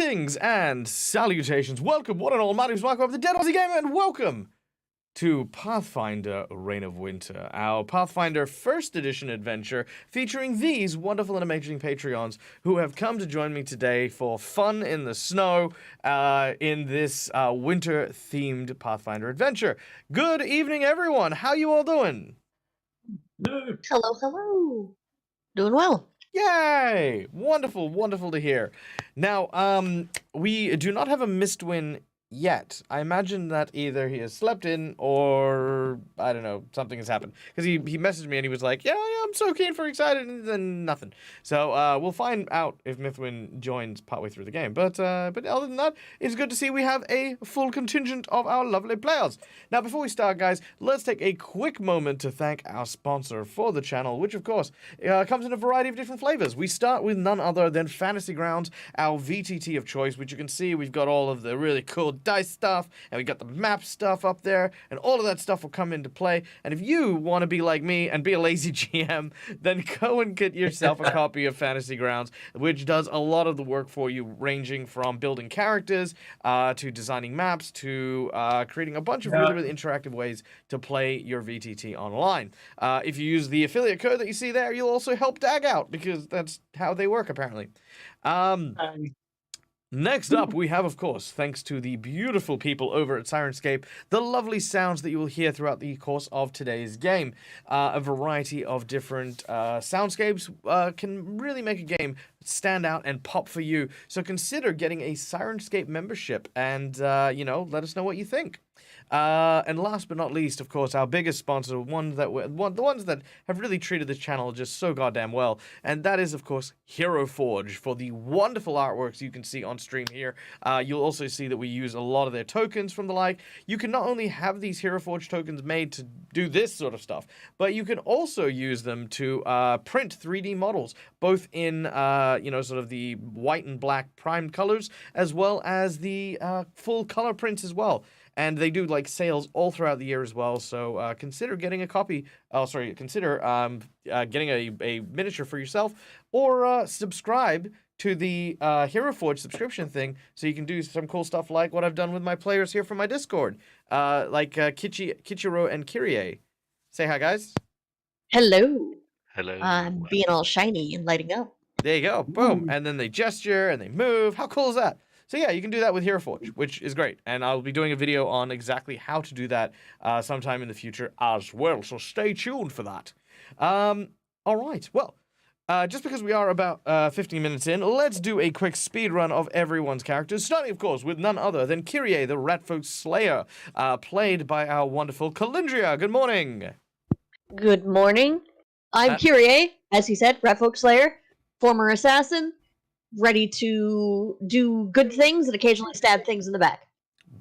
Greetings and salutations. Welcome, one and all. My name is Michael, I'm the Dead Aussie Gamer, and welcome to Pathfinder Reign of Winter, our Pathfinder 1st Edition adventure featuring these wonderful and amazing Patreons who have come to join me today for fun in the snow in this winter-themed Pathfinder adventure. Good evening, everyone. How you all doing? Hello, hello. Doing well. Yay! Wonderful, wonderful to hear. Now, we do not have a Mistwin yet. I imagine that either he has slept in or, I don't know, something has happened. Because he messaged me and he was like, yeah, I'm so keen for excited, and then nothing. So, we'll find out if Mithwin joins partway through the game. But other than that, it's good to see we have a full contingent of our lovely players. Now, before we start, guys, let's take a quick moment to thank our sponsor for the channel, which, of course, comes in a variety of different flavors. We start with none other than Fantasy Grounds, our VTT of choice, which you can see we've got all of the really cool dice stuff, and we got the map stuff up there, and all of that stuff will come into play. And if you want to be like me and be a lazy GM, then go and get yourself a copy of Fantasy Grounds, which does a lot of the work for you, ranging from building characters to designing maps to creating a bunch of really interactive ways to play your VTT online. If you use the affiliate code that you see there, you'll also help DAG out, because that's how they work, apparently. Next up, we have, of course, thanks to the beautiful people over at Sirenscape, the lovely sounds that you will hear throughout the course of today's game. A variety of different soundscapes can really make a game stand out and pop for you. So consider getting a Sirenscape membership and, let us know what you think. And last but not least, of course, our biggest sponsor, the ones that have really treated this channel just so goddamn well, and that is, of course, Hero Forge, for the wonderful artworks you can see on stream here. You'll also see that we use a lot of their tokens from the like. You can not only have these Hero Forge tokens made to do this sort of stuff, but you can also use them to print 3D models, both in, sort of the white and black primed colors, as well as the full color prints as well. And they do like sales all throughout the year as well. So consider getting a copy. Consider getting a miniature for yourself, or subscribe to the Hero Forge subscription thing, so you can do some cool stuff like what I've done with my players here from my Discord, like Kichiro and Kyrie. Say hi, guys. Hello. Hello. I'm being all shiny and lighting up. There you go. Boom. And then they gesture and they move. How cool is that? So yeah, you can do that with Hero Forge, which is great. And I'll be doing a video on exactly how to do that sometime in the future as well. So stay tuned for that. All right. Well, just because we are about 15 minutes in, let's do a quick speed run of everyone's characters, starting, of course, with none other than Kyrie, the Ratfolk Slayer, played by our wonderful Calindria. Good morning. Good morning. I'm Kyrie, as he said, Ratfolk Slayer, former assassin, ready to do good things and occasionally stab things in the back.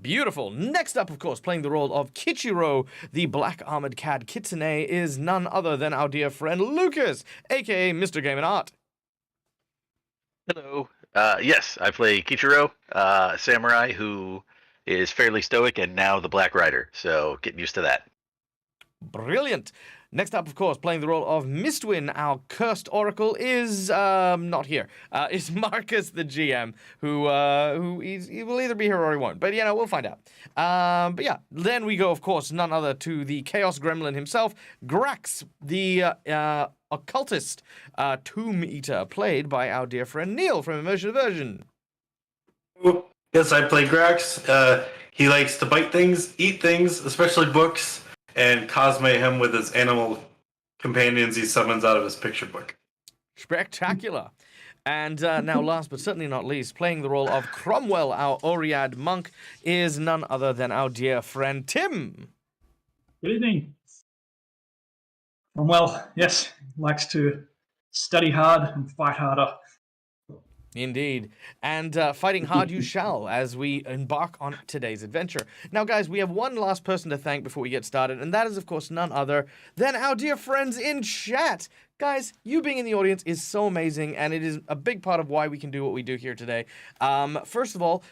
Beautiful. Next up, of course, playing the role of Kichiro, the Black Armored Cad Kitsune, is none other than our dear friend Lucas, aka Mr. Game and Art. Hello. Yes, I play Kichiro, a samurai who is fairly stoic and now the Black Rider, so getting used to that. Brilliant. Next up, of course, playing the role of Mistwin, our cursed oracle, is not here. Is Marcus, the GM, who he will either be here or he won't. But we'll find out. But yeah, then we go, of course, none other to the Chaos Gremlin himself, Grax, the occultist tomb eater, played by our dear friend Neil from Immersion Aversion. Yes, I play Grax. He likes to bite things, eat things, especially books, and cause mayhem with his animal companions he summons out of his picture book. Spectacular. And now, last but certainly not least, playing the role of Cromwell, our Oread monk, is none other than our dear friend Tim. Good evening. Cromwell, yes, likes to study hard and fight harder. Indeed. And fighting hard you shall as we embark on today's adventure. Now, guys, we have one last person to thank before we get started, and that is, of course, none other than our dear friends in chat. guys, you being in the audience is so amazing, and it is a big part of why we can do what we do here today. First of all,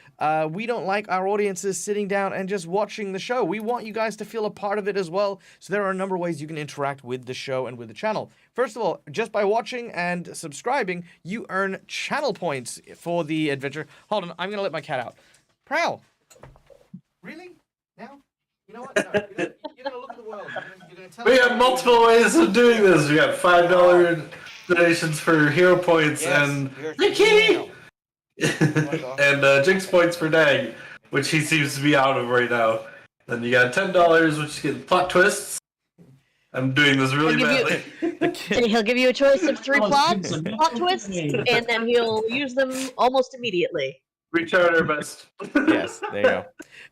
we don't like our audiences sitting down and just watching the show. We want you guys to feel a part of it as well, so there are a number of ways you can interact with the show and with the channel. First of all, just by watching and subscribing, you earn channel points for the adventure. Hold on, I'm going to let my cat out. Prowl! Really? Now? You know what? No, you're gonna look at the world. You're gonna tell We me have multiple ways of doing this. We got $5 donations for hero points and Ricky! and Jinx points for Dag, which he seems to be out of right now. Then you got $10, which you get plot twists. I'm doing this really badly. And he'll give you a choice of 3 plot twists, and then he'll use them almost immediately. We tried our best. Yes, there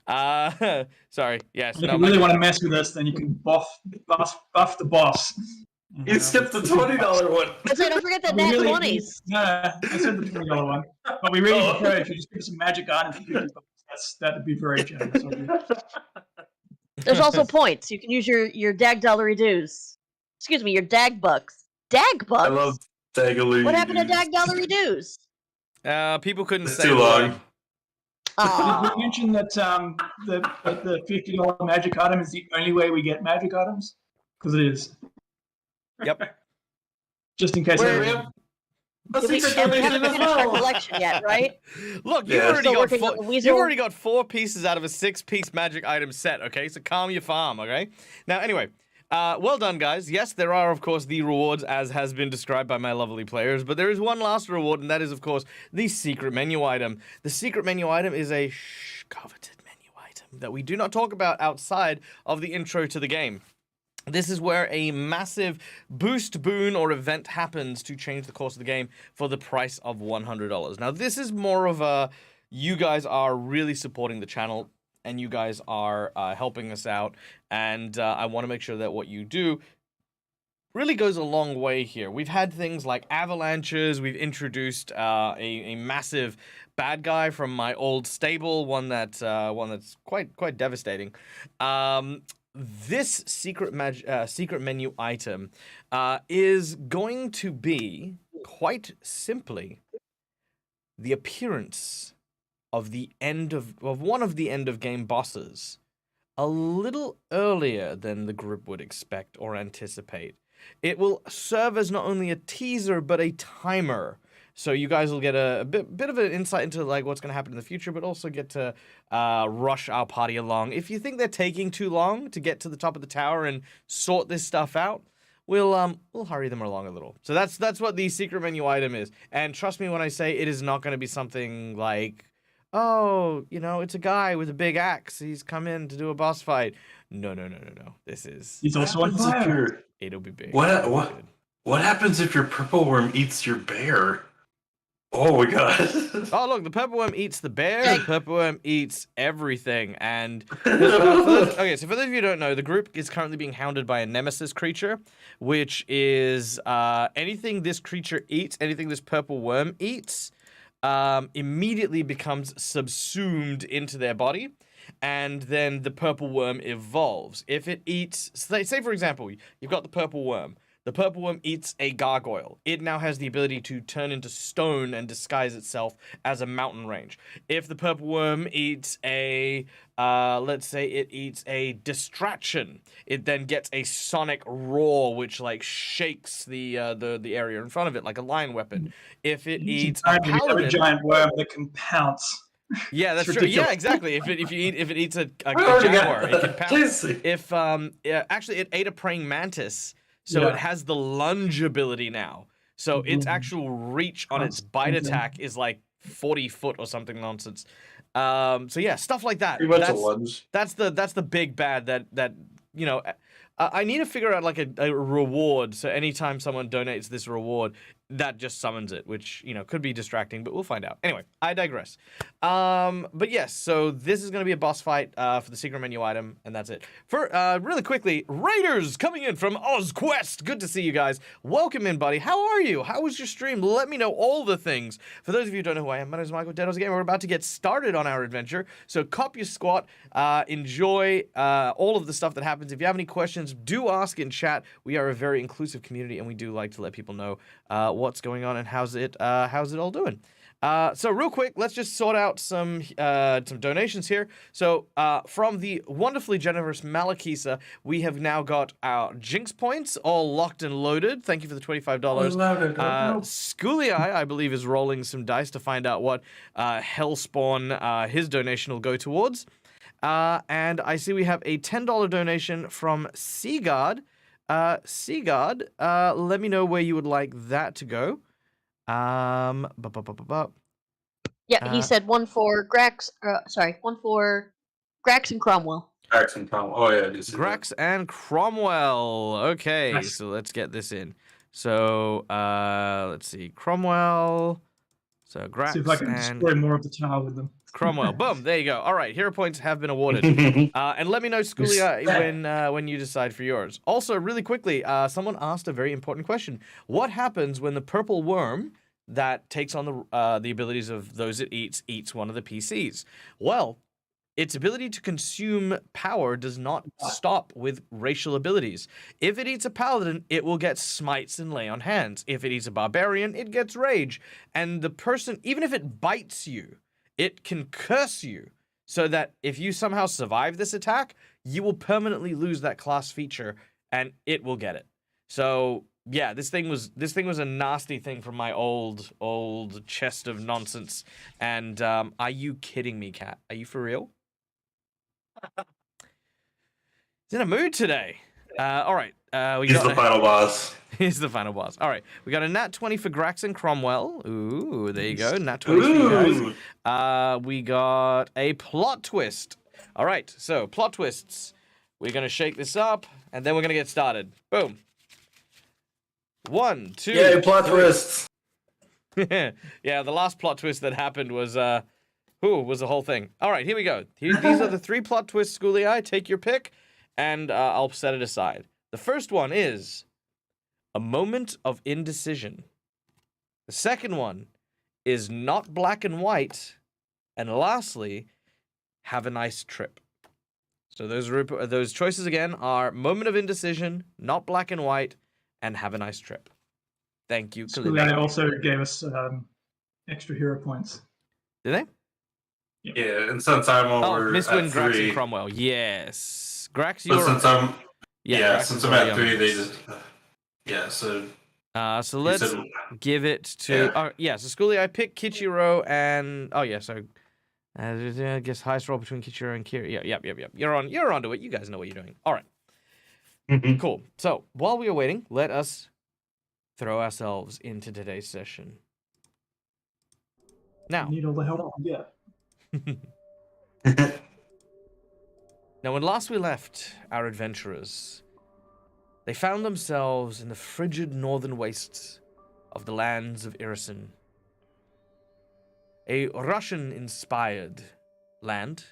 you go. Sorry. Yes. If you really want to mess with us, then you can buff the boss. You skipped the $20 one. So don't forget the nat 20s. Yeah, I said the $20 one. But we really prefer if you just give some magic items. That'd be very generous. There's also points. You can use your dag dollary dues. Excuse me, your dag bucks. Dag bucks? I love Dagaloo. What happened to dag dollary dues? People couldn't It's say too long. Did you mention that the $50 magic item is the only way we get magic items? Because it is. Yep. Just in case. Wait, we have a We secret haven't donation as finished our well. collection yet, right? Look, Yeah. Still working on the you've weasel. already got 4 pieces out of a 6-piece magic item set. Okay, so calm your farm. Okay. Now, anyway. Well done, guys. Yes, there are, of course, the rewards, as has been described by my lovely players, but there is one last reward, and that is, of course, the secret menu item. The secret menu item is a coveted menu item that we do not talk about outside of the intro to the game. This is where a massive boost, boon, or event happens to change the course of the game for the price of $100. Now, this is more of a, you guys are really supporting the channel, and you guys are helping us out, and I want to make sure that what you do really goes a long way here. We've had things like avalanches. We've introduced a massive bad guy from my old stable, one that's quite devastating. This secret menu item is going to be quite simply the appearance of the end of one of the end of game bosses a little earlier than the group would expect or anticipate. It will serve as not only a teaser but a timer, so you guys will get a bit of an insight into like what's going to happen in the future, but also get to rush our party along. If you think they're taking too long to get to the top of the tower and sort this stuff out, we'll hurry them along a little. So that's what the secret menu item is. And trust me when I say it is not going to be something like, oh, you know, it's a guy with a big axe. He's come in to do a boss fight. No. This is... He's also on fire. It'll be big. What happens if your purple worm eats your bear? Oh my god. Oh, look, the purple worm eats the bear. The purple worm eats everything. And so for those of you who don't know, the group is currently being hounded by a nemesis creature, which is anything this creature eats, anything this purple worm eats, immediately becomes subsumed into their body, and then the purple worm evolves. If it eats, say for example, you've got the purple worm. The purple worm eats a gargoyle. It now has the ability to turn into stone and disguise itself as a mountain range. If the purple worm eats a, let's say it eats a distraction, it then gets a sonic roar which like shakes the area in front of it like a lion weapon. If it eats a paladin, a giant worm that can pounce. yeah, that's true. Ridiculous. Yeah, exactly. If it eats a jaguar, it can pounce. Tasty. If actually it ate a praying mantis. So it has the lunge ability now. So its actual reach on its bite attack is like 40 foot or something nonsense. So yeah, stuff like that. Pretty much a lunge. That's the big bad that you know. I need to figure out like a reward. So anytime someone donates this reward, that just summons it, which, could be distracting, but we'll find out. Anyway, I digress. But yes, so this is going to be a boss fight for the secret menu item, and that's it. For really quickly, Raiders coming in from OzQuest. Good to see you guys. Welcome in, buddy. How are you? How was your stream? Let me know all the things. For those of you who don't know who I am, my name is Michael, Dead Gamer. We're about to get started on our adventure, so cop your squat, enjoy all of the stuff that happens. If you have any questions, do ask in chat. We are a very inclusive community, and we do like to let people know what's going on and how's it all doing. So real quick, let's just sort out some donations here. So from the wonderfully generous Malakisa, we have now got our Jinx points all locked and loaded. Thank you for the $25. Schooly I believe, is rolling some dice to find out what Hellspawn his donation will go towards. And I see we have a $10 donation from Seagard. Seagard, let me know where you would like that to go. Yeah, he said one for Grax. One for Grax and Cromwell. Grax and Cromwell. Oh yeah, I do see Grax that. and Cromwell. Okay, Nice. so let's get this in. So let's see, Cromwell. So Grax See if I can and destroy more of the tower with them. Cromwell. Boom, there you go. All right, hero points have been awarded. And let me know, Schoolia, when you decide for yours. Also, really quickly, someone asked a very important question. What happens when the purple worm that takes on the abilities of those it eats one of the PCs? Well, its ability to consume power does not stop with racial abilities. If it eats a paladin, it will get smites and lay on hands. If it eats a barbarian, it gets rage. And the person, even if it bites you, it can curse you, so that if you somehow survive this attack, you will permanently lose that class feature, and it will get it. So yeah, this thing was a nasty thing from my old chest of nonsense. And are you kidding me, Cat? Are you for real? He's in a mood today. All right. He's the final boss. He's the final boss. All right. We got a nat 20 for Grax and Cromwell. Ooh, there you go. Nat 20 for you guys. We got a plot twist. All right. So, plot twists. We're going to shake this up, and then we're going to get started. Boom. 1, 2. Yay, plot twists. Yeah, the last plot twist that happened was the whole thing. All right, here we go. These are the 3 plot twists, Schooly Eye. Take your pick, and I'll set it aside. The first one is a moment of indecision. The second one is not black and white. And lastly, have a nice trip. So those choices again are moment of indecision, not black and white, and have a nice trip. Thank you, So Kalinda. they also gave us extra hero points. Did they? Yeah, and since I'm over Mistwin, at Grax, 3, and Cromwell. Yes. Grax, but you're since I'm Grax since is I'm already at on 3, the they list. just So you let's said- give it to so Schooly, I picked Kichiro and I guess highest roll between Kichiro and Kiri. Yep. You're onto it. You guys know what you're doing. All right. Cool. So while we are waiting, let us throw ourselves into today's session. Now, Need all the help we can get. Now, when last we left our adventurers, they found themselves in the frigid northern wastes of the lands of Irrisen. A Russian-inspired land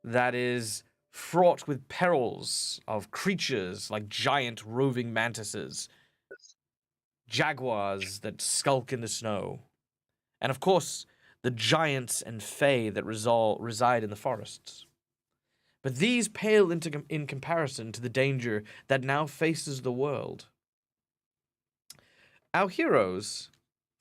that is fraught with perils of creatures like giant roving mantises, jaguars that skulk in the snow, and of course, the giants and fae that reside in the forests. But these pale in comparison to the danger that now faces the world. Our heroes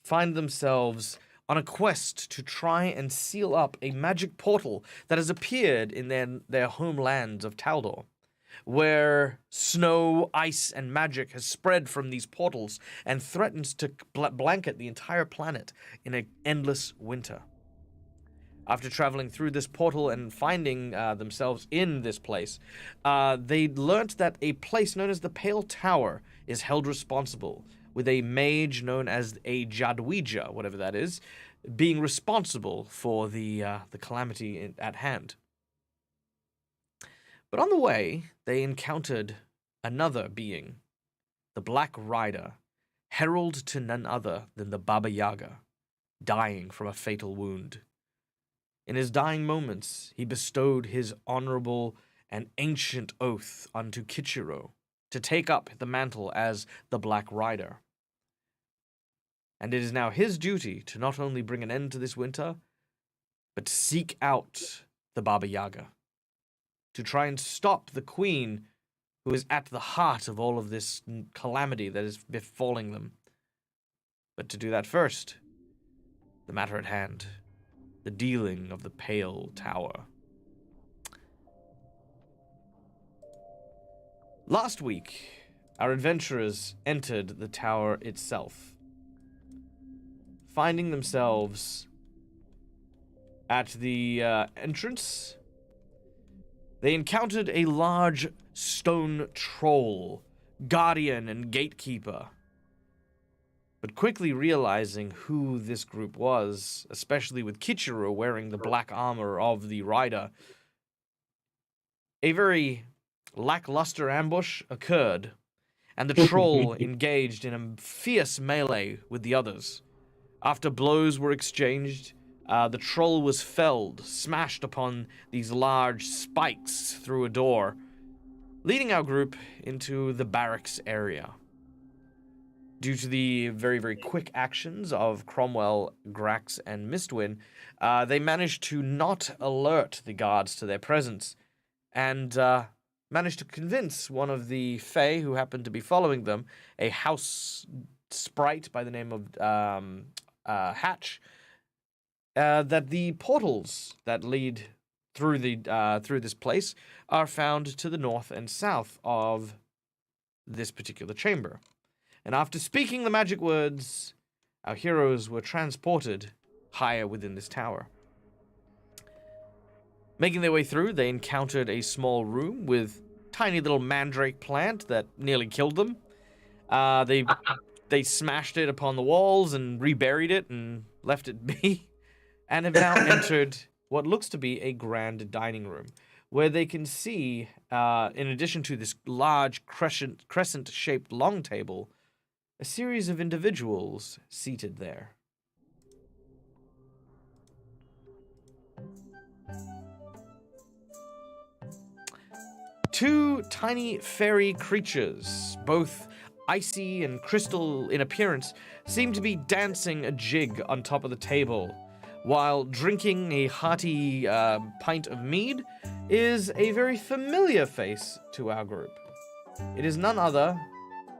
find themselves on a quest to try and seal up a magic portal that has appeared in their homelands of Taldor, where snow, ice, and magic has spread from these portals and threatens to blanket the entire planet in an endless winter. After traveling through this portal and finding themselves in this place, they learnt that a place known as the Pale Tower is held responsible, with a mage known as a Jadwija, whatever that is, being responsible for the calamity at hand. But on the way, they encountered another being, the Black Rider, herald to none other than the Baba Yaga, dying from a fatal wound. In his dying moments, he bestowed his honorable and ancient oath unto Kichiro to take up the mantle as the Black Rider. And it is now his duty to not only bring an end to this winter, but to seek out the Baba Yaga, to try and stop the queen who is at the heart of all of this calamity that is befalling them. But to do that first, the matter at hand, the dealing of the Pale Tower. Last week, our adventurers entered the tower itself, finding themselves at the entrance. They encountered a large stone troll, guardian and gatekeeper. But quickly realizing who this group was, especially with Kichiro wearing the black armor of the rider, a very lackluster ambush occurred, and the troll engaged in a fierce melee with the others. After blows were exchanged, the troll was felled, smashed upon these large spikes through a door, leading our group into the barracks area. Due to the very, very quick actions of Cromwell, Grax, and Mistwin, they managed to not alert the guards to their presence, and managed to convince one of the Fae who happened to be following them, a house sprite by the name of Hatch, that the portals that lead through this place are found to the north and south of this particular chamber. And after speaking the magic words, our heroes were transported higher within this tower. Making their way through, they encountered a small room with tiny little mandrake plant that nearly killed them. They smashed it upon the walls and reburied it and left it be, and have now entered what looks to be a grand dining room, where they can see, in addition to this large crescent-shaped long table, a series of individuals seated there. Two tiny fairy creatures, both icy and crystal in appearance, seem to be dancing a jig on top of the table, while drinking a hearty pint of mead is a very familiar face to our group. It is none other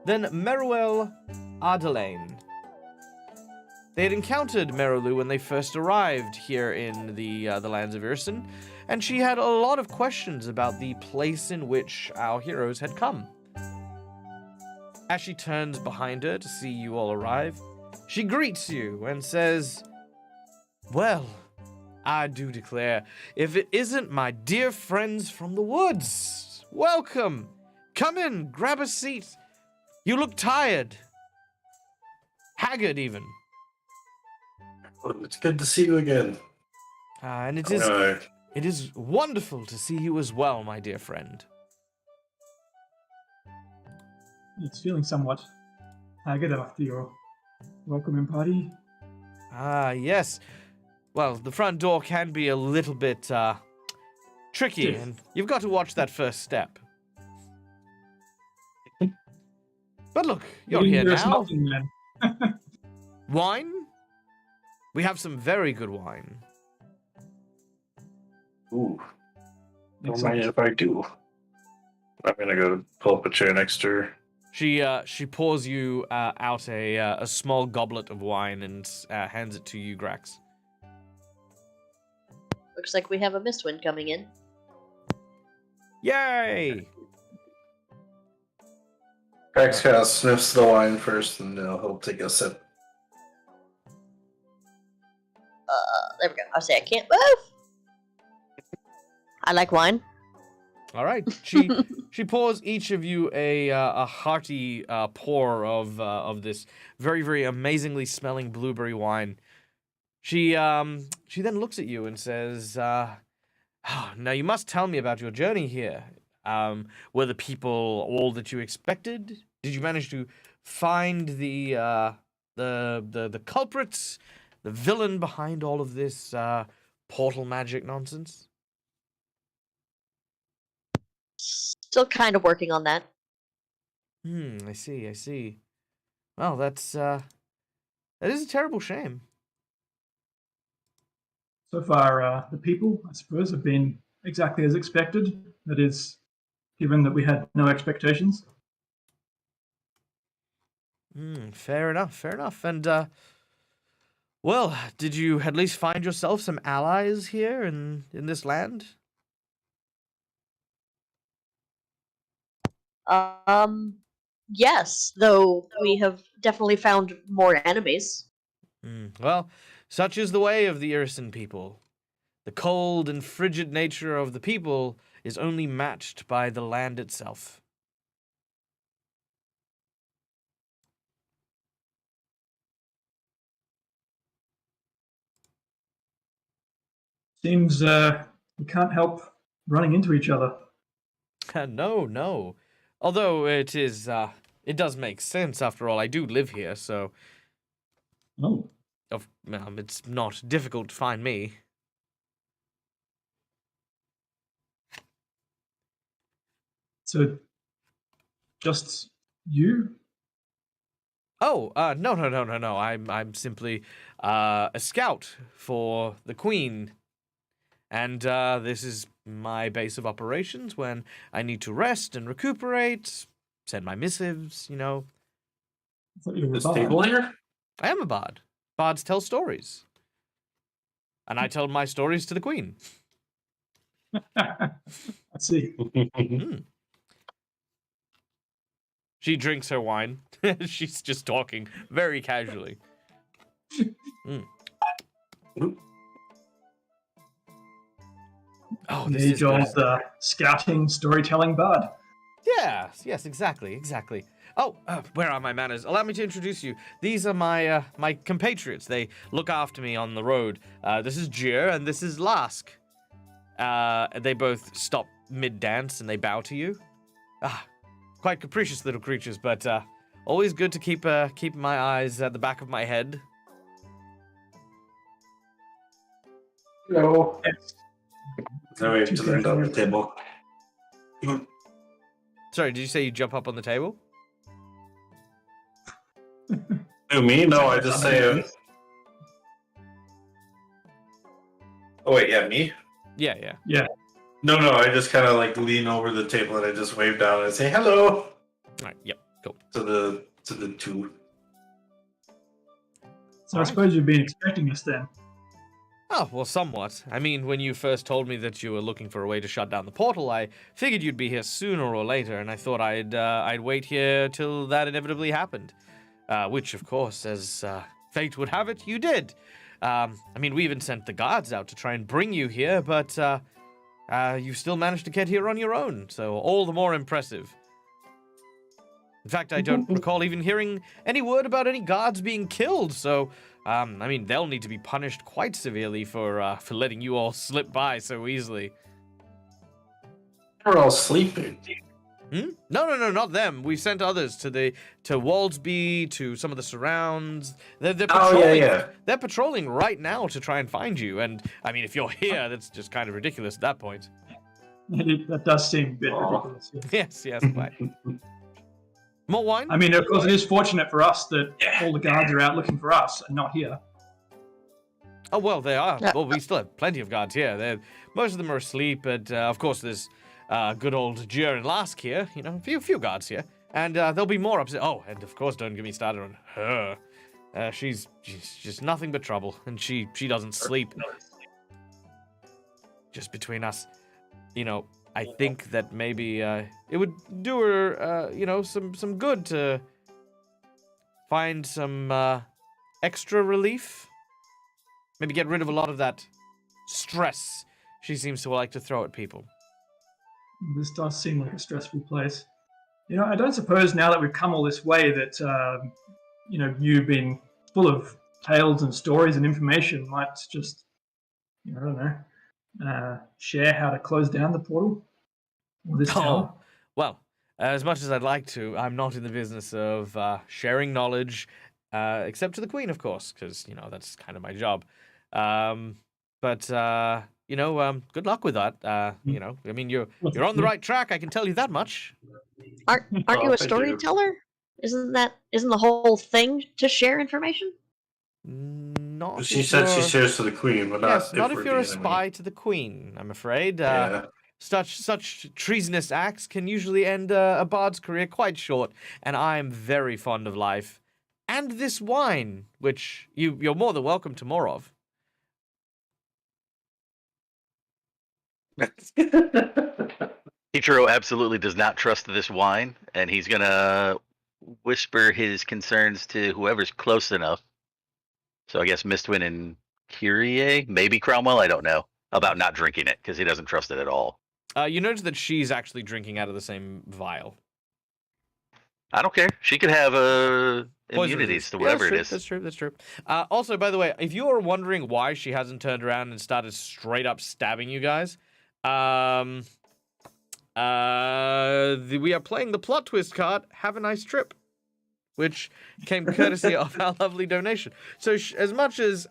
than Meruel Adelaine. They had encountered Merulu when they first arrived here in the lands of Irrisen, and she had a lot of questions about the place in which our heroes had come. As she turns behind her to see you all arrive, she greets you and says, "Well, I do declare, if it isn't my dear friends from the woods, welcome! Come in, grab a seat. You look tired. Haggard, even." Well, it's good to see you again. And it is wonderful to see you as well, my dear friend. It's feeling somewhat haggard after your welcoming party. Yes. Well, the front door can be a little bit tricky, Yes. and you've got to watch that first step. But look, you're here There's now. nothing, man. Wine? We have some very good wine. Ooh, don't Excellent. mind if I do. I'm gonna go pull up a chair next to her. She pours you out a small goblet of wine and hands it to you, Grax. Looks like we have a Mistwind coming in. Yay! Rex kind of sniffs the wine first, and he'll take a sip. There we go. I'll say I can't move. I like wine. All right. She pours each of you a hearty pour of this very, very amazingly smelling blueberry wine. She then looks at you and says, "Now you must tell me about your journey here. Were the people all that you expected? Did you manage to find the culprits, the villain behind all of this portal magic nonsense? Still kind of working on that. I see, I see. Well, that is a terrible shame. So far, the people, I suppose, have been exactly as expected. That is, given that we had no expectations. Fair enough, fair enough. And, well, did you at least find yourself some allies here in this land? Yes, though we have definitely found more enemies. Well, such is the way of the Irrisen people. The cold and frigid nature of the people is only matched by the land itself. Seems we can't help running into each other. No, no. Although it does make sense after all. I do live here, so Oh, it's not difficult to find me. so just you? Oh, no. I'm simply a scout for the Queen. And this is my base of operations when I need to rest and recuperate, send my missives, you know. I thought you were a This bard. table here? I am a bard. Bards tell stories. And I tell my stories to the Queen. I see. She drinks her wine. She's just talking very casually. Oh, this is good. Age-old scouting, storytelling bard. Yes, exactly. Oh, where are my manners? Allow me to introduce you. These are my my compatriots. They look after me on the road. This is Jir and this is Lask. They both stop mid-dance and they bow to you. Quite capricious little creatures, but always good to keep my eyes at the back of my head. Hello. No way to land on the table. Sorry, did you say you jump up on the table? Who, me? No, I just say. Oh wait, yeah, me. Yeah. No, I just kind of like lean over the table and I just wave down and say hello All right. Yep. Cool. to the two. So I suppose you've been expecting us then. Oh, well, somewhat. I mean, when you first told me that you were looking for a way to shut down the portal, I figured you'd be here sooner or later, and I thought I'd wait here till that inevitably happened. Which, of course, as fate would have it, you did. I mean, we even sent the guards out to try and bring you here, but you still managed to get here on your own, so all the more impressive. In fact, I don't recall even hearing any word about any guards being killed, so I mean, they'll need to be punished quite severely for letting you all slip by so easily. We're all sleeping. No, not them. We sent others to Waldsby, to some of the surrounds. They're patrolling, Oh, yeah. They're patrolling right now to try and find you. And I mean, if you're here, that's just kind of ridiculous at that point. That does seem a bit ridiculous. Yeah. Yes, quite. More wine? I mean, of course, it is fortunate for us that all the guards are out looking for us and not here. Oh, well, they are. Yeah. Well, we still have plenty of guards here. Most of them are asleep, but of course, there's good old Jir and Lask here. You know, a few guards here. And there'll be more upset. Oh, and of course, don't get me started on her. She's just nothing but trouble, and she doesn't sleep. Just between us, you know, I think that maybe it would do her, you know, some good to find some extra relief. Maybe get rid of a lot of that stress she seems to like to throw at people. This does seem like a stressful place. You know, I don't suppose now that we've come all this way that, you know, you've been full of tales and stories and information might just, I don't know, share how to close down the portal. Or this tower? Well, as much as I'd like to, I'm not in the business of sharing knowledge, except to the Queen, of course, because, that's kind of my job. But good luck with that. I mean, you're on the right track, I can tell you that much. Aren't you a thank you. storyteller? Isn't the whole thing to share information? Not She if said she you're- shares to the queen, but Yes, not not if you're a spy to the Queen, I'm afraid. Yeah. Such treasonous acts can usually end a bard's career quite short, and I'm very fond of life. And this wine, which you're more than welcome to more of. Ichiro absolutely does not trust this wine, and he's gonna whisper his concerns to whoever's close enough. So I guess Mistwin and Kyrie, maybe Cromwell, I don't know, about not drinking it because he doesn't trust it at all. You notice that she's actually drinking out of the same vial. I don't care. She could have Poison immunities resist. to whatever Yeah, it is. That's true. Also, by the way, if you are wondering why she hasn't turned around and started straight up stabbing you guys, we are playing the plot twist card. Have a nice trip, which came courtesy of our lovely donation. So as much as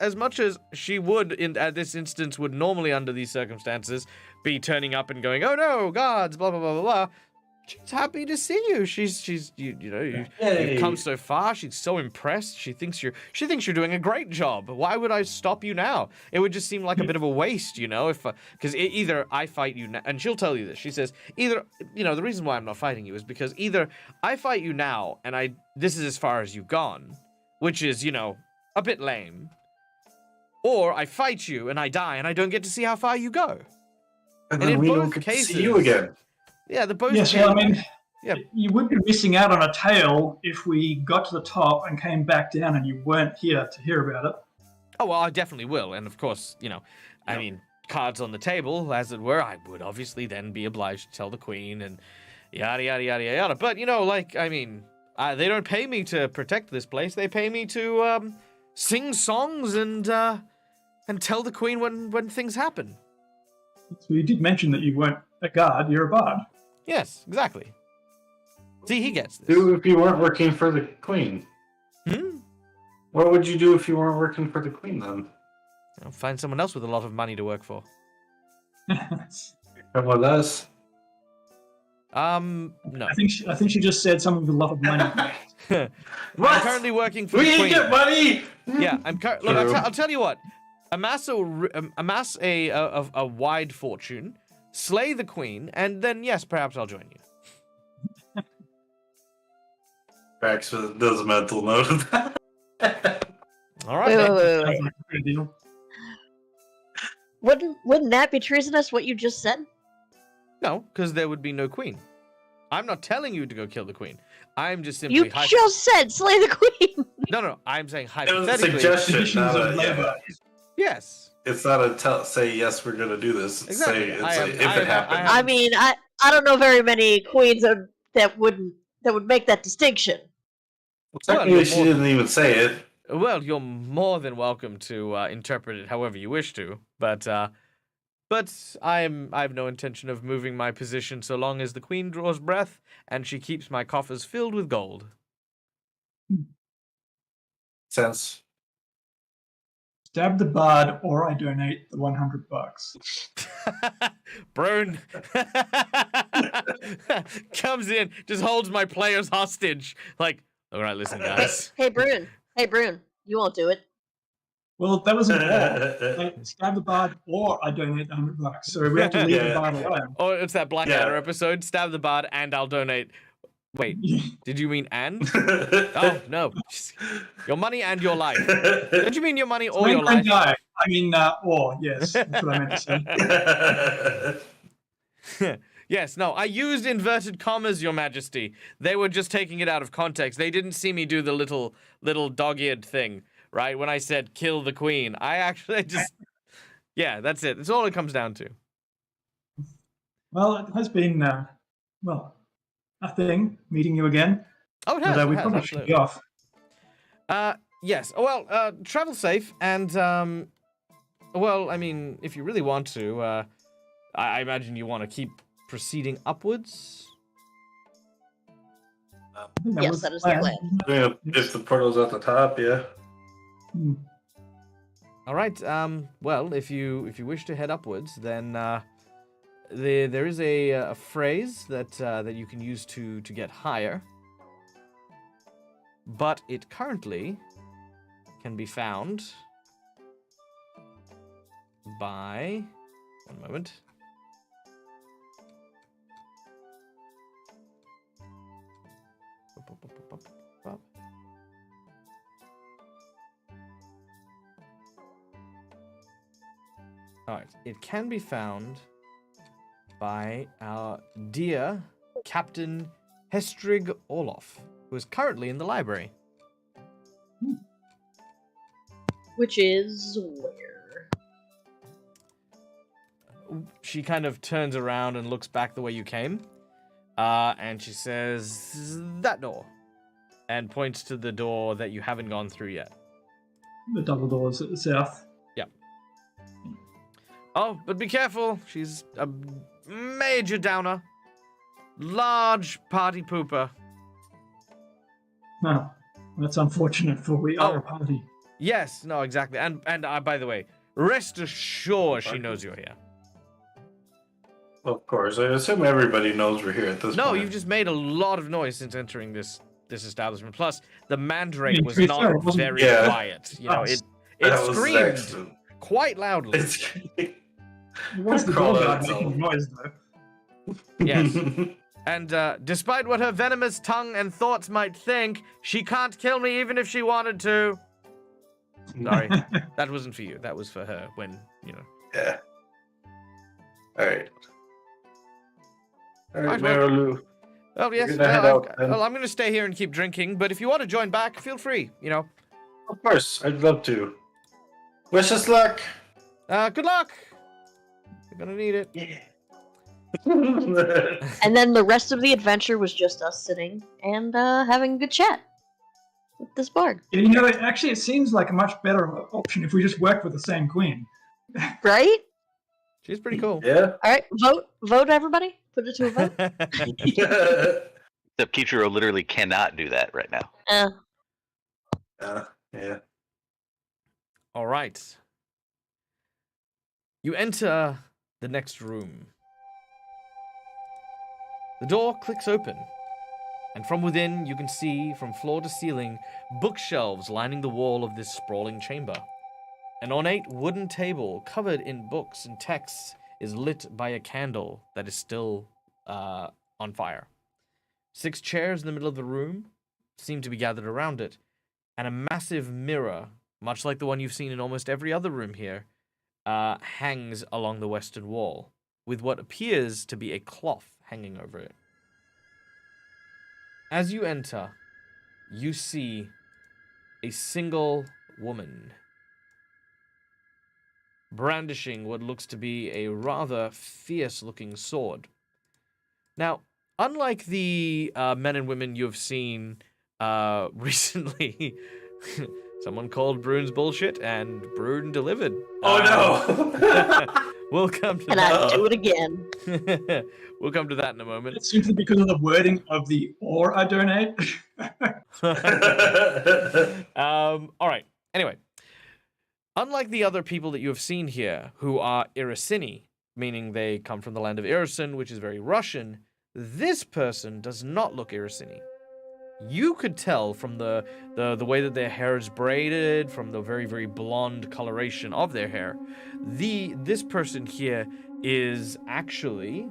she would at this instance would normally under these circumstances be turning up and going, oh no, gods, blah blah blah blah blah. She's happy to see you. You've come so far. She's so impressed. She thinks you're doing a great job. Why would I stop you now? It would just seem like a bit of a waste, if because either I fight you now, and she'll tell you this. She says either the reason why I'm not fighting you is because either I fight you now and this is as far as you've gone, which is a bit lame, or I fight you and I die and I don't get to see how far you go. And in then we both don't get to cases- see you again. Yeah, the both. Yes, well, I mean, Yeah. you would be missing out on a tale if we got to the top and came back down and you weren't here to hear about it. Oh, well, I definitely will. And of course, I mean, cards on the table, as it were, I would obviously then be obliged to tell the Queen and yada, yada, yada, yada. But, they don't pay me to protect this place. They pay me to sing songs and tell the Queen when things happen. So you did mention that you weren't a guard, you're a bard. Yes, exactly. See, he gets this. Do if you weren't working for the queen. Hmm? What would you do if you weren't working for the queen then? I'll find someone else with a lot of money to work for. Come with us. No. I think she just said someone with a lot of money. What? I'm currently working for the We Queen. get money. Yeah, look. True. I'll tell you what. Amass a wide fortune, slay the Queen, and then yes, perhaps I'll join you. Brax does a mental note of that. All right. Wait, then. wait, wait, Sounds wait. like a good deal. Wouldn't that be treasonous? What you just said? No, because there would be no Queen. I'm not telling you to go kill the Queen. I'm just simply. You just said slay the Queen. No. I'm saying It was a hypothetically. suggestion. Conditions Not of a, labor. Yes. It's not a say yes, we're gonna do this. It's Exactly. say I am- if I it am- happens. I am- I mean, I don't know very many queens that would make that distinction. Technically, you're she more- didn't even say it. Well, you're more than welcome to interpret it however you wish to, but I have no intention of moving my position so long as the Queen draws breath and she keeps my coffers filled with gold. Sense. Stab the bard, or I donate the $100. Brune comes in, just holds my players hostage. Like, all right, listen, guys. Hey, Brune. You won't do it. Well, that was an or. Like, stab the bard, or I donate the $100. So we have to leave the Yeah. bard alone. Oh, it's that Blackadder Yeah. episode. Stab the bard, and I'll donate. Wait, did you mean and? Oh no, your money and your life. Don't you mean your money or your life? Die. I mean, or, yes. That's what I meant to say. Yes, no, I used inverted commas, Your Majesty. They were just taking it out of context. They didn't see me do the little dog-eared thing, right? When I said kill the Queen, I actually just, yeah, that's it. That's all it comes down to. Well, it has been, a thing, meeting you again. Oh, it has. But we it has, probably should be off. Yes. Well, travel safe, and well, I mean, if you really want to, I imagine you want to keep proceeding upwards. I think Yes, was that is the plan. Yeah, if the portal's at the top, yeah. Hmm. All right. Well, if you wish to head upwards, then there is a phrase that you can use to get higher, but it currently can be found by 1 moment. All right, it can be found by our dear Captain Hestrig Orloff, who is currently in the library. Which is where? She kind of turns around and looks back the way you came, and she says, "That door," and points to the door that you haven't gone through yet. The double doors at the south. Oh, but be careful. She's a major downer. Large party pooper. No, that's unfortunate, for we are a party. Yes, no, exactly. And by the way, rest assured she knows you're here. Of course, I assume everybody knows we're here at this point. No, you've just made a lot of noise since entering this establishment. Plus, the mandrake Yeah, was Chris, not sorry, it wasn't- very Yeah. quiet. You know, it That was screamed excellent. quite loudly. It was the Call door out guard itself. making noise, though. Yes. And despite what her venomous tongue and thoughts might think, she can't kill me even if she wanted to. Sorry, that wasn't for you. That was for her when, you know. Yeah. Alright. Alright, Right, well- Marilu. Oh, yes. You're gonna head out, then. Well, I'm going to stay here and keep drinking, but if you want to join back, feel free, you know. Of course, I'd love to. Wish us luck! Good luck. You're going to need it. Yeah. And then the rest of the adventure was just us sitting and having a good chat with this bard. You know, it seems like a much better option if we just work with the same queen. Right? She's pretty cool. Yeah? Alright, vote everybody. Put it to a vote. Except Kichiro literally cannot do that right now. Yeah. All right. You enter the next room. The door clicks open, and from within you can see, from floor to ceiling, bookshelves lining the wall of this sprawling chamber. An ornate wooden table covered in books and texts is lit by a candle that is still on fire. 6 chairs in the middle of the room seem to be gathered around it, and a massive mirror, much like the one you've seen in almost every other room here, hangs along the western wall, with what appears to be a cloth hanging over it. As you enter, you see a single woman brandishing what looks to be a rather fierce-looking sword. Now, unlike the men and women you have seen recently, someone called Brune's bullshit, and Brune delivered. Oh no! We'll come to And I do it again. that. We'll come to that in a moment. It's simply because of the wording of the "or I donate." All right. Anyway, unlike the other people that you have seen here, who are Irrisini, meaning they come from the land of Irrisen, which is very Russian, this person does not look Irrisini. You could tell from the way that their hair is braided, from the very, very blonde coloration of their hair. This person here is actually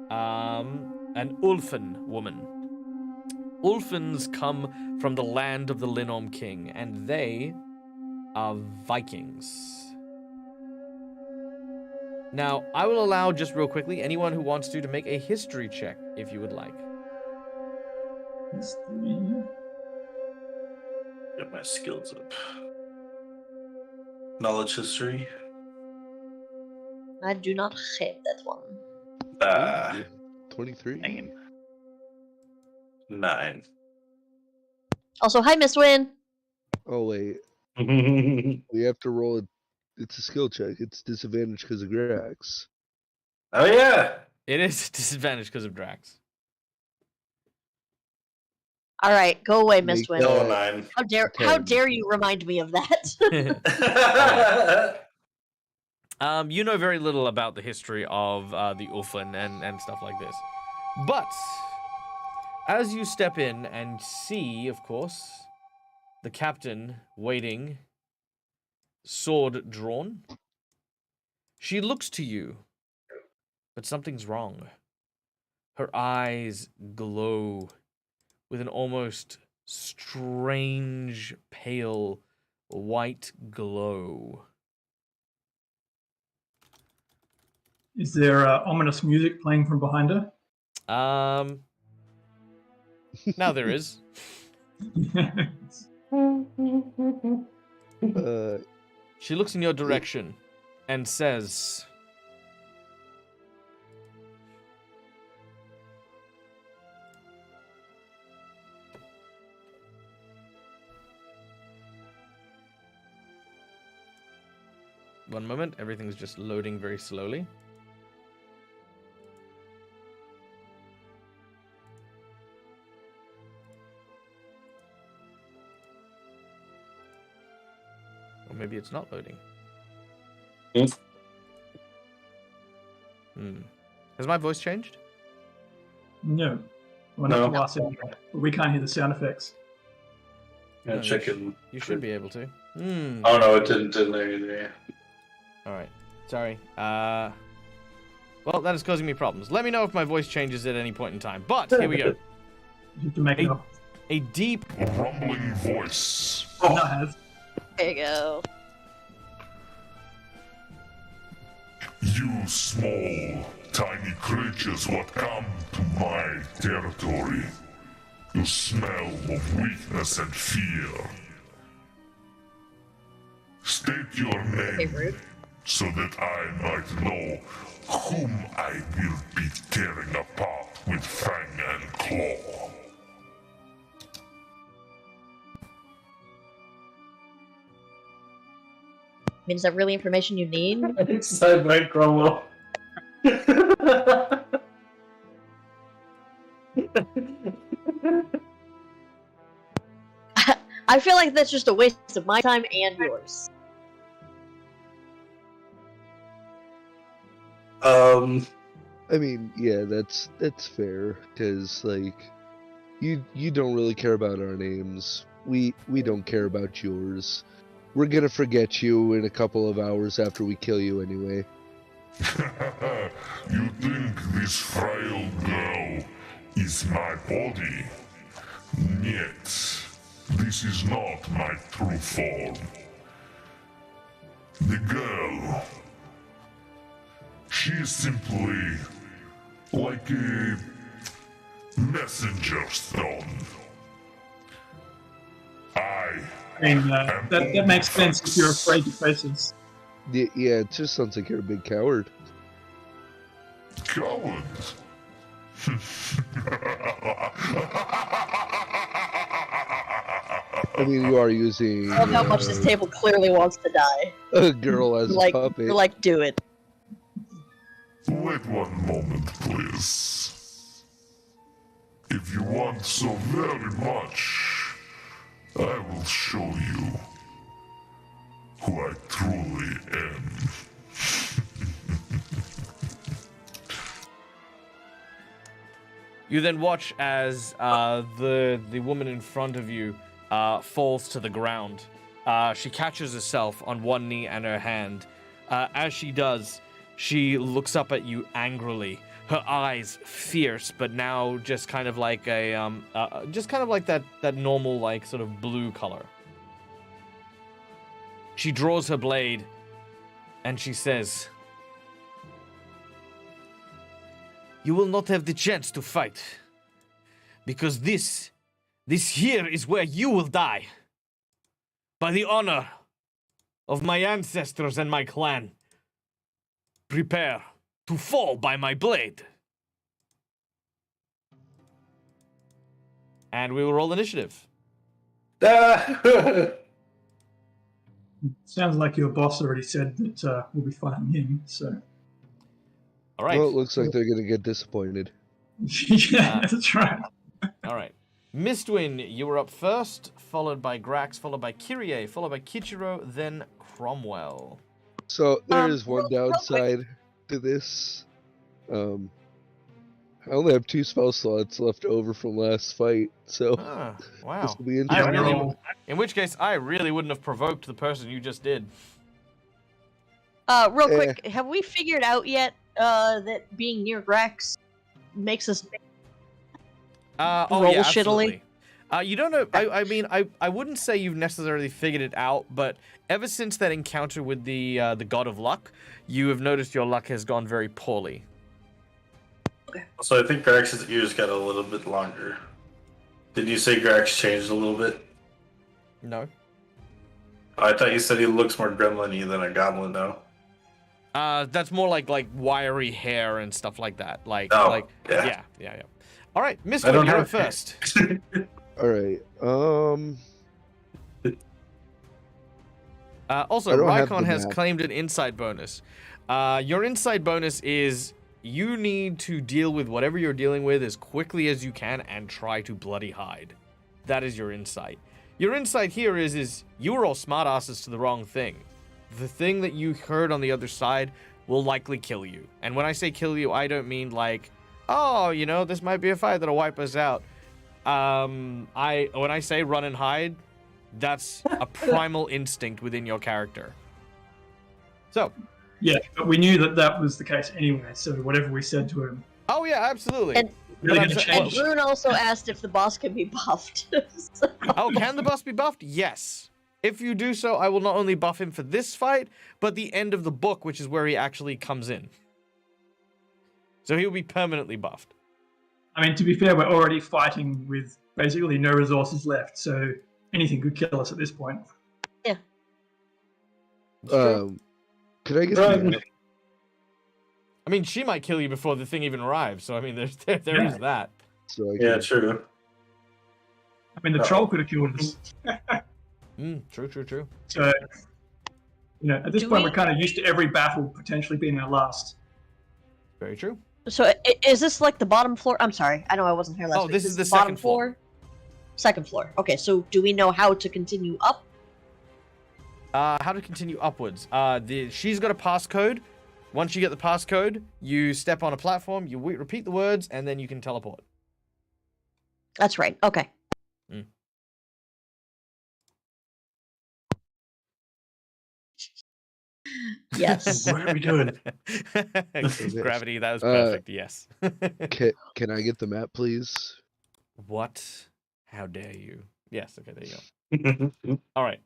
an Ulfen woman. Ulfens come from the land of the Linom King, and they are Vikings. Now, I will allow, just real quickly, anyone who wants to make a history check, if you would like. Get my skills up. Knowledge history. I do not have that one. 23. Dang. 9. Also, hi, Miss Win. Oh wait, we have to roll it. It's a skill check. It's disadvantage because of Grax. Oh yeah. It is disadvantage because of Drax. All right, go away, Make Mistwin. No, 9. How 10. dare you remind me of that? You know very little about the history of the Ulfin and stuff like this. But, as you step in and see, of course, the captain waiting, sword drawn, she looks to you, but something's wrong. Her eyes glow with an almost strange, pale, white glow. Is there ominous music playing from behind her? Now there is. She looks in your direction and says, one moment, everything's just loading very slowly. Or maybe it's not loading. Has my voice changed? No. Well, not to us anyway, but we can't hear the sound effects. Yeah, chicken. You should be able to. Oh no, it didn't either. Alright. Sorry. Well, that is causing me problems. Let me know if my voice changes at any point in time. But, here we go. You have to make it up. A deep, rumbling voice. Oh, no, it has. There you go. You small, tiny creatures what come to my territory. You smell of weakness and fear. State your name rude. so that I might know whom I will be tearing apart with fang and claw. I mean, is that really information you need? Side by Cromwell. I feel like that's just a waste of my time and yours. I mean, yeah, that's fair, because, like, you don't really care about our names. We don't care about yours. We're gonna forget you in a couple of hours after we kill you anyway. You think this frail girl is my body? Yet, this is not my true form. The girl, she is simply like a messenger stone. I mean, that makes sense if you're afraid to face us. Yeah, it just sounds like you're a big coward. Coward. I mean, you are using I love how much this table clearly wants to die. a girl as a puppet. You're like, do it. Wait one moment, please. If you want so very much, I will show you who I truly am. You then watch as the woman in front of you falls to the ground. She catches herself on one knee and her hand. As she does, she looks up at you angrily. Her eyes fierce, but now just kind of like a just kind of like that normal like sort of blue color. She draws her blade, and she says, "You will not have the chance to fight, because this here is where you will die. By the honor of my ancestors and my clan, prepare to fall by my blade." And we will roll initiative. Sounds like your boss already said that we'll be fighting him, so... All right. Well, it looks like they're gonna get disappointed. Yeah, that's right. All right. Mistwin, you were up first, followed by Grax, followed by Kyrie, followed by Kichiro, then Cromwell. So there is one real quick. downside to this. I only have 2 spell slots left over from last fight, so Ah, this wow. will be I interesting. really, in which case, I really wouldn't have provoked the person you just did. Real quick, have we figured out yet that being near Grax makes us Oh roll yeah, shittily? absolutely. You don't know. I mean, I wouldn't say you've necessarily figured it out, but ever since that encounter with the God of Luck, you have noticed your luck has gone very poorly. So I think Grax's ears got a little bit longer. Did you say Grax changed a little bit? No. I thought you said he looks more gremlin-y than a goblin now. That's more like wiry hair and stuff like that. Like, Oh, yeah. All right, I Mr. don't You're have up first. All right. Also, I don't have Rykon the has map. claimed an insight bonus. Your insight bonus is you need to deal with whatever you're dealing with as quickly as you can and try to bloody hide. That is your insight. Your insight here is you were all smartasses to the wrong thing. The thing that you heard on the other side will likely kill you. And when I say kill you, I don't mean like, oh, you know, this might be a fight that'll wipe us out. When I say run and hide, that's a primal instinct within your character. So, Yeah, but we knew that was the case anyway, so whatever we said to him, oh yeah, absolutely. And- really But going to I'm And change. Rune also asked if the boss can be buffed. So- Oh, can the boss be buffed? Yes. If you do so, I will not only buff him for this fight, but the end of the book, which is where he actually comes in. So he'll be permanently buffed. I mean, to be fair, we're already fighting with basically no resources left, so anything could kill us at this point. It's true. Could I get Run. the I mean, she might kill you before the thing even arrives. So I mean, there Yeah. is that. so I Yeah, can, true. I mean, the troll could have killed us. True. So, you know, at this Do point, we- we're kind of used to every battle potentially being our last. Very true. So is this like the bottom floor? I'm sorry, I know I wasn't here last Oh, week. this is the bottom second floor. Second floor. Okay, so do we know how to continue up? How to continue upwards? She's got a passcode. Once you get the passcode, you step on a platform, you repeat the words, and then you can teleport. That's right. Okay. Yes. What are we doing? Gravity, that was perfect, yes. can I get the map, please? What? How dare you? Yes, okay, there you go. All right.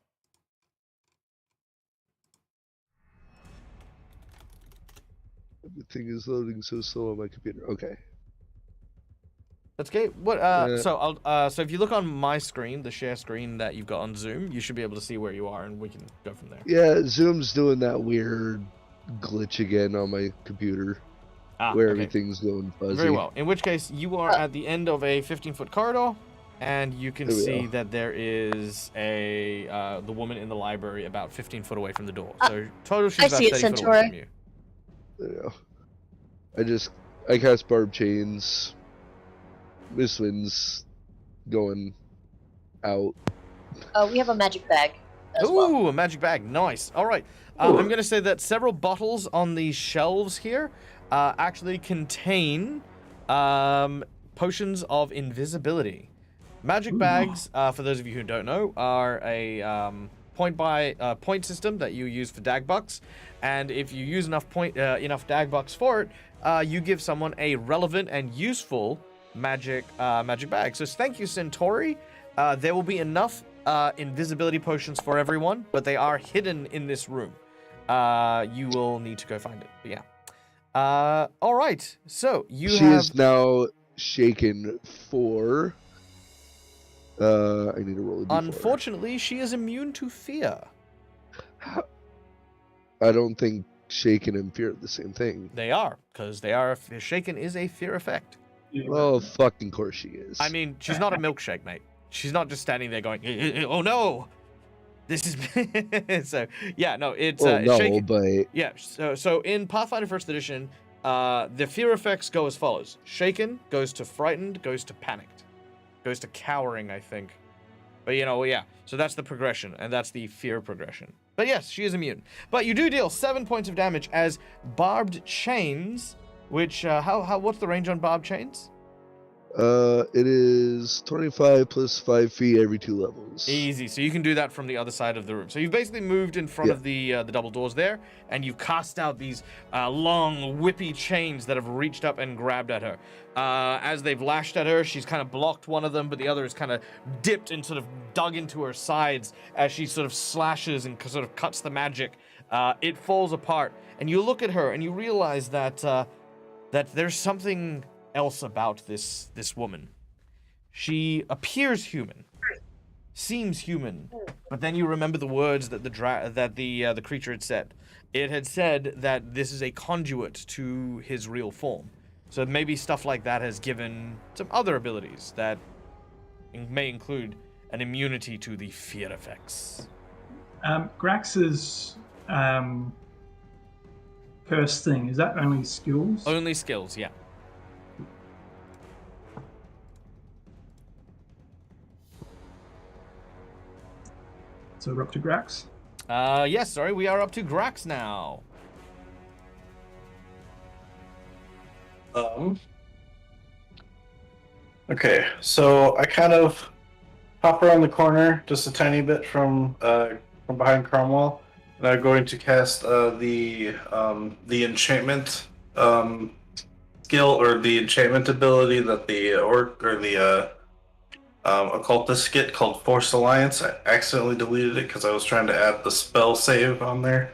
Everything is loading so slow on my computer. Okay. That's okay. What? So if you look on my screen, the share screen that you've got on Zoom, you should be able to see where you are, and we can go from there. Yeah, Zoom's doing that weird glitch again on my computer where Okay. everything's going fuzzy. Very well. In which case, you are at the end of a 15-foot corridor, and you can There we see go. that there is the woman in the library about 15 foot away from the door. So total, she's I about see it, 30 foot away Centauri. from you. There we go. I cast barb chains. This one's going out. We have a magic bag as Ooh, well. a magic bag. Nice. All right. Ooh. I'm going to say that several bottles on these shelves here actually contain potions of invisibility. Magic bags, for those of you who don't know, are a point system that you use for dag bucks. And if you use enough dag bucks for it, you give someone a relevant and useful magic bag. So thank you, Centauri. There will be enough invisibility potions for everyone, but they are hidden in this room. You will need to go find it. But yeah. All right. So She is now shaken for. I need to roll a d4. Unfortunately, she is immune to fear. I don't think shaken and fear are the same thing. They are, because shaken is a fear effect. Well, fucking course she is. I mean, she's not a milkshake, mate. She's not just standing there going, "Oh no, this is." So yeah, no, it's well, no, shaken. but Yeah, so in Pathfinder First Edition, The fear effects go as follows. Shaken goes to frightened, goes to panicked. Goes to cowering, I think. But, yeah. So that's the progression, and that's the fear progression. But yes, she is immune. But you do deal 7 points of damage as barbed chains, which, what's the range on barbed chains? It is 25 plus 5 feet every 2 levels. Easy. So you can do that from the other side of the room. So you've basically moved in front of the double doors there, and you've cast out these long, whippy chains that have reached up and grabbed at her. As they've lashed at her, she's kind of blocked one of them, but the other is kind of dipped and sort of dug into her sides as she sort of slashes and sort of cuts the magic. It falls apart, and you look at her and you realize that there's something else about this woman. She appears human, seems human, but then you remember the words that the creature had said. It had said that this is a conduit to his real form. So maybe stuff like that has given some other abilities that may include an immunity to the fear effects. Grax's curse thing, is that only skills? Only skills, yeah. So we're up to Grax. Yes, sorry, we are up to Grax now. Okay, so I kind of hop around the corner just a tiny bit from behind Cromwell, and I'm going to cast the enchantment skill or the enchantment ability that the occultist get called Forced Alliance. I accidentally deleted it because I was trying to add the spell save on there,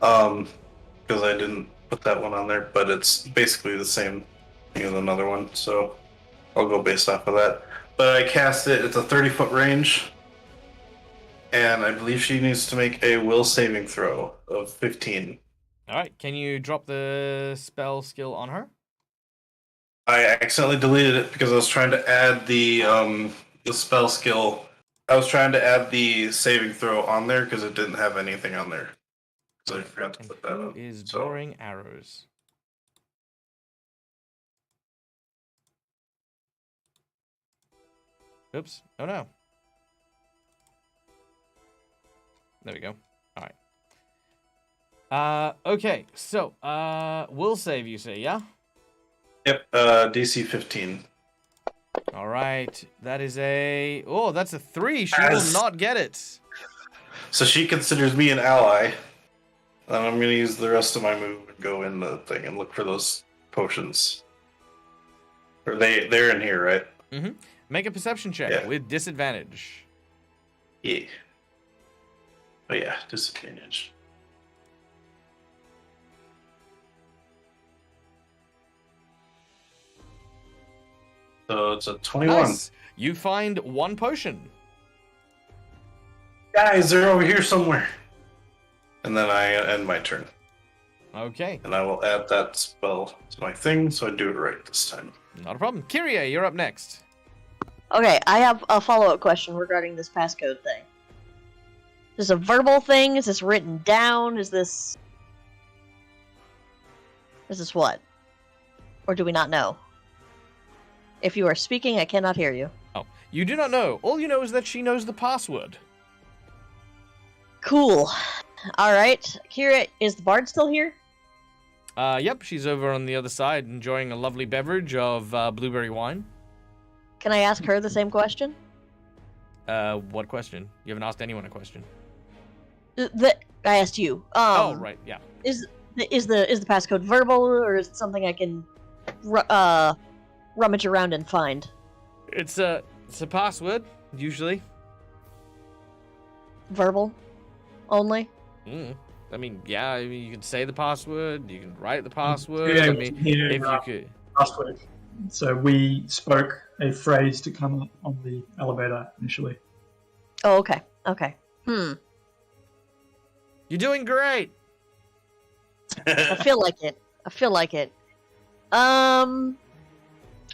because I didn't put that one on there, but it's basically the same thing as another one, so I'll go based off of that. But I cast it, it's a 30-foot range, and I believe she needs to make a will saving throw of 15. Alright, can you drop the spell skill on her? I accidentally deleted it because I was trying to add the spell skill. I was trying to add the saving throw on there because it didn't have anything on there. So I forgot to put that Who on. is drawing arrows? Oops. Oh no. There we go. Alright. Okay, so, will save you say, yeah? Yep, DC 15. Alright, that is a... Oh, that's a 3. She will not get it. So she considers me an ally. And I'm going to use the rest of my move and go in the thing and look for those potions. Or they're in here, right? Mm-hmm. Make a perception check with disadvantage. Yeah. Oh yeah, disadvantage. So it's a 21. Nice. You find one potion. Guys, they're over here somewhere. And then I end my turn. Okay. And I will add that spell to my thing, so I do it right this time. Not a problem. Kyrie, you're up next. Okay, I have a follow-up question regarding this passcode thing. Is this a verbal thing? Is this written down? Is this what? Or do we not know? If you are speaking, I cannot hear you. Oh, you do not know. All you know is that she knows the password. Cool. Alright. Kira, is the bard still here? Yep, she's over on the other side enjoying a lovely beverage of blueberry wine. Can I ask her the same question? What question? You haven't asked anyone a question. I asked you. Oh, right, yeah. Is the passcode verbal, or is it something I can rummage around and find? It's a password, usually. Verbal? Only? I mean, yeah, you can say the password, you can write the password. Yeah, I mean, if you could. Last week. So we spoke a phrase to come on the elevator initially. Oh, okay. Okay. You're doing great. I feel like it. I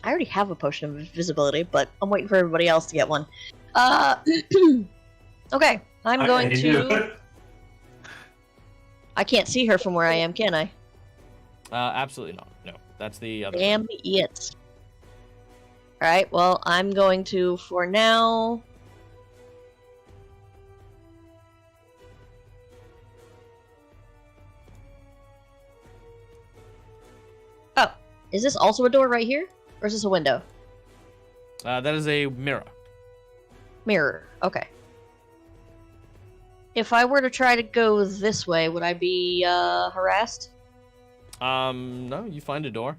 already have a potion of invisibility, but I'm waiting for everybody else to get one. Okay, I'm going to... I can't see her from where I am, can I? Absolutely not. No, that's the other. Damn it. Alright, well, I'm going to, for now... Oh, is this also a door right here? Or is this a window? That is a mirror. Mirror, okay. If I were to try to go this way, would I be, harassed? No, you find a door.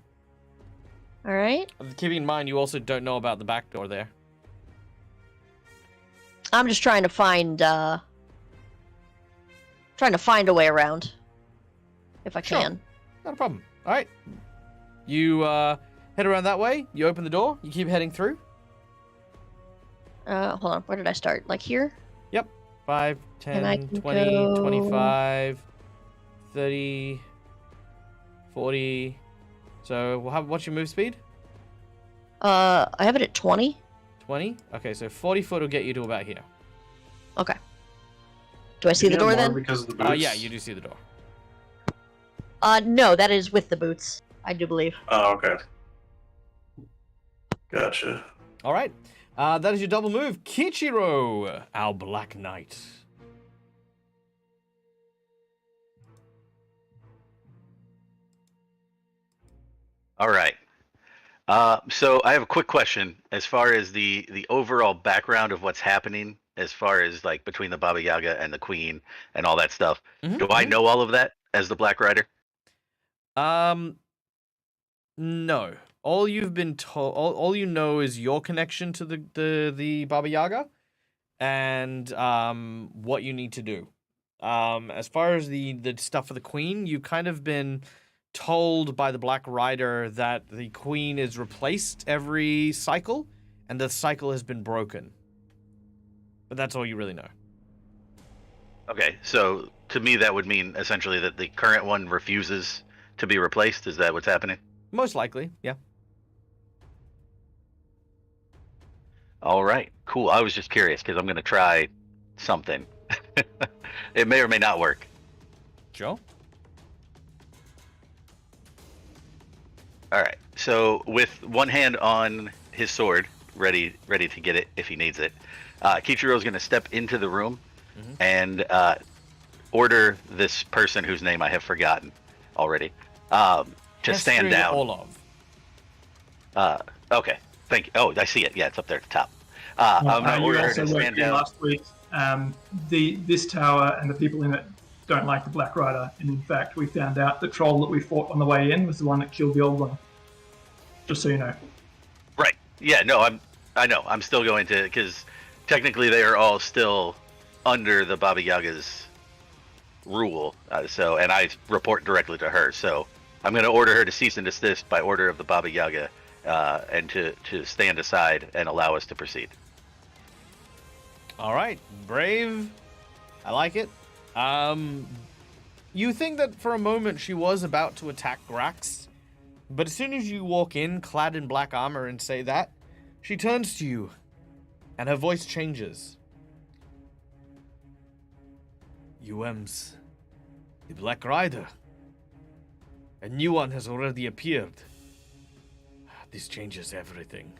Alright. Keeping in mind, you also don't know about the back door there. I'm just trying to find a way around. If I Sure. can. Not a problem. All right. You head around that way. You open the door. You keep heading through. Hold on. Where did I start? Like here? Yep. 5, And I 10, can 20, go- 25, 30, 40. So what's your move speed? I have it at 20. 20? Okay, so 40 foot will get you to about here. Okay. Do I see You the get door more then? Because of the boots? Yeah, you do see the door. No, that is with the boots. I do believe. Oh, okay. Gotcha. All right. That is your double move. Kichiro, our Black Knight. All right. So I have a quick question as far as the overall background of what's happening, as far as like between the Baba Yaga and the Queen and all that stuff. Mhm, Do I know all of that as the Black Rider? No. All you've been told, all you know is your connection to the Baba Yaga, and what you need to do. As far as the stuff for the Queen, you've kind of been told by the Black Rider that the Queen is replaced every cycle, and the cycle has been broken. But that's all you really know. Okay, so to me that would mean essentially that the current one refuses to be replaced. Is that what's happening? Most likely, yeah. All right, cool. I was just curious because I'm going to try something. It may or may not work. Sure. All right. So with one hand on his sword, ready to get it if he needs it, Kichiro's going to step into the room and order this person whose name I have forgotten already to stand Hestry down. Olov. Okay. Thank you. Oh, I see it. Yeah, it's up there at the top. I'm going to You order her also to worked stand here down. last week. This tower and the people in it don't like the Black Rider, and in fact, we found out the troll that we fought on the way in was the one that killed the old one. Just so you know. Right. Yeah. No. I know. I'm still going to, because technically they are all still under the Baba Yaga's rule. And I report directly to her. So I'm going to order her to cease and desist by order of the Baba Yaga, and to stand aside and allow us to proceed. All right, brave. I like it. You think that for a moment she was about to attack Grax, but as soon as you walk in, clad in black armor, and say that, she turns to you, and her voice changes. UM's the Black Rider. A new one has already appeared. This changes everything.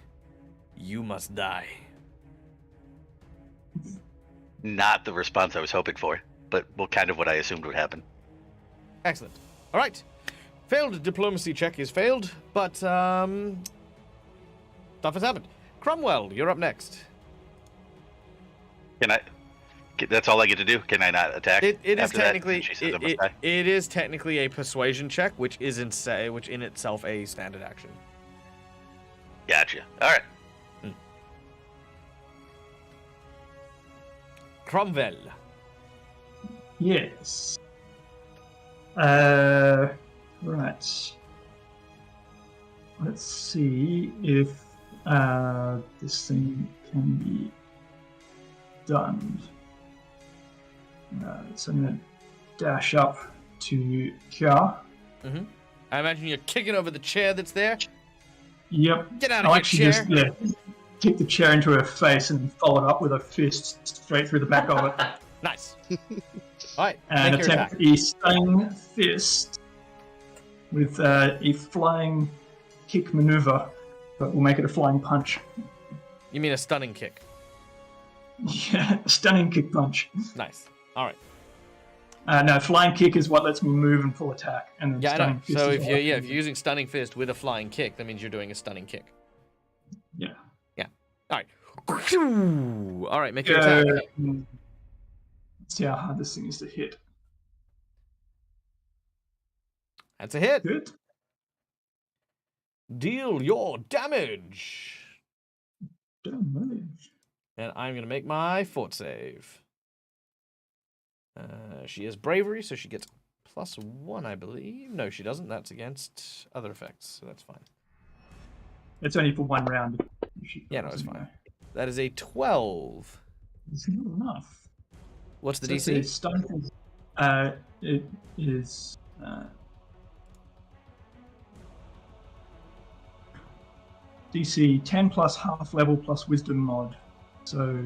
You must die. Not the response I was hoping for, but kind of what I assumed would happen. Excellent. All right. Failed diplomacy check is failed, but stuff has happened. Cromwell, you're up next. Can I? That's all I get to do. Can I not attack? It is after that? technically She says I must die? it is technically a persuasion check, which is in itself a standard action. Gotcha. All right. Cromwell. Yes. Right. Let's see if this thing can be done. So I'm going to dash up to Kya. I imagine you're kicking over the chair that's there. Yep. Get out of I'll here, actually chair. just kick the chair into her face and follow it up with a fist straight through the back of it. Nice. All right. And make your attempt attack. a stunning fist. with a flying kick maneuver, but we'll make it a flying punch. You mean a stunning kick? Yeah, stunning kick punch. Nice. All right. No, flying kick is what lets me move and full attack, and then Yeah, I stunning know. fist So is if what you're I can if you're using stunning fist with a flying kick, that means you're doing a stunning kick. Yeah. All right. All right. Make your attack. Let's see how hard this thing is to hit. That's a hit. Good. Deal your damage. Damage. And I'm gonna make my fort save. She has bravery, so she gets +1, I believe. No, she doesn't. That's against other effects, so that's fine. It's only for one round. Yeah, no, it's fine. That is a 12. It's not enough. What's the So DC? it's stunning. It is. DC 10 plus half level plus wisdom mod. So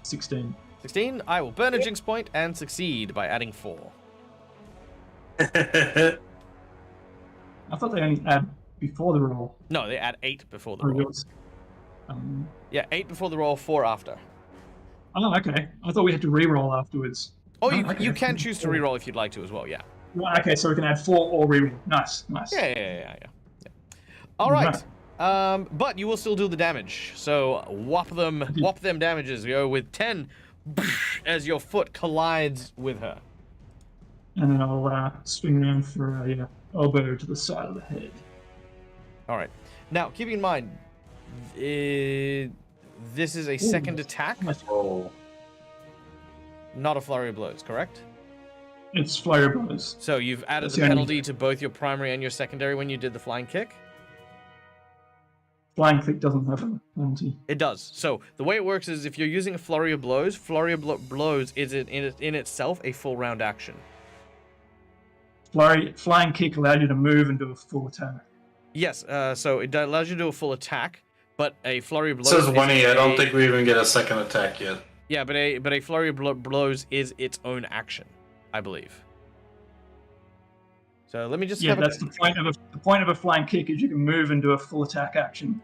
16. 16. I will burn a jinx point and succeed by adding 4. I thought they only add before the roll. No, they add 8 before the Or roll. yours. Yeah, 8 before the roll, 4 after. Oh, okay. I thought we had to re-roll afterwards. Oh, Oh, you okay. you can choose to reroll if you'd like to as well. Yeah. Well, okay, so we can add 4 or re-roll. Nice. Yeah. All right. But you will still do the damage. So whop them damages. Go with 10 as your foot collides with her. And then I'll swing around for a elbow to the side of the head. All right. Now, keeping in mind, this is a second attack, Oh. not a flurry of blows, correct? It's flare blows. So you've added That's the the only- penalty to both your primary and your secondary when you did the flying kick? Flying kick doesn't have a penalty. It does. So the way it works is if you're using a flurry of blows is in itself a full round action. Flying kick allowed you to move and do a full attack. Yes, so it allows you to do a full attack, but a flurry of It blows. says 1E. I don't think we even get a second attack yet. Yeah, but a flurry of blows is its own action, I believe. So let me just Yeah, that's the point of a flying kick is you can move and do a full attack action.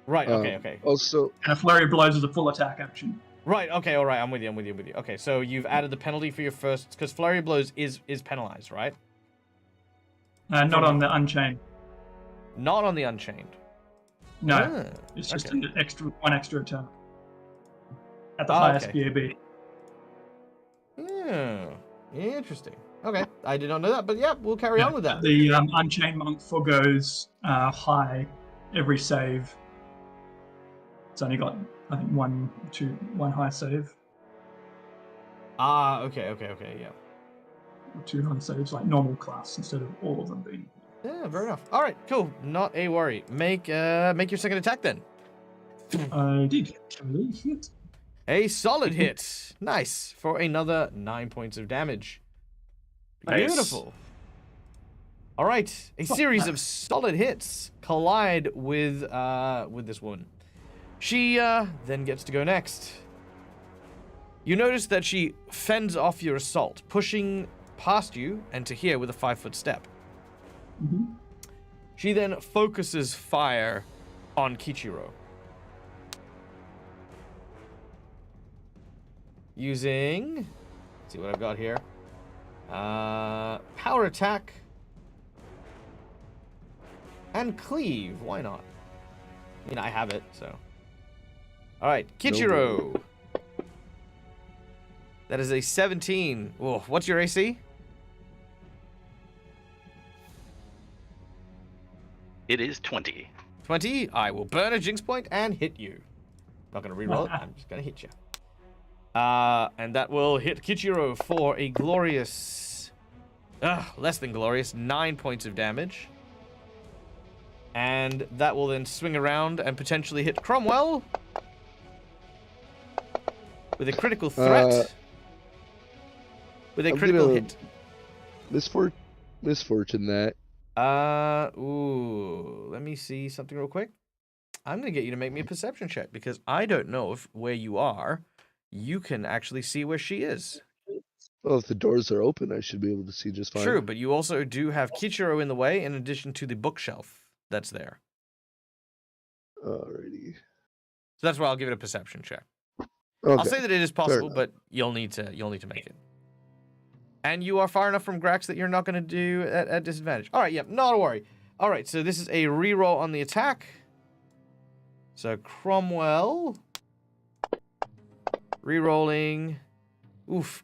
Right. Okay. Also, And a flurry of blows is a full attack action. Right. Okay. All right. I'm with you. Okay. So you've added the penalty for your first, because flurry of blows is penalized, right? Not on the Unchained. Not on the Unchained. No, Ah, it's just okay. one extra attack at the Oh, highest okay. BAB. Yeah. Interesting. Okay. I did not know that, but yeah, we'll carry on with that. The Unchained Monk forgoes high every save. It's only got, I think, one high save. Ah. Okay. Yeah. 2 high saves, like normal class, instead of all of them being. Yeah. Fair enough. All right. Cool. Not a worry. Make your second attack then. I did actually hit. A solid hit. Nice. For another 9 points of damage. Nice. Beautiful. All right. A series of solid hits collide with this woman. She then gets to go next. You notice that she fends off your assault, pushing past you and to here with a 5-foot step. Mm-hmm. She then focuses fire on Kichiro. Using, let's see what I've got here. Power attack and cleave. Why not? I mean, I have it, so. All right, Kichiro. That is a 17. Whoa, what's your AC? It is 20. 20. I will burn a jinx point and hit you. Not going to reroll it. I'm just going to hit you. And that will hit Kichiro for a glorious, less than glorious, 9 points of damage. And that will then swing around and potentially hit Cromwell with a critical threat. With a I'm critical gonna- hit. misfortune that. Let me see something real quick. I'm going to get you to make me a perception check because I don't know if where you are, you can actually see where she is. Well, if the doors are open, I should be able to see just fine. True, but you also do have Kichiro in the way, in addition to the bookshelf that's there. Alrighty. So that's why I'll give it a perception check. Okay. I'll say that it is possible, enough. but you'll need to make it. And you are far enough from Grax that you're not going to do at disadvantage. All right, yep, not a worry. All right, so this is a reroll on the attack. So Cromwell, rerolling,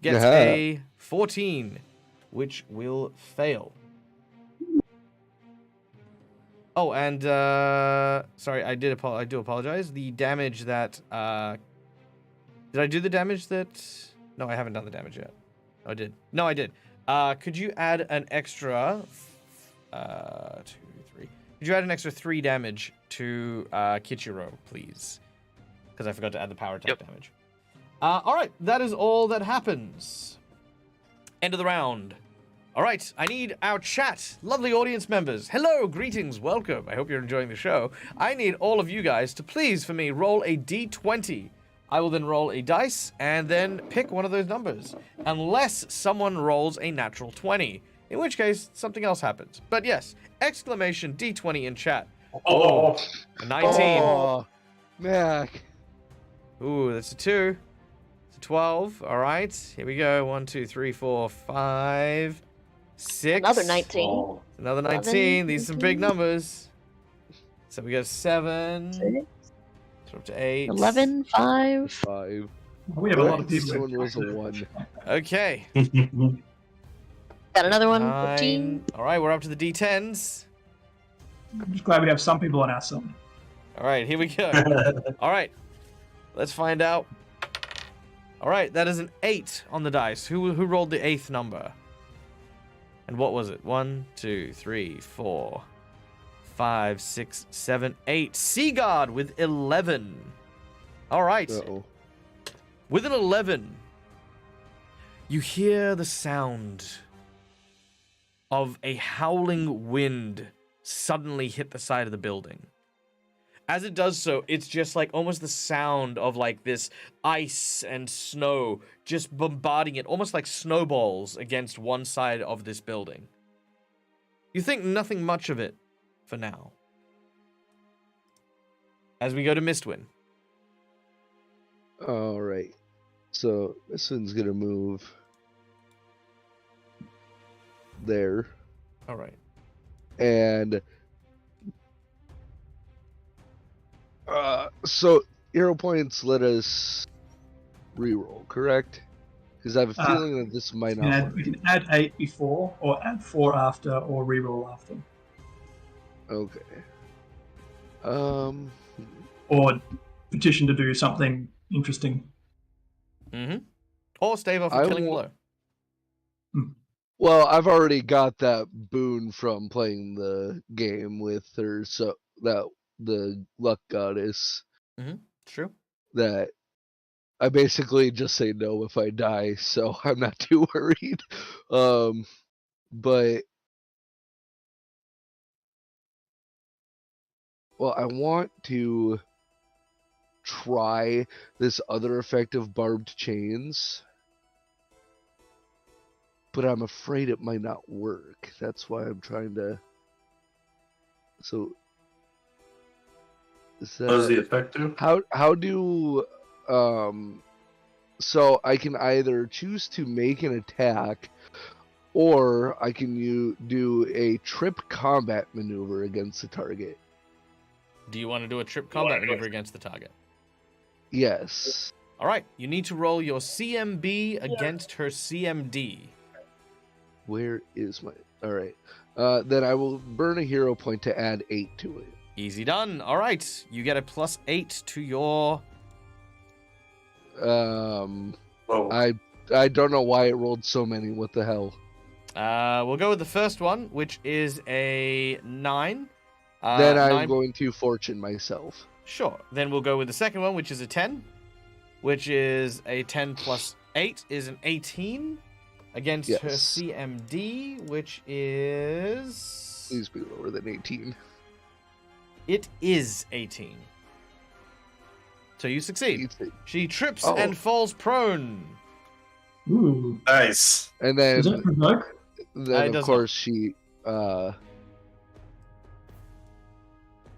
gets a 14, which will fail. Oh, and sorry, I do apologize. The damage that did I do the damage that? No, I haven't done the damage yet. Oh, I did. No, I did. Could you add an extra 2, 3? Could you add an extra 3 damage to Kichiro, please? Because I forgot to add the power attack damage. All right, that is all that happens. End of the round. All right, I need our chat. Lovely audience members. Hello, greetings, welcome. I hope you're enjoying the show. I need all of you guys to please, for me, roll a d20. I will then roll a dice and then pick one of those numbers. Unless someone rolls a natural 20. In which case, something else happens. But yes, exclamation d20 in chat. Oh, a 19. Oh, Mac. Ooh, that's a 2. It's a 12. All right, here we go. 1, 2, 3, 4, 5, 6. Another 19. Another 19. These are some big numbers. So we got 7. 6, So up to 8. 11, 5. 5. We have a lot of people. Someone rolls a 1. Okay. Got another one. 9. 15. All right, we're up to the D10s. I'm just glad we have some people on our side. All right, here we go. All right, let's find out. All right, that is an 8 on the dice. Who rolled the 8th number? And what was it? 1, 2, 3, 4, 5, 6, 7, 8. Seagard with 11. All right. Uh-oh. With an 11, you hear the sound of a howling wind suddenly hit the side of the building. As it does so, it's just like almost the sound of like this ice and snow just bombarding it, almost like snowballs against one side of this building. You think nothing much of it for now. As we go to Mistwind. Alright. So, this one's gonna move there. All right. And so hero points let us reroll, correct? Because I have a feeling that this might not work. We can add 8 before, or add 4 after, or reroll after. Okay. Or petition to do something interesting. Mm-hmm. Or stave off a killing blow. Well, I've already got that boon from playing the game with her, so that the luck goddess. Mm-hmm. True. That I basically just say no if I die, so I'm not too worried. But well, I want to try this other effect of barbed chains, but I'm afraid it might not work. That's why I'm trying to. So, is that, What does the effect do? how do so I can either choose to make an attack, or I can do a trip combat maneuver against the target. Do you want to do a trip combat maneuver against the target? Yes. All right. You need to roll your CMB against her CMD. Where is my... Alright. Then I will burn a hero point to add 8 to it. Easy done. All right. You get a +8 to your... Whoa. I don't know why it rolled so many. What the hell? We'll go with the first one, which is a 9. Then I'm 9... going to fortune myself. Sure. Then we'll go with the second one, which is a 10, which is a 10 plus 8 is an 18 against her CMD, which is... Please be lower than 18. It is 18. So you succeed. She trips and falls prone. Ooh. Nice. And Does then that provoke? It of does course she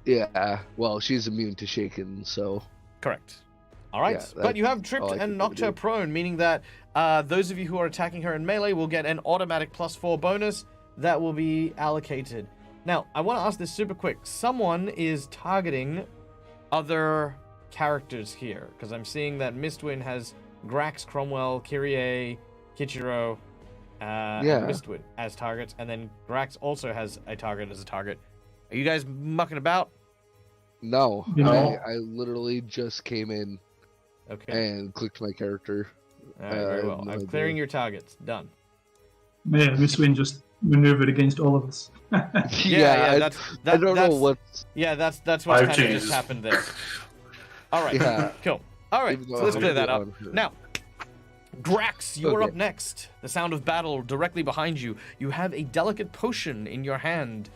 yeah, well, she's immune to shaken, so Correct. All right, Yeah, but you have that's tripped all I and can knocked her do. prone, meaning that those of you who are attacking her in melee will get an automatic +4 bonus that will be allocated. Now, I want to ask this super quick. Someone is targeting other characters here, because I'm seeing that Mistwind has Grax, Cromwell, Kyrie, Kichiro, and Mistwind as targets, and then Grax also has a target as a target. Are you guys mucking about? no, No. I literally just came in Okay. and clicked my character. All right, very I well. have no I'm idea. clearing your targets. Done. Yeah, Miss Wynn just maneuvered against all of us. Yeah, I don't know what's that's what Five kind of changes. just happened there. All right, Yeah. cool. All right, Even so though let's I clear have that it up. on her. Now, Grax, you are Okay. up next. The sound of battle directly behind you. You have a delicate potion in your hand.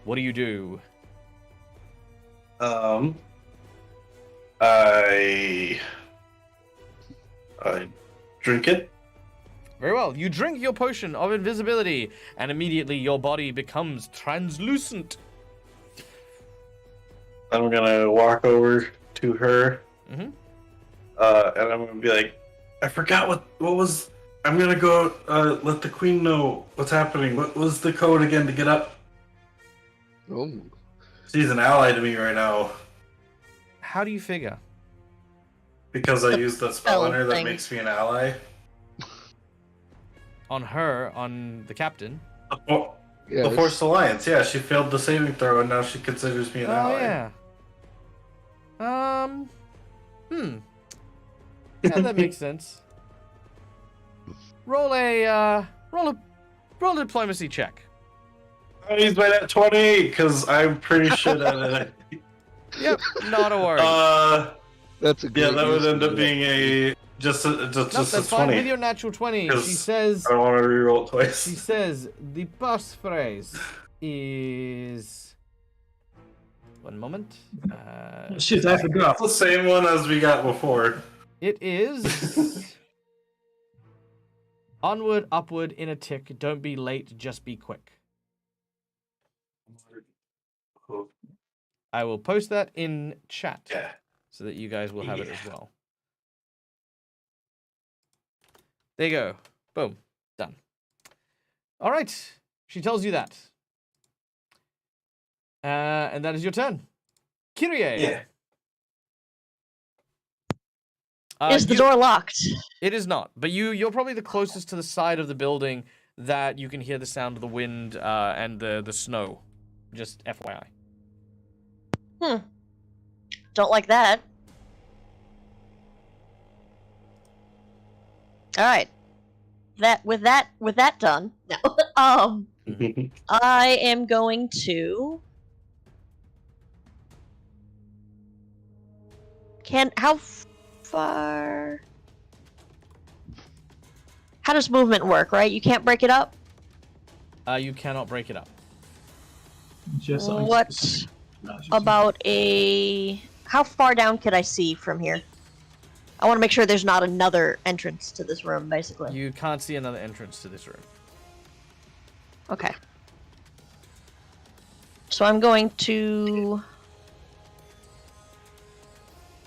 What do you do? I drink it. Very well. You drink your potion of invisibility, and immediately your body becomes translucent. I'm gonna walk over to her, Mm-hmm. and I'm gonna be like, I forgot what was. I'm gonna go let the queen know what's happening. What was the code again to get up? Oh, She's an ally to me right now How do you figure? because I used the spell on her that thing. makes me an ally. On her, on the captain. The yes. Forced Alliance, yeah, she failed the saving throw and now she considers me an Oh ally. yeah. Yeah, that makes sense. Roll a diplomacy check. I used my net 20 because I'm pretty shit at it. Yep, not a worry. That's a great Yeah, that would use end of up that. being just No, a that's fine. 20. With your natural 20, she 'Cause says. I don't want to reroll it twice. She says the passphrase is. One moment. Shit, I forgot. It's the same one as we got before. It is. Onward, upward, in a tick. Don't be late, just be quick. I will post that in chat Yeah. so that you guys will have it as well. There you go. Boom. Done. All right. She tells you that. And that is your turn. Kyrie. Yeah. Is the door locked? It is not, but you're probably the closest to the side of the building that you can hear the sound of the wind and the snow. Just FYI. Don't like that. All right. With that done. No. I am going to. How far? How does movement work? Right? You can't break it up. You cannot break it up. Just something What specific. about a? How far down could I see from here? I want to make sure there's not another entrance to this room, basically. You can't see another entrance to this room. Okay. So I'm going to...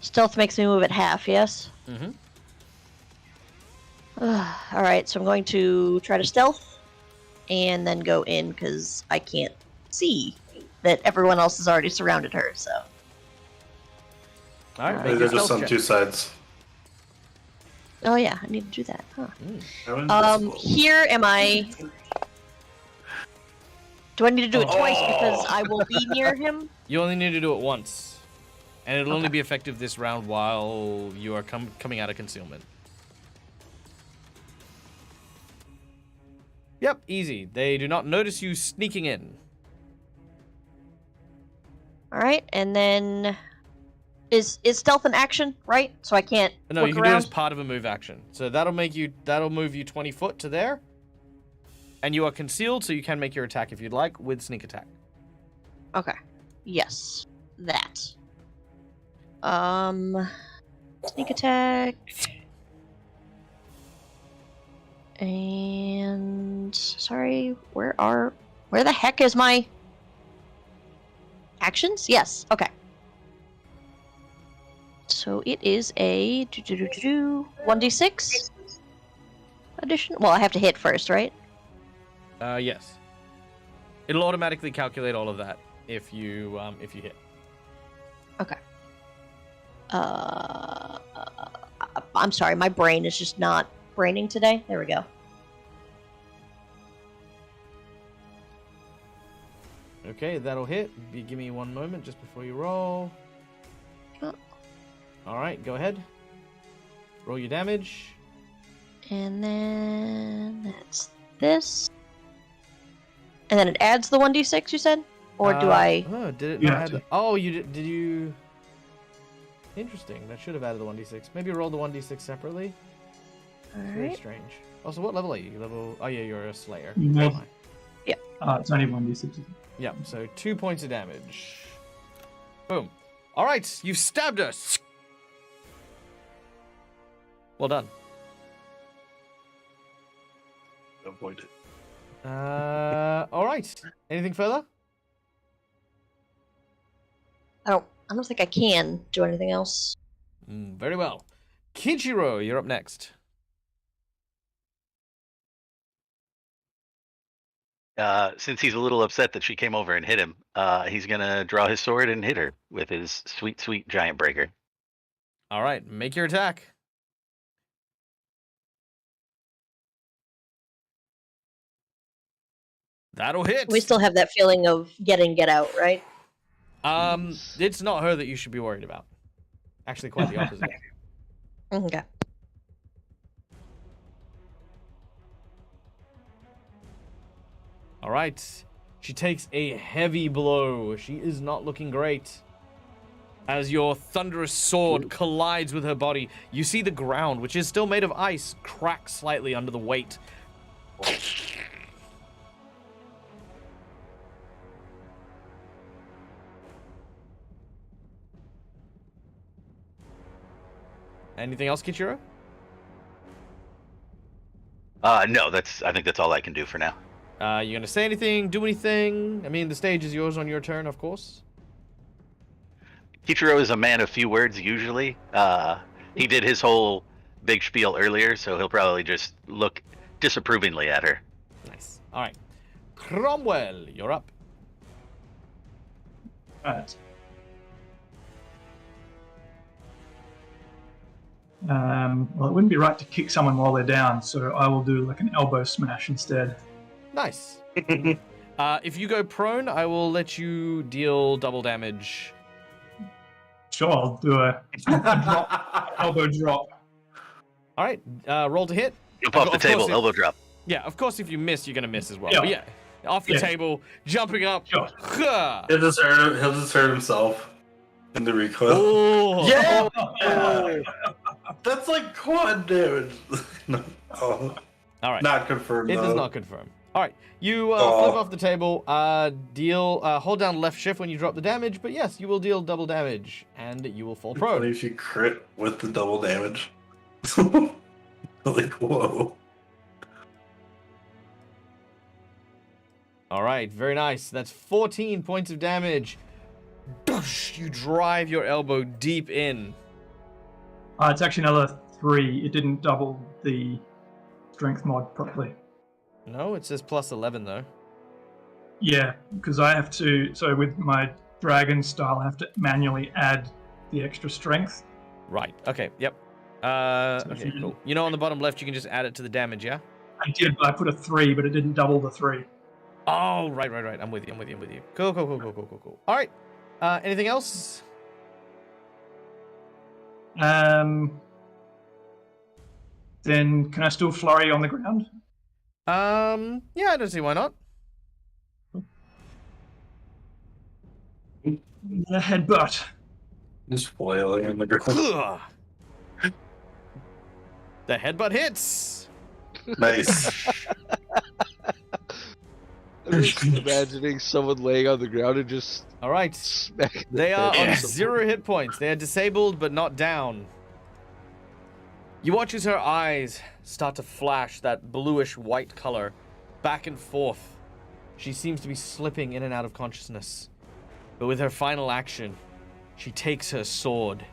Stealth makes me move at half, yes? Mm-hmm. Alright, so I'm going to try to stealth, and then go in, because I can't see that everyone else has already surrounded her, so... All right, They're make your just stealth on check. two sides. Oh yeah, I need to do that, huh? I'm invisible. Here am I... Do I need to do it twice because I will be near him? You only need to do it once, and it'll only be effective this round while you are coming out of concealment. Yep, easy. They do not notice you sneaking in. Alright, and then... Is stealth an action, right? So I can't No, look you can do around? it as part of a move action. So that'll move you 20 foot to there. And you are concealed, so you can make your attack if you'd like with sneak attack. Okay. Yes. That. Sneak attack. And sorry, where the heck is my actions? Yes, okay. So it is a 1d6 addition. Well, I have to hit first, right? Yes. It'll automatically calculate all of that if you hit. Okay. I'm sorry, my brain is just not braining today. There we go. Okay, that'll hit. Give me one moment just before you roll. Oh. All right, go ahead. Roll your damage. And then that's this. And then it adds the 1d6, you said? Or do I... Oh, did it You not have add... to. Oh, you did you... Interesting. That should have added the 1d6. Maybe roll the 1d6 separately. It's very Alright. strange. Also, what level are you? Level... Oh, yeah, you're a Slayer. No. Never mind. It's only 1d6. Yeah, so 2 points of damage. Boom. All right, you've stabbed us. Well done. Avoid it. All right. Anything further? I don't think I can do anything else. Very well. Kichiro, you're up next. Since he's a little upset that she came over and hit him, he's gonna draw his sword and hit her with his sweet, sweet giant breaker. All right, make your attack. That'll hit. We still have that feeling of get out, right? It's not her that you should be worried about. Actually, quite the opposite. Okay. All right. She takes a heavy blow. She is not looking great. As your thunderous sword collides with her body, you see the ground, which is still made of ice, crack slightly under the weight. Anything else, Kichiro? No, I think that's all I can do for now. You gonna say anything, do anything? I mean, the stage is yours on your turn, of course. Kichiro is a man of few words usually. He did his whole big spiel earlier, so he'll probably just look disapprovingly at her. Nice. All right. Cromwell, you're up. Right. Well, it wouldn't be right to kick someone while they're down, so I will do like an elbow smash instead. Nice. If you go prone, I will let you deal double damage. Sure, I'll do a drop, elbow drop. All right. Roll to hit. Jump off the Of course, table, if- elbow drop. Yeah, of course, if you miss, you're going to miss as well. Yeah. But yeah, off the Yeah. table, jumping up. Sure. Huh. He'll just hurt himself in the recoil. Oh. Yeah! That's like quad damage. No. Oh, All right. not confirmed. It though. does not confirm. All right. You Oh. flip off the table, hold down left shift when you drop the damage, but yes, you will deal double damage, and you will fall It's funny prone. if you crit with the double damage. Like, whoa. All right, very nice. That's 14 points of damage. Boosh, you drive your elbow deep in. It's actually another 3. It didn't double the strength mod properly. No, it says plus 11, though. Yeah, because I have to. So with my dragon style, I have to manually add the extra strength. Right, okay, yep. So if Okay, you- cool. You know on the bottom left, you can just add it to the damage, yeah? I did, but I put a 3, but it didn't double the 3. Oh, right. I'm with you. Cool. All right. Anything else? Then can I still flurry on the ground? Yeah, I don't see why not. The headbutt. Just flailing in the ground. Ugh. The headbutt hits. Nice. I'm just imagining someone laying on the ground and just All right. smacking the They are head on of someone. 0 hit points. They are disabled but not down. You watch as her eyes start to flash that bluish white color back and forth. She seems to be slipping in and out of consciousness. But with her final action, she takes her sword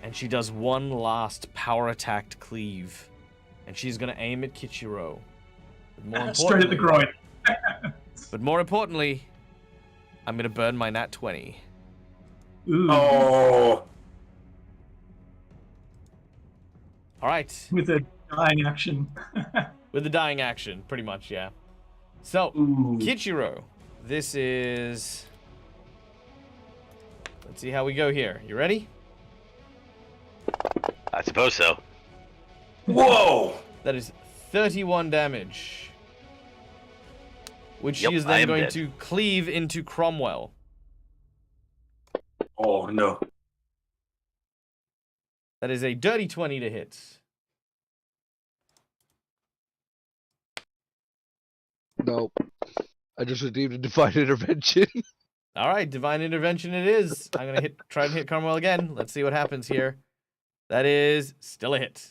and she does one last power attack to cleave. And she's going to aim at Kichiro. But more Straight at the groin. But more importantly, I'm going to burn my nat 20. Ooh. Oh. All right. With a dying action. With the dying action, pretty much, yeah. So, Ooh. Kichiro, this is... Let's see how we go here. You ready? I suppose so. Whoa! That is 31 damage. Which Yep, she is I then am going dead. to cleave into Cromwell. Oh no. That is a dirty 20 to hit. Nope. I just redeemed a divine intervention. All right, divine intervention it is. I'm going to try and hit Cromwell again. Let's see what happens here. That is still a hit.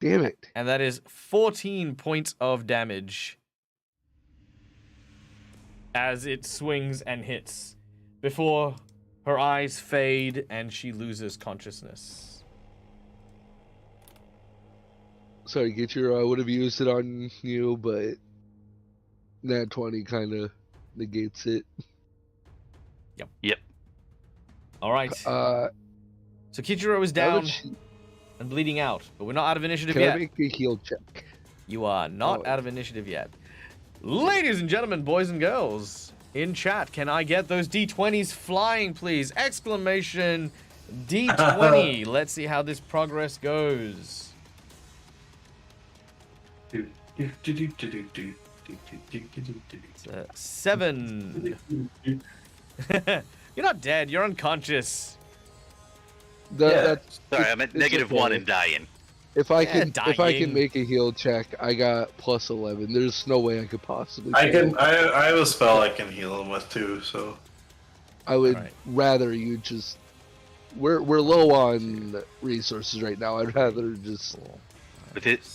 Damn it. And that is 14 points of damage as it swings and hits before her eyes fade and she loses consciousness. Sorry, Gichiro, I would have used it on you, but Nat 20 kind of negates it. Yep. All right. Uh, So Kichiro is how down much- and bleeding out, but we're not out of initiative Can I yet. make a heal check? You are not Oh. out of initiative yet. Ladies and gentlemen, boys and girls, in chat, can I get those D20s flying, please? Exclamation D20. Let's see how this progress goes. 7. You're not dead. You're unconscious. That's, Sorry, I'm at it's negative okay. 1 and dying. If I Yeah, can, if I dying. can make a heal check, I got plus 11. There's no way I could possibly. I fail. can. I have a spell I can heal him with too. So I would Alright. rather you just. We're low on resources right now. I'd rather just.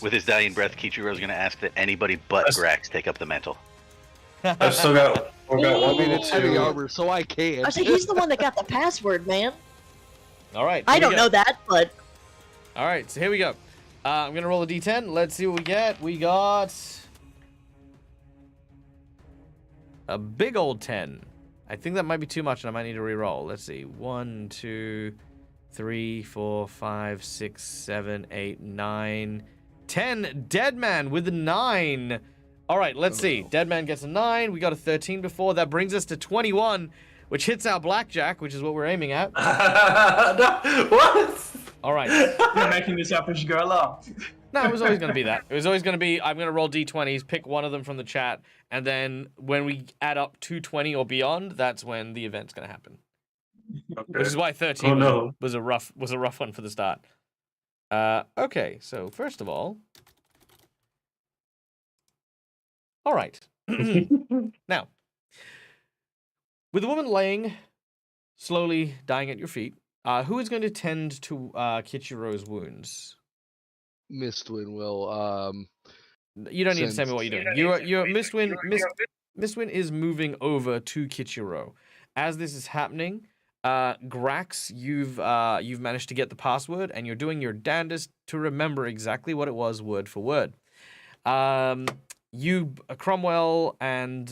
With his dying breath, Kichiro's going to ask that anybody but That's- Grax take up the mantle. I've still got. We've got I one mean, minute it's heavy to. armor, so I can't. I was like, he's the one that got the password, man. All right. I here we don't go. know that, but All right, so here we go. I'm going to roll a D10. Let's see what we get. We got a big old 10. I think that might be too much, and I might need to re-roll. Let's see. 1, 2, 3, 4, 5, 6, 7, 8, 9, 10. Dead man with a 9. All right, let's see. Dead man gets a 9. We got a 13 before. That brings us to 21, which hits our blackjack, which is what we're aiming at. No, what? All right. You're making this up as you go along. No, it was always going to be that. It was always going to be, I'm going to roll D20s, pick one of them from the chat, and then when we add up to 20 or beyond, that's when the event's going to happen. Okay. Which is why 13 Oh, no. was a rough one for the start. Okay, so first of all, all right. Now, with the woman laying, slowly dying at your feet, who is going to tend to Kichiro's wounds? Mistwin will. You don't need to tell me Since- what you're doing. You're Mistwin is moving over to Kichiro. As this is happening, Grax, you've managed to get the password, and you're doing your damnedest to remember exactly what it was, word for word. Cromwell, and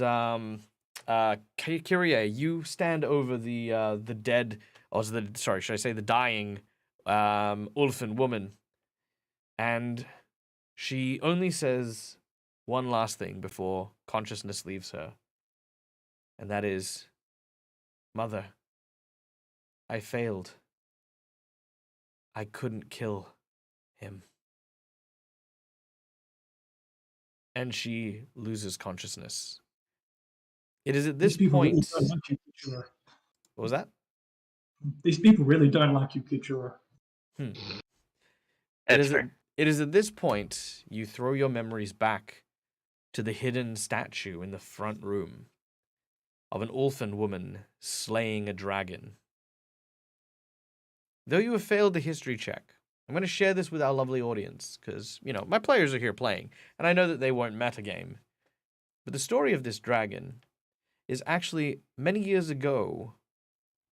Kyrie, you stand over the dead, or should I say the dying Ulfin woman, and she only says one last thing before consciousness leaves her, and that is, "Mother, I failed. I couldn't kill him." And she loses consciousness. It is at this These people really point... don't like you, Kichiro. What was that? These people really don't like you, Kichiro. That's fair. It is at this point you throw your memories back to the hidden statue in the front room of an Ulfin woman slaying a dragon. Though you have failed the history check, I'm going to share this with our lovely audience because, you know, my players are here playing, and I know that they won't metagame. But the story of this dragon is actually many years ago.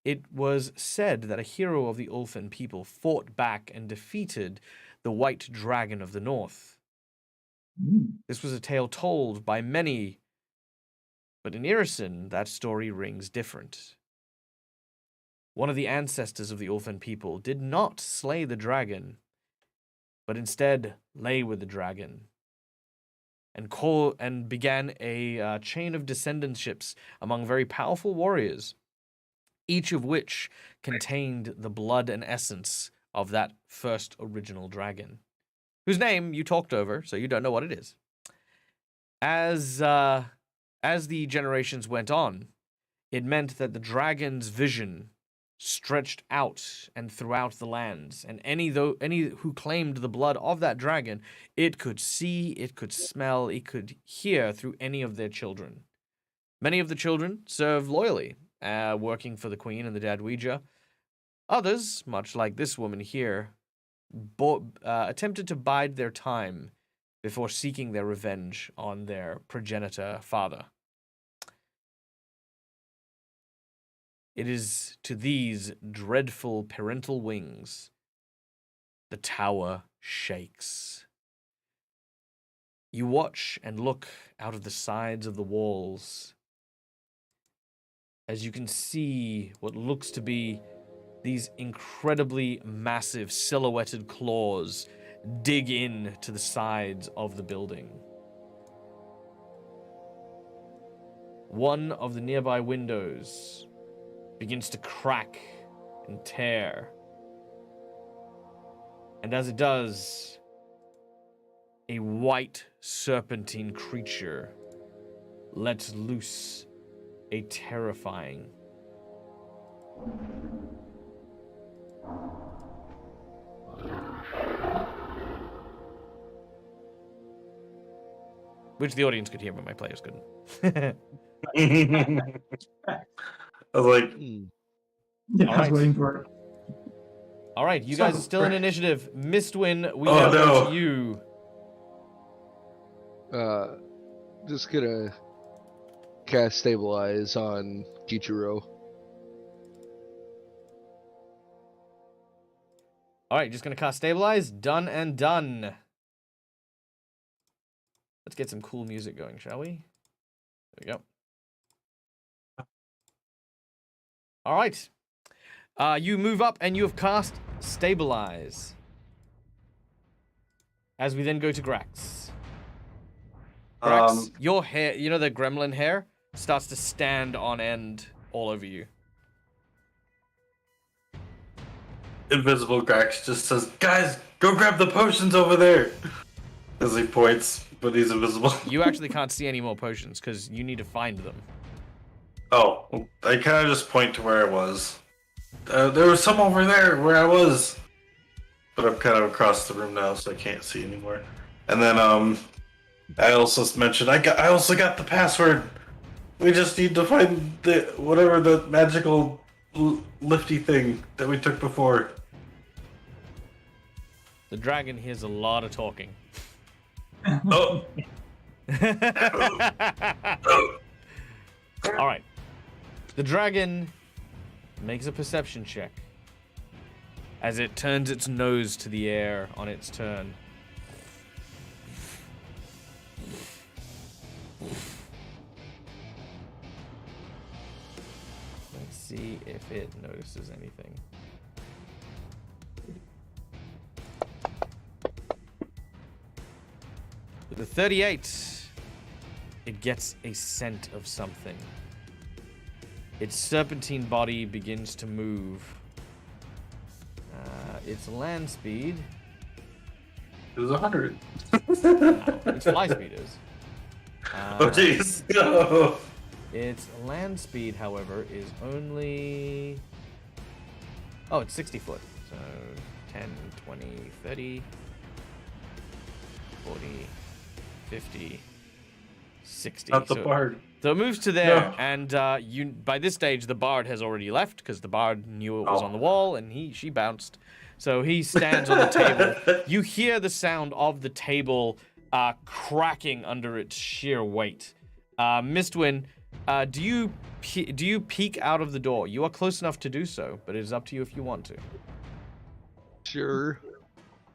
It was said that a hero of the Ulfin people fought back and defeated the White Dragon of the North. This was a tale told by many, but in Irrisen, that story rings different. One of the ancestors of the Ulfin people did not slay the dragon, but instead lay with the dragon and began a chain of descendantships among very powerful warriors, each of which contained the blood and essence of that first original dragon, whose name you talked over, so you don't know what it is. As the generations went on, it meant that the dragon's vision stretched out and throughout the lands, and any who claimed the blood of that dragon, it could see, it could smell, it could hear through any of their children. Many of the children served loyally, working for the queen and the Dadweja. Others, much like this woman here, attempted to bide their time before seeking their revenge on their progenitor father. It is to these dreadful parental wings the tower shakes. You watch and look out of the sides of the walls as you can see what looks to be these incredibly massive silhouetted claws dig in to the sides of the building. One of the nearby windows begins to crack and tear. And as it does, a white serpentine creature lets loose a terrifying which the audience could hear, but my players couldn't. I was like, Yeah, All I was right. waiting for it. All right, you guys are still in initiative. Mistwin, we Oh, now go no. to you. Just gonna cast Stabilize on Kichiro. All right, just gonna cast Stabilize. Done and done. Let's get some cool music going, shall we? There we go. All right. You move up and you have cast Stabilize. As we then go to Grax. Grax, your hair, you know the gremlin hair, starts to stand on end all over you. Invisible Grax just says, "Guys, go grab the potions over there." As he points, but he's invisible. You actually can't see any more potions because you need to find them. Oh, I kind of just point to where I was. There was some over there where I was, but I'm kind of across the room now, so I can't see anymore. And then I also mentioned I also got the password. We just need to find the magical lifty thing that we took before. The dragon hears a lot of talking. Oh. All right. The dragon makes a perception check as it turns its nose to the air on its turn. Let's see if it notices anything. With a 38, it gets a scent of something. Its serpentine body begins to move. Its land speed. It was 100. Its fly speed is. Oh jeez. No. Its land speed, however, is only... Oh, it's 60 foot. So 10, 20, 30, 40, 50, 60. Not the so, bard. So it moves to there, No. and by this stage, the bard has already left, because the bard knew it was on the wall, and she bounced. So he stands on the table. You hear the sound of the table cracking under its sheer weight. Mistwin, do you peek out of the door? You are close enough to do so, but it is up to you if you want to. Sure.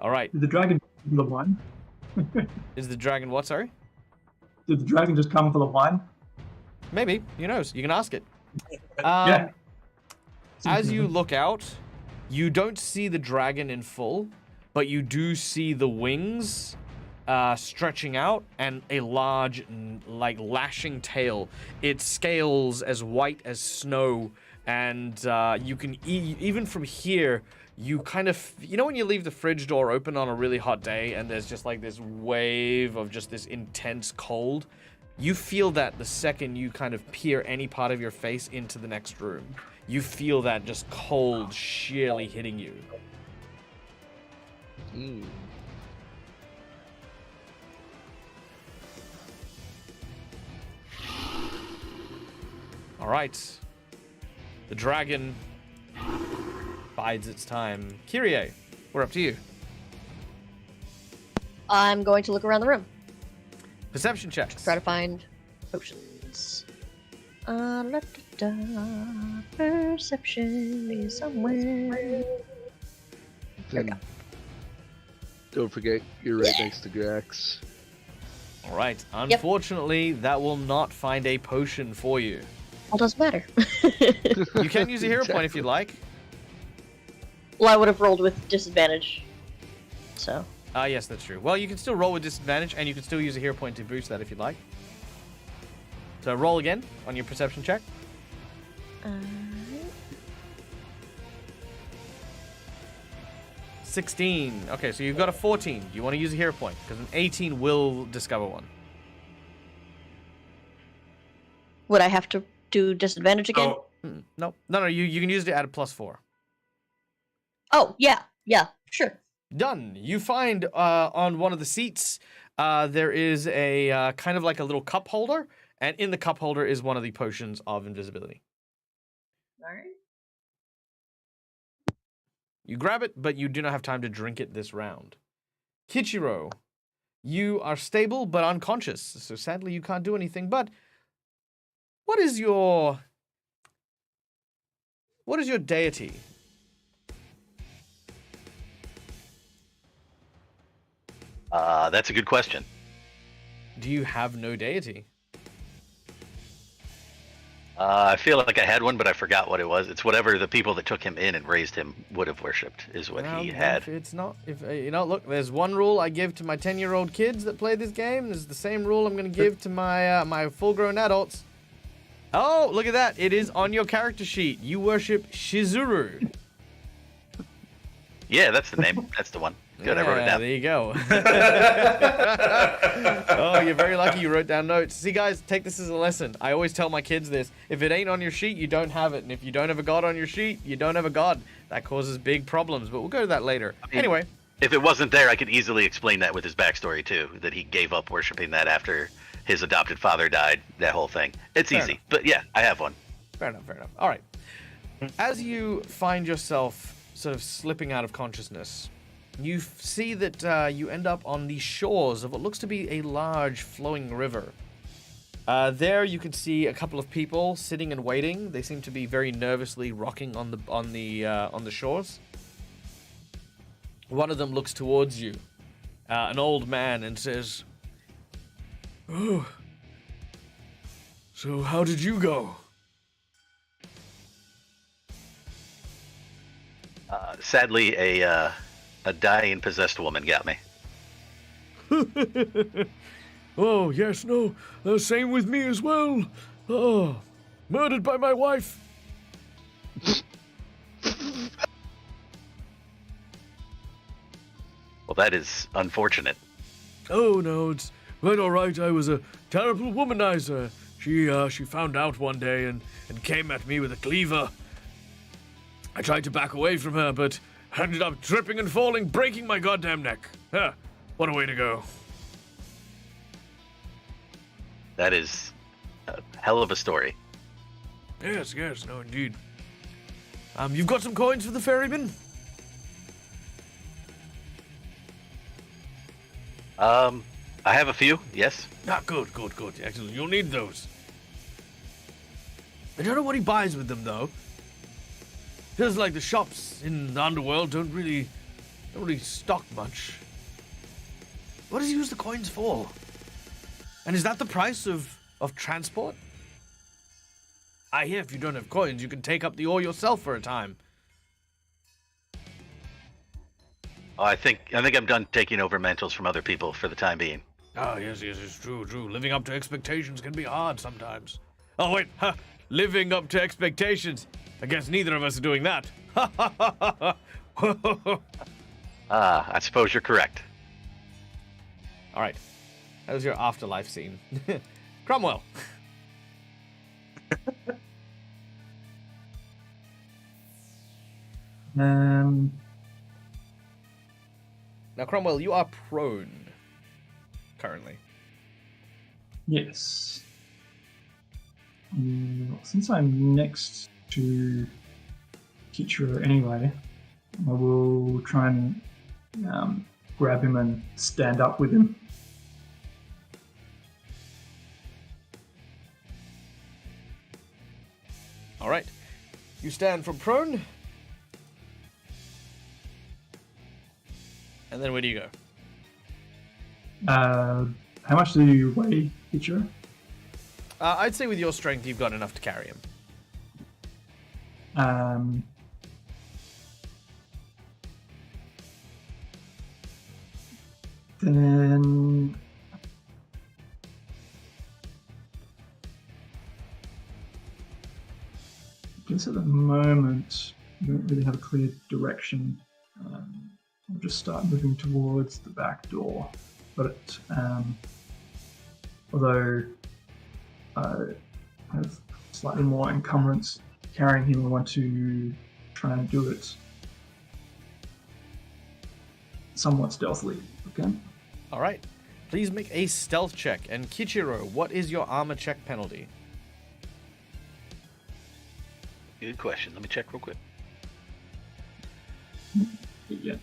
All right. Did the dragon come for the wine? Is the dragon what, sorry? Did the dragon just come for the wine? Maybe. Who knows? You can ask it. Yeah. As you look out, you don't see the dragon in full, but you do see the wings stretching out and a large, like, lashing tail. Its scales as white as snow, and you can even from here, you kind of, you know when you leave the fridge door open on a really hot day and there's just like this wave of just this intense cold? You feel that the second you kind of peer any part of your face into the next room. You feel that just cold sheerly hitting you. Mm. All right. The dragon bides its time. Kyrie, we're up to you. I'm going to look around the room. Perception checks. Try to find potions. Perception is somewhere. Then, don't forget, you're right next to Grax. All right. Unfortunately, that will not find a potion for you. Well, doesn't matter. You can use a hero point if you'd like. Well, I would have rolled with disadvantage. So. Yes, that's true. Well, you can still roll with disadvantage, and you can still use a hero point to boost that if you'd like. So roll again on your perception check. 16. Okay, so you've got a 14. Do you want to use a hero point? Because an 18 will discover one. Would I have to do disadvantage again? Oh, No, you can use it to add a +4. Oh, yeah, sure. Done. You find on one of the seats there is a kind of like a little cup holder, and in the cup holder is one of the potions of invisibility. All right. You grab it, but you do not have time to drink it this round. Kichiro, you are stable but unconscious, so sadly you can't do anything. But what is your deity? That's a good question. Do you have no deity? I feel like I had one, but I forgot what it was. It's whatever the people that took him in and raised him would have worshipped, is what he had. If it's not, look, there's one rule I give to my 10-year-old kids that play this game. There's the same rule I'm going to give to my my full-grown adults. Oh, look at that! It is on your character sheet. You worship Shizuru. Yeah, that's the name. That's the one. Good, I wrote it down. There you go. Oh, you're very lucky you wrote down notes. See, guys, take this as a lesson. I always tell my kids this. If it ain't on your sheet, you don't have it. And if you don't have a god on your sheet, you don't have a god. That causes big problems, but we'll go to that later. Anyway. If it wasn't there, I could easily explain that with his backstory, too. That he gave up worshiping that after his adopted father died. That whole thing. It's Fair easy. enough. But yeah, I have one. Fair enough. All right. As you find yourself sort of slipping out of consciousness, you see that you end up on the shores of what looks to be a large flowing river. There you can see a couple of people sitting and waiting. They seem to be very nervously rocking on the shores. One of them looks towards you, an old man, and says, "Oh, so how did you go?" Sadly, a dying possessed woman got me. Oh, yes, no, same with me as well. Oh, murdered by my wife. Well, that is unfortunate. Oh, no, it's quite all right. I was a terrible womanizer. She found out one day and came at me with a cleaver. I tried to back away from her, but ended up tripping and falling, breaking my goddamn neck. What a way to go. That is a hell of a story. Yes, no, indeed. You've got some coins for the ferryman? I have a few. Yes. Ah, good. Excellent. You'll need those. I don't know what he buys with them, though. Feels like the shops in the underworld don't really stock much. What does he use the coins for? And is that the price of transport? I hear if you don't have coins, you can take up the ore yourself for a time. Oh, I think I'm done taking over mantles from other people for the time being. Ah, yes, it's true. Living up to expectations can be hard sometimes. Oh, wait, living up to expectations. I guess neither of us are doing that. I suppose you're correct. All right. That was your afterlife scene. Cromwell. Um, Now, Cromwell, you are prone currently. yes. Since I'm next to Kichiro anyway, I will try and grab him and stand up with him. All right. You stand from prone. And then where do you go? How much do you weigh, Kichiro? I'd say with your strength, you've got enough to carry him. Then I guess at the moment we don't really have a clear direction. I'll just start moving towards the back door. But although I have slightly more encumbrance carrying him, I want to try and do it somewhat stealthily. Okay. All right. Please make a stealth check. And Kichiro, what is your armor check penalty? Good question. Let me check real quick. Yeah.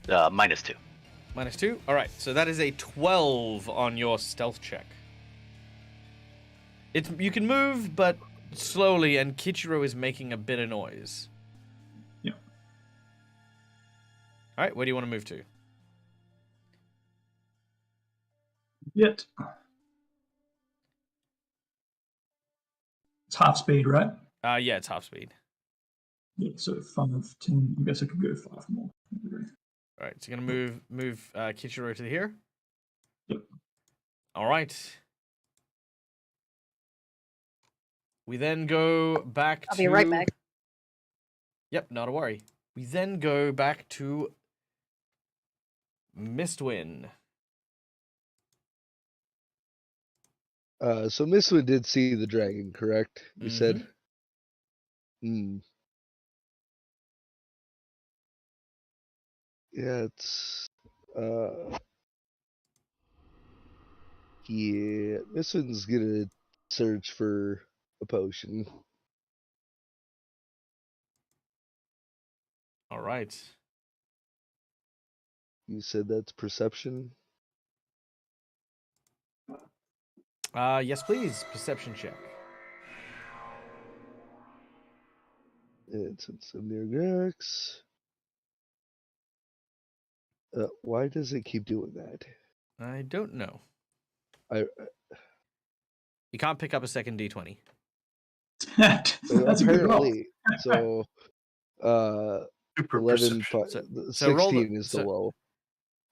-2. -2? All right. So that is a 12 on your stealth check. You can move, but slowly, and Kichiro is making a bit of noise. Yeah. All right. Where do you want to move to? Yet. It's half speed, right? Yeah, it's half speed. Yeah, so 5, 10. I guess I could go 5 more. All right. So you're gonna move Kichiro to here. Yep. All right. We then go back to... I'll be right back. Yep, not a worry. We then go back to Mistwin. So Mistwin did see the dragon, correct? You said? Hmm. Yeah, it's... Yeah, Mistwin's gonna search for a potion. All right. You said that's perception? Yes, please. Perception check. It's near Grex. Why does it keep doing that? I don't know. I You can't pick up a second D20. That's a good roll. apparently so. Super 11, perception. So roll 16 is the low.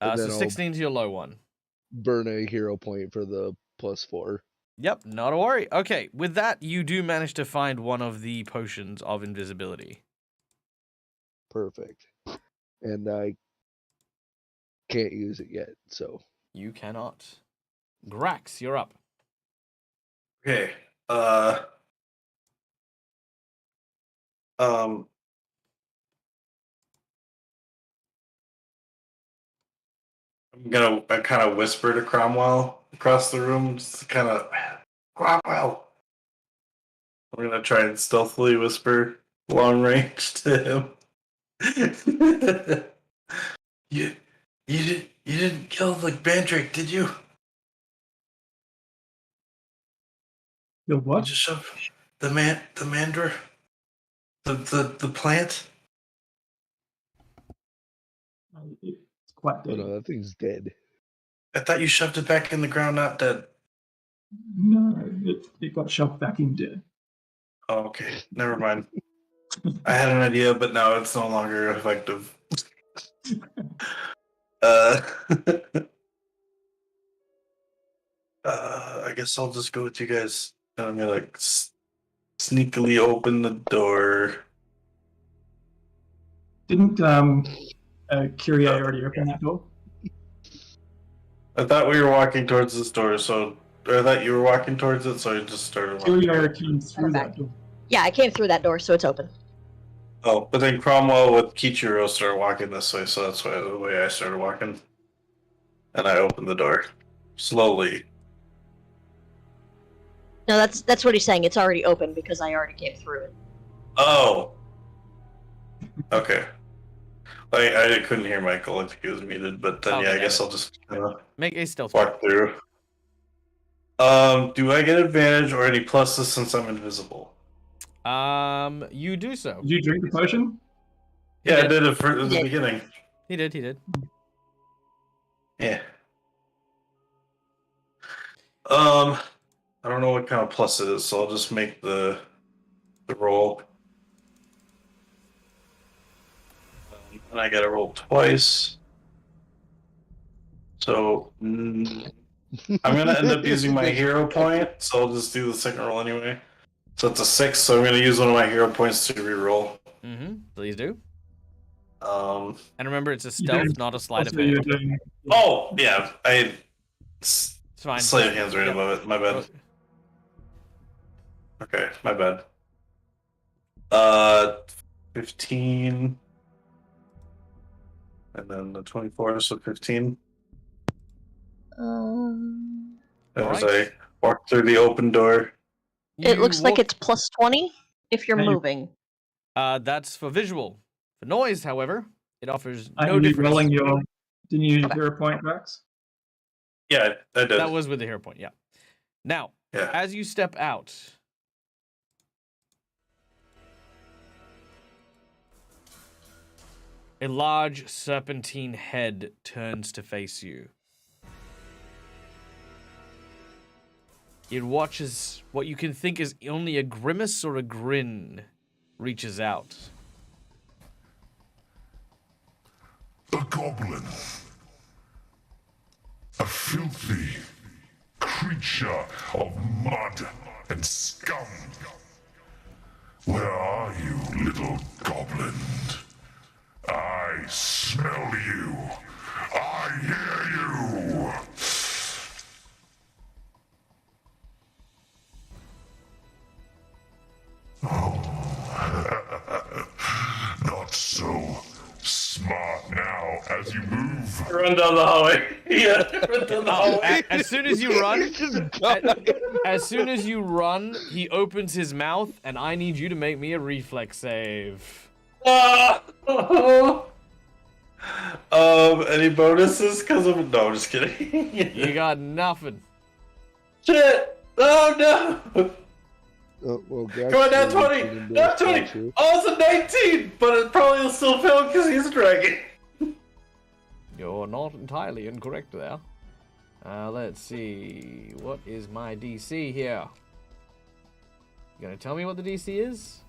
And so then I'll 16 to your low one. burn a hero point for the +4. Yep, not a worry. Okay, with that, you do manage to find one of the potions of invisibility. Perfect. And I can't use it yet, so. You cannot. Grax, you're up. Okay. I kind of whisper to Cromwell across the room, just kind of, Cromwell. I'm gonna try and stealthily whisper long range to him. you didn't kill the Bandrake, did you? Your what? Just shove the mandra, the plant. It's quite Oh dead. no, that thing's dead. I thought you shoved it back in the ground, not dead. No, it got shoved back in dead. Oh, okay, never mind. I had an idea, but now it's no longer effective. I guess I'll just go with you guys. I'm gonna sneakily open the door. Didn't Kyrie already open that door? I thought we were walking towards this door, so I thought you were walking towards it, so I just started walking. Kyrie came through that door. Yeah, I came through that door, so it's open. Oh, but then Cromwell with Kichiro started walking this way, so that's why the way I started walking. And I opened the door slowly. No, that's what he's saying. It's already open because I already came through it. Oh. Okay. I couldn't hear Michael. I think he was muted, but then Okay, yeah, I guess I'll just Make a stealth check. walk through. Do I get advantage or any pluses since I'm invisible? You do so. Did you drink the potion? Yeah, I did it for the did. beginning. He did. Yeah. I don't know what kind of plus it is, so I'll just make the roll. And I gotta roll twice. So I'm gonna end up using my hero point, so I'll just do the second roll anyway. So it's a 6, so I'm gonna use one of my hero points to reroll. Please do. Um. And remember, it's a stealth, not a sleight of Also, you're hand. doing... Oh yeah, It's fine. sleight of hand's right Yep. above it. My bad. Okay, my bad. 15. And then the 24, so 15. As Alright. I walk through the open door. It You looks like walk- it's plus 20 if you're Hey. moving. That's for visual. For noise, however, it offers Are no you difference. rolling your... Didn't you use your hero point, Rex? Yeah, I did. That was with the hero point, yeah. Now, Yeah. as you step out, a large serpentine head turns to face you. It watches what you can think is only a grimace or a grin reaches out. A goblin. A filthy creature of mud and scum. Where are you, little goblin? I smell you. I hear you. Not so smart now as you move. Run down the hallway. Yeah, run down the hallway. As soon as you run, Just go. as soon as you run, he opens his mouth, and I need you to make me a reflex save. Any bonuses? Cause I'm no, I'm just kidding. You got nothing. Shit! Oh no! Oh, well, Grax Come on, now can 20! do Now it 20! too. Oh, it's a 19! But it probably will still fail because he's a dragon. You're not entirely incorrect there. Let's see. What is my DC here? You gonna tell me what the DC is?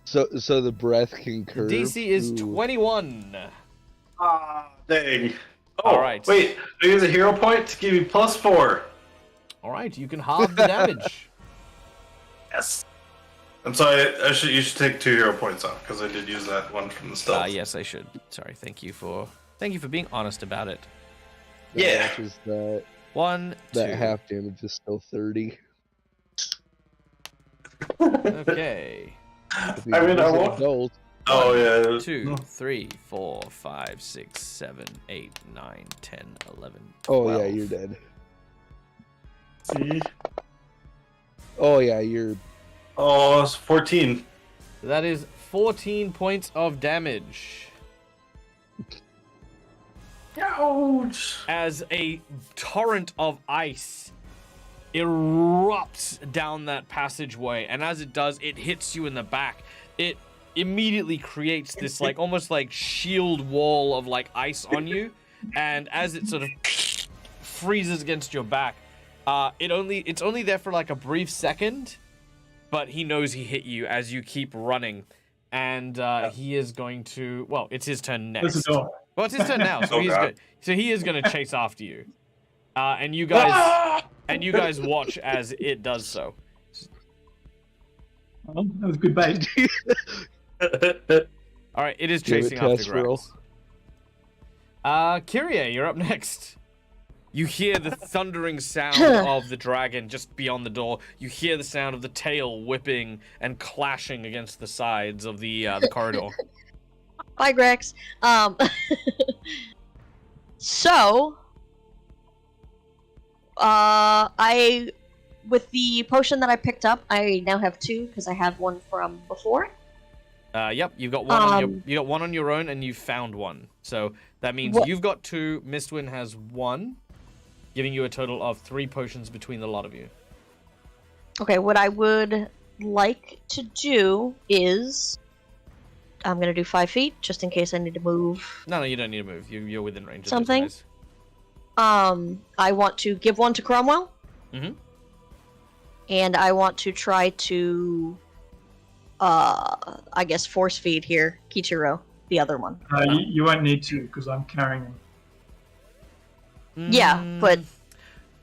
So the breath can The curve. DC is Ooh. 21. Ah, dang. Oh, Alright. wait. I use a hero point to give you +4. Alright, you can halve the damage. Yes. I'm sorry, you should take 2 hero points off because I did use that one from the stealth. Yes, I should. Sorry, thank you for being honest about it. Yeah. Which is that 1, 2. half damage is still 30. Okay. If I mean, I he's an won't- adult, Oh, yeah. 2, No. 3, 4, 5, 6, 7, 8, 9, 10, 11, 12. Oh yeah, you're dead. See? Oh yeah, you're. Oh, it's 14. That is 14 points of damage. Ouch. As a torrent of ice erupts down that passageway, and as it does, it hits you in the back. It immediately creates this like almost like shield wall of like ice on you, and as it sort of freezes against your back, it's only there for like a brief second, but he knows he hit you as you keep running, and he is going to. Well, it's his turn next. There's a door. Well, it's his turn now, so Oh, he's God. he is going to chase after you, and you guys watch as it does so. Oh, that was good bait. All right, it is Give it chasing after test roll. Grax. Kyrie, you're up next. You hear the thundering sound of the dragon just beyond the door. You hear the sound of the tail whipping and clashing against the sides of the corridor. Bye, Grex. So, with the potion that I picked up, I now have 2 because I had one from before. Yep, you've got one. You got one on your own, and you found one. So that means you've got 2. Mistwin has 1, giving you a total of 3 potions between the lot of you. Okay, what I would like to do is I'm gonna do 5 feet just in case I need to move. No, you don't need to move. You're within range of Something? those guys. I want to give one to Cromwell. Mhm. And I want to try to, I guess, force feed here Kichiro, the other one. You won't need to because I'm carrying him. Yeah, but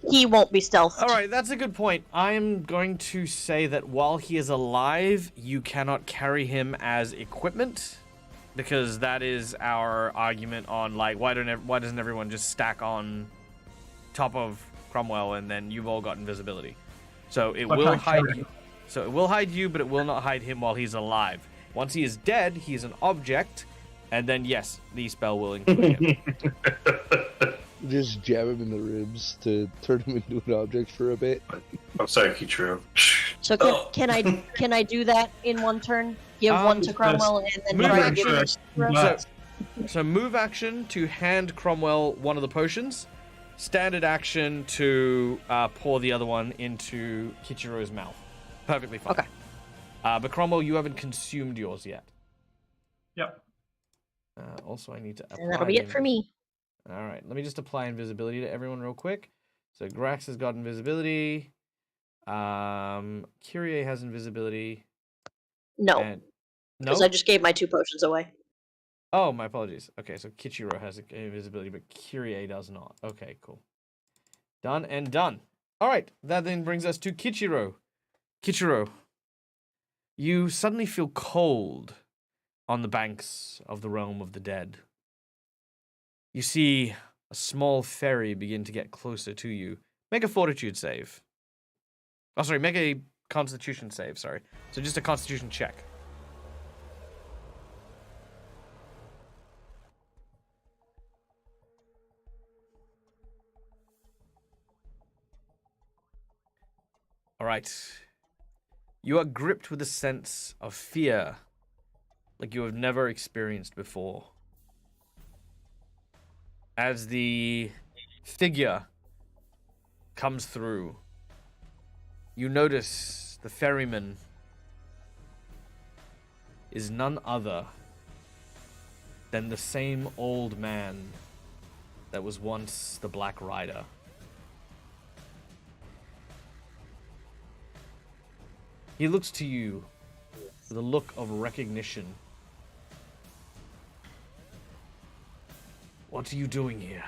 he won't be stealthed. All right, that's a good point. I'm going to say that while he is alive, you cannot carry him as equipment, because that is our argument on like why doesn't everyone just stack on top of Cromwell and then you've all got invisibility. So it will hide you. So it will hide you, but it will not hide him while he's alive. Once he is dead, he's an object, and then yes, the spell will include him. Just jab him in the ribs to turn him into an object for a bit. I'm sorry, Kichiro. So can I do that in one turn? Give one to Cromwell and then move try to action. give it to Kichiro? So move action to hand Cromwell one of the potions. Standard action to pour the other one into Kichiro's mouth. Perfectly fine. Okay. But Cromwell, you haven't consumed yours yet. Yep. Also, I need to apply. And that'll be it for me. All right, let me just apply invisibility to everyone real quick. So Grax has got invisibility. Kyrie has invisibility. No, And... No? because I just gave my 2 potions away. Oh, my apologies. Okay, so Kichiro has invisibility, but Kyrie does not. Okay, cool. Done and done. All right, that then brings us to Kichiro. Kichiro, you suddenly feel cold on the banks of the realm of the dead. You see a small fairy begin to get closer to you. Make a fortitude save. Oh, sorry, make a constitution save, sorry. So just a constitution check. All right. You are gripped with a sense of fear like you have never experienced before. As the figure comes through, you notice the ferryman is none other than the same old man that was once the Black Rider. He looks to you with a look of recognition. What are you doing here?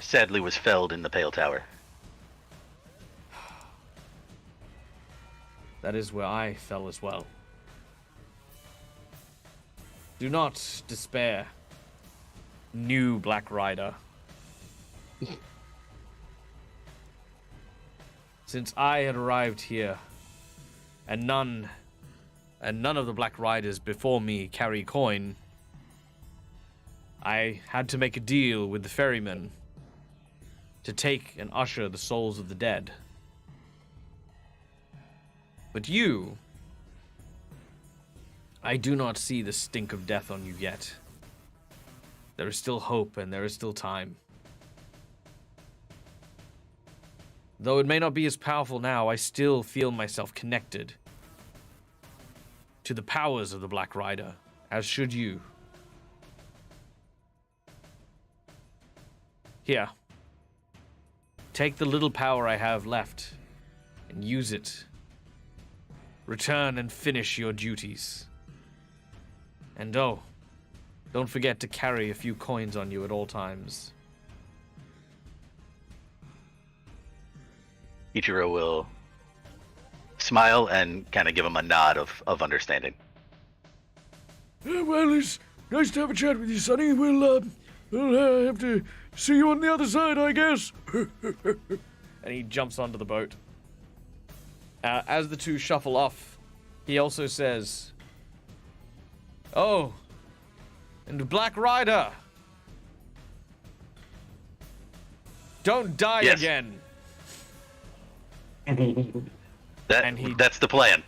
Sadly was felled in the Pale Tower. That is where I fell as well. Do not despair, new Black Rider. Since I had arrived here, and none of the Black Riders before me carry coin, I had to make a deal with the ferryman to take and usher the souls of the dead. But you, I do not see the stink of death on you yet. There is still hope and there is still time. Though it may not be as powerful now, I still feel myself connected to the powers of the Black Rider, as should you. Here. Take the little power I have left and use it. Return and finish your duties. And oh, don't forget to carry a few coins on you at all times. Ichiro will smile and kind of give him a nod of understanding. Well, it's nice to have a chat with you, Sonny. We'll have to see you on the other side, I guess. And he jumps onto the boat. As the two shuffle off, he also says, "Oh, and Black Rider, don't die again." That's the plan.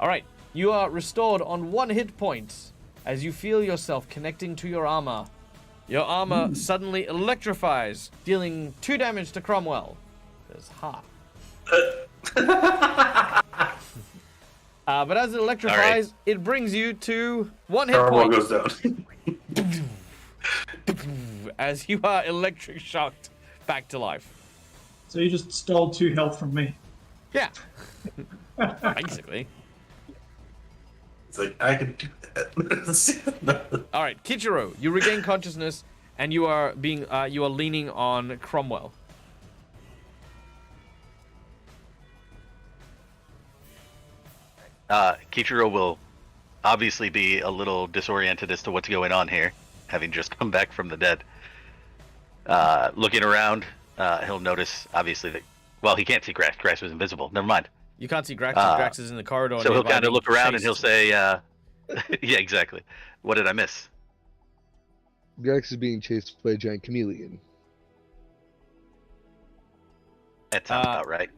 All right, you are restored on 1 hit point as you feel yourself connecting to your armor. Your armor suddenly electrifies, dealing 2 damage to Cromwell. That's hot. But as it electrifies, it brings you to 1 hit Cromwell point. goes down. As you are electric shocked back to life. So you just stole 2 health from me. Yeah. Basically. It's like, I can do that. All right, Kichiro, you regain consciousness, and you are leaning on Cromwell. Kichiro will obviously be a little disoriented as to what's going on here, having just come back from the dead. Looking around, he'll notice, obviously, that, well, he can't see Grax. Grax was invisible. Never mind. You can't see Grax. Grax is in the corridor. So he'll kind of look around and he'll say, yeah, exactly. What did I miss? Grax is being chased by a giant chameleon. That sounds about right.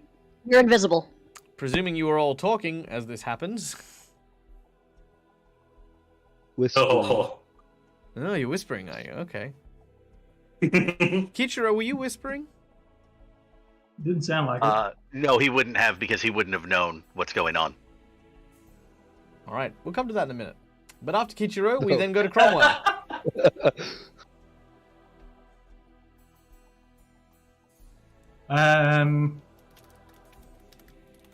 You're invisible. Presuming you are all talking as this happens. Whispering. Oh. Oh, you're whispering, are you? Okay. Kichiro, were you whispering? Didn't sound like it. No, he wouldn't have, because he wouldn't have known what's going on. All right, we'll come to that in a minute. But after Kichiro, we then go to Cromwell.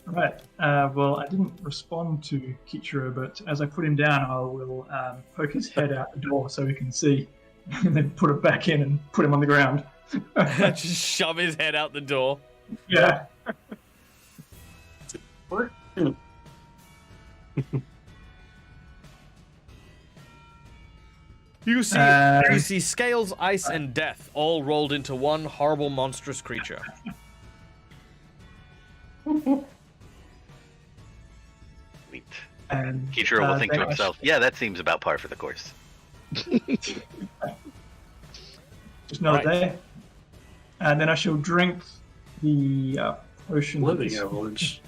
Right. Well, I didn't respond to Kichiro, but as I put him down, I will poke his head out the door so he can see, and then put it back in and put him on the ground. Just shove his head out the door. Yeah. You see scales, ice, and death all rolled into one horrible, monstrous creature. Sweet. And Kichiro will think to himself, yeah, that seems about par for the course. Just another day. And then I shall drink the potion. Living avalanche.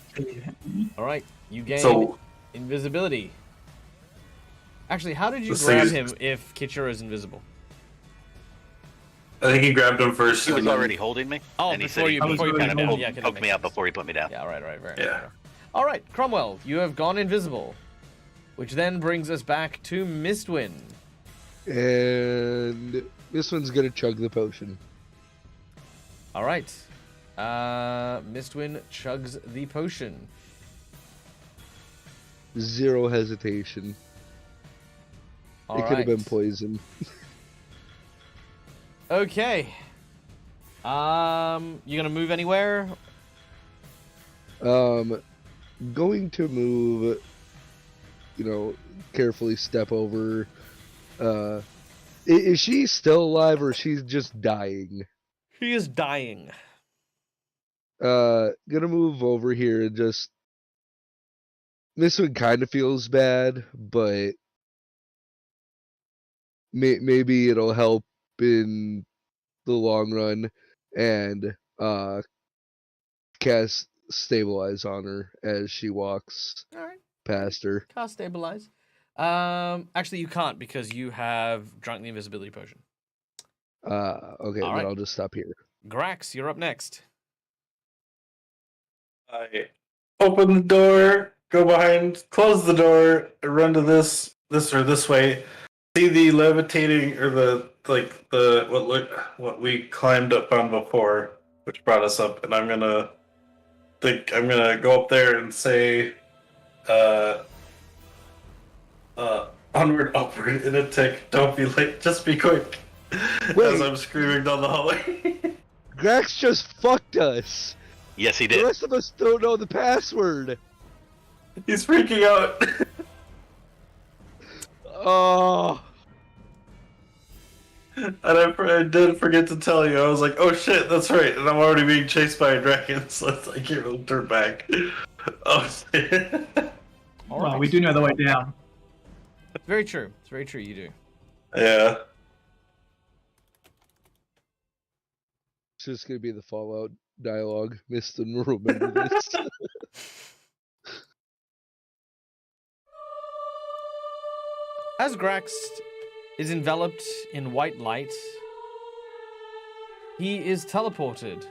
All right, you gain invisibility. Actually, how did you grab him if Kichiro is invisible? I think he grabbed him first. He was already holding me. Oh, and he before said you kind kind of poked me out before he put me down. Yeah, right, very Yeah. nice. All right, Cromwell, you have gone invisible, which then brings us back to Mistwin. And this one's gonna chug the potion. All right, Mistwin chugs the potion. Zero hesitation. All it could have right. been poison. Okay. You gonna move anywhere? Going to move, carefully step over. Is she still alive or she's just dying? She is dying. Gonna move over here and just this one kind of feels bad, but maybe it'll help in the long run, and cast stabilize on her as she walks All right. past her. Cast stabilize. Actually, you can't because you have drunk the invisibility potion. Okay, All then right. I'll just stop here. Grax, you're up next. I open the door, go behind, close the door, run to this way. See the levitating or what we climbed up on before, which brought us up, and I'm gonna go up there and say, onward, upward in a tick. Don't be late. Just be quick. Wait. As I'm screaming down the hallway. Grax just fucked us. Yes, he The did. rest of us don't know the password. He's freaking out. Oh. And I did forget to tell you. I was like, oh shit, that's right. And I'm already being chased by a dragon, so I can't really turn back. Oh shit. All Well, right. we do know the way down. It's very true. It's very true. You do. Yeah. It's just gonna be the Fallout dialogue. Missed and remember this. As Grax is enveloped in white light, he is teleported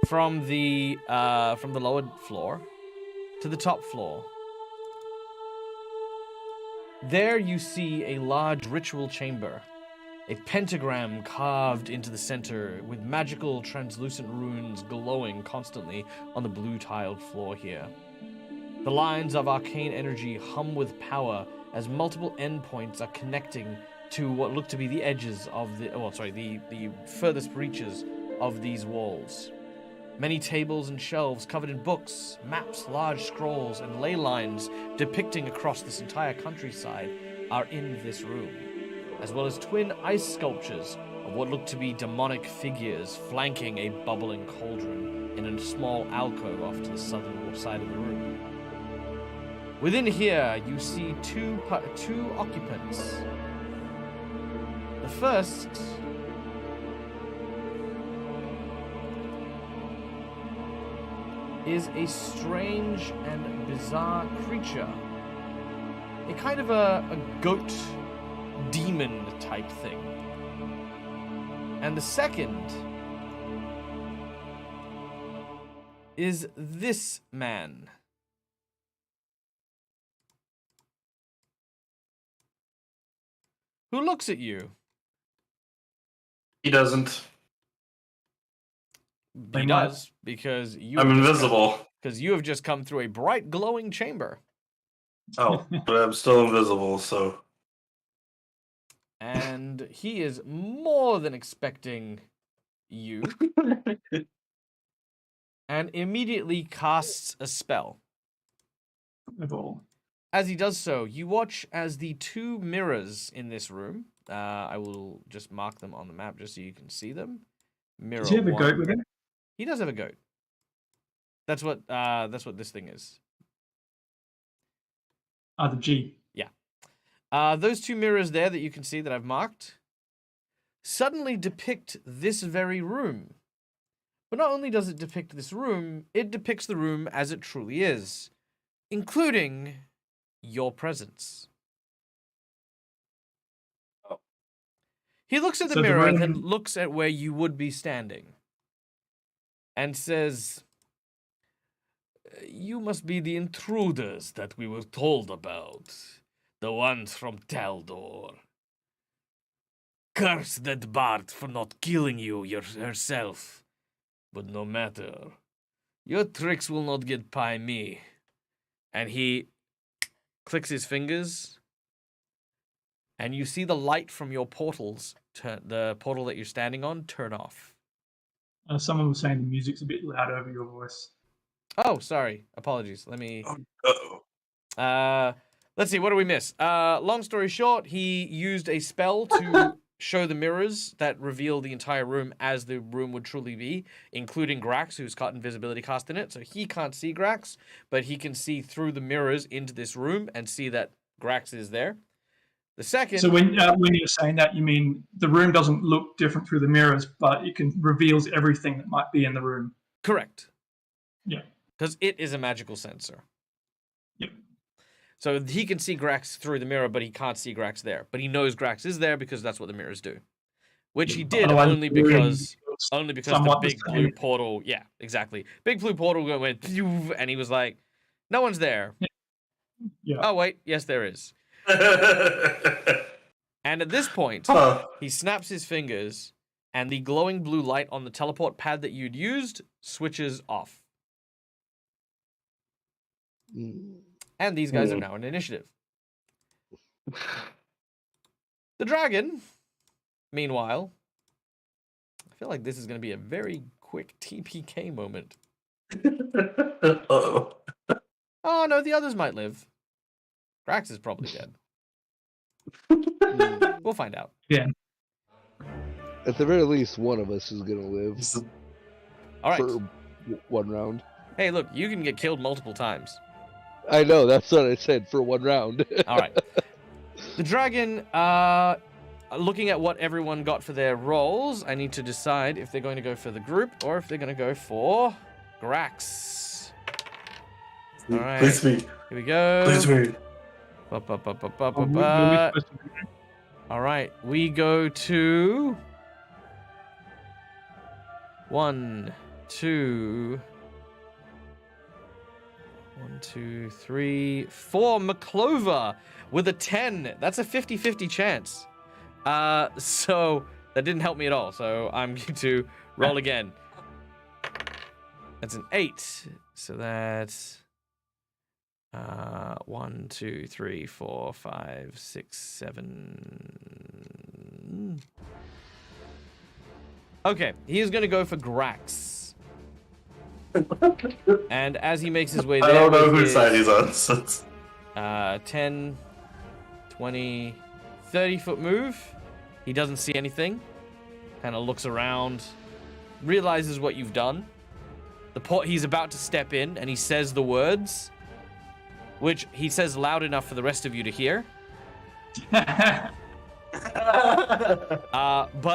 from the lower floor to the top floor. There you see a large ritual chamber, a pentagram carved into the center with magical translucent runes glowing constantly on the blue tiled floor here. The lines of arcane energy hum with power as multiple endpoints are connecting to what look to be the edges of the furthest reaches of these walls. Many tables and shelves covered in books, maps, large scrolls, and ley lines depicting across this entire countryside are in this room, as well as twin ice sculptures of what look to be demonic figures flanking a bubbling cauldron in a small alcove off to the southern side of the room. Within here, you see two occupants. The first is a strange and bizarre creature. A kind of a goat demon type thing. And the second is this man. Who looks at you? He doesn't. He Like does, because you I'm have just invisible. because you have just come through a bright glowing chamber. Oh, but I'm still invisible, so. And he is more than expecting you and immediately casts a spell. Of all. As he does so, you watch as the two mirrors in this room, I will just mark them on the map just so you can see them. Mirror Does he have a one. goat with him? He does have a goat. That's what this thing is. Ah, the G. Those two mirrors there that you can see that I've marked suddenly depict this very room. But not only does it depict this room, it depicts the room as it truly is, including your presence. Oh. He looks at the So the mirror, room- then looks at where you would be standing, and says, "You must be the intruders that we were told about. The ones from Taldor. Curse that Bard for not killing you herself. But no matter. Your tricks will not get by me." And he clicks his fingers, and you see the light from your portals, the portal that you're standing on, turn off. Someone was saying the music's a bit loud over your voice. Oh, sorry. Apologies. Let me... Uh-oh. Let's see, what do we miss? Long story short, he used a spell to show the mirrors that reveal the entire room as the room would truly be, including Grax, who's got invisibility cast in it. So he can't see Grax, but he can see through the mirrors into this room and see that Grax is there. The second... So when you're saying that, you mean the room doesn't look different through the mirrors, but it reveals everything that might be in the room. Correct. Yeah. Because it is a magical sensor. Yep. So he can see Grax through the mirror, but he can't see Grax there. But he knows Grax is there because that's what the mirrors do. Which he did only because the big blue portal... Yeah, exactly. Big blue portal went... And he was like, no one's there. Yeah. Oh, wait. Yes, there is. And at this point, he snaps his fingers, and the glowing blue light on the teleport pad that you'd used switches off. And these guys are now in initiative. The dragon, meanwhile, I feel like this is going to be a very quick TPK moment. Uh-oh. Oh, no, the others might live. Grax is probably dead. We'll find out. Yeah. At the very least, one of us is gonna live All right. for one round. Hey, look, you can get killed multiple times. I know, that's what I said, for one round. All right. The dragon, looking at what everyone got for their rolls, I need to decide if they're going to go for the group or if they're going to go for Grax. All right. Please me. Here we go. Please me. All right, we go to 1, 2, 3, 4. Maclova with a 10. That's a 50-50 chance. So that didn't help me at all. So I'm going to roll again. That's an 8. So that's 1, 2, 3, 4, 5, 6, 7. Okay, he is going to go for Grax. And as he makes his way there, I don't know whose side he's on. So 10, 20, 30-foot move. He doesn't see anything. Kind of looks around, realizes what you've done. He's about to step in, and he says the words, which he says loud enough for the rest of you to hear. But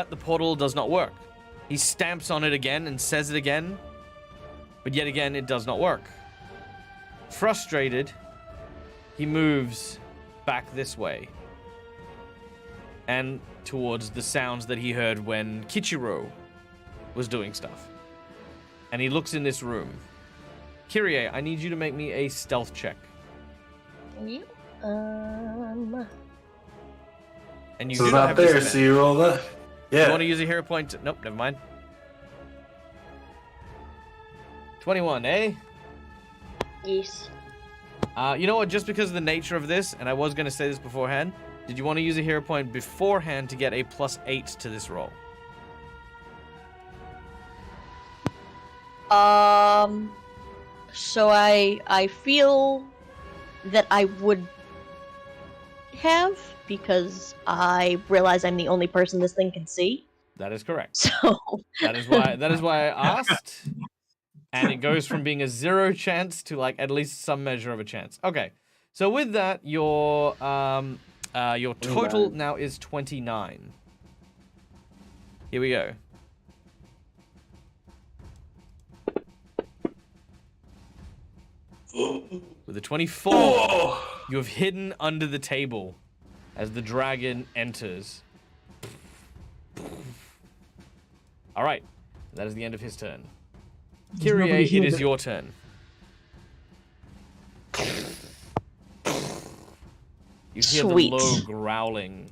the portal does not work. He stamps on it again and says it again, but yet again it does not work. Frustrated, he moves back this way and towards the sounds that he heard when Kichiro was doing stuff. And he looks in this room. Kyrie, I need you to make me a stealth check. Yep. And you so do it's not not have there, to so you roll that. Yeah. You want to use a hero point? Nope, never mind. 21, eh? Yes. You know what? Just because of the nature of this, and I was going to say this beforehand, did you want to use a hero point beforehand to get a +8 to this roll? So I feel that I would have, because I realize I'm the only person this thing can see. That is correct. So that is why I asked. And it goes from being a 0 chance to like at least some measure of a chance. Okay. So with that, your total now is 29. Here we go. With a 24, you have hidden under the table as the dragon enters. All right, that is the end of his turn. Kyrie, it is your turn. You hear the low growling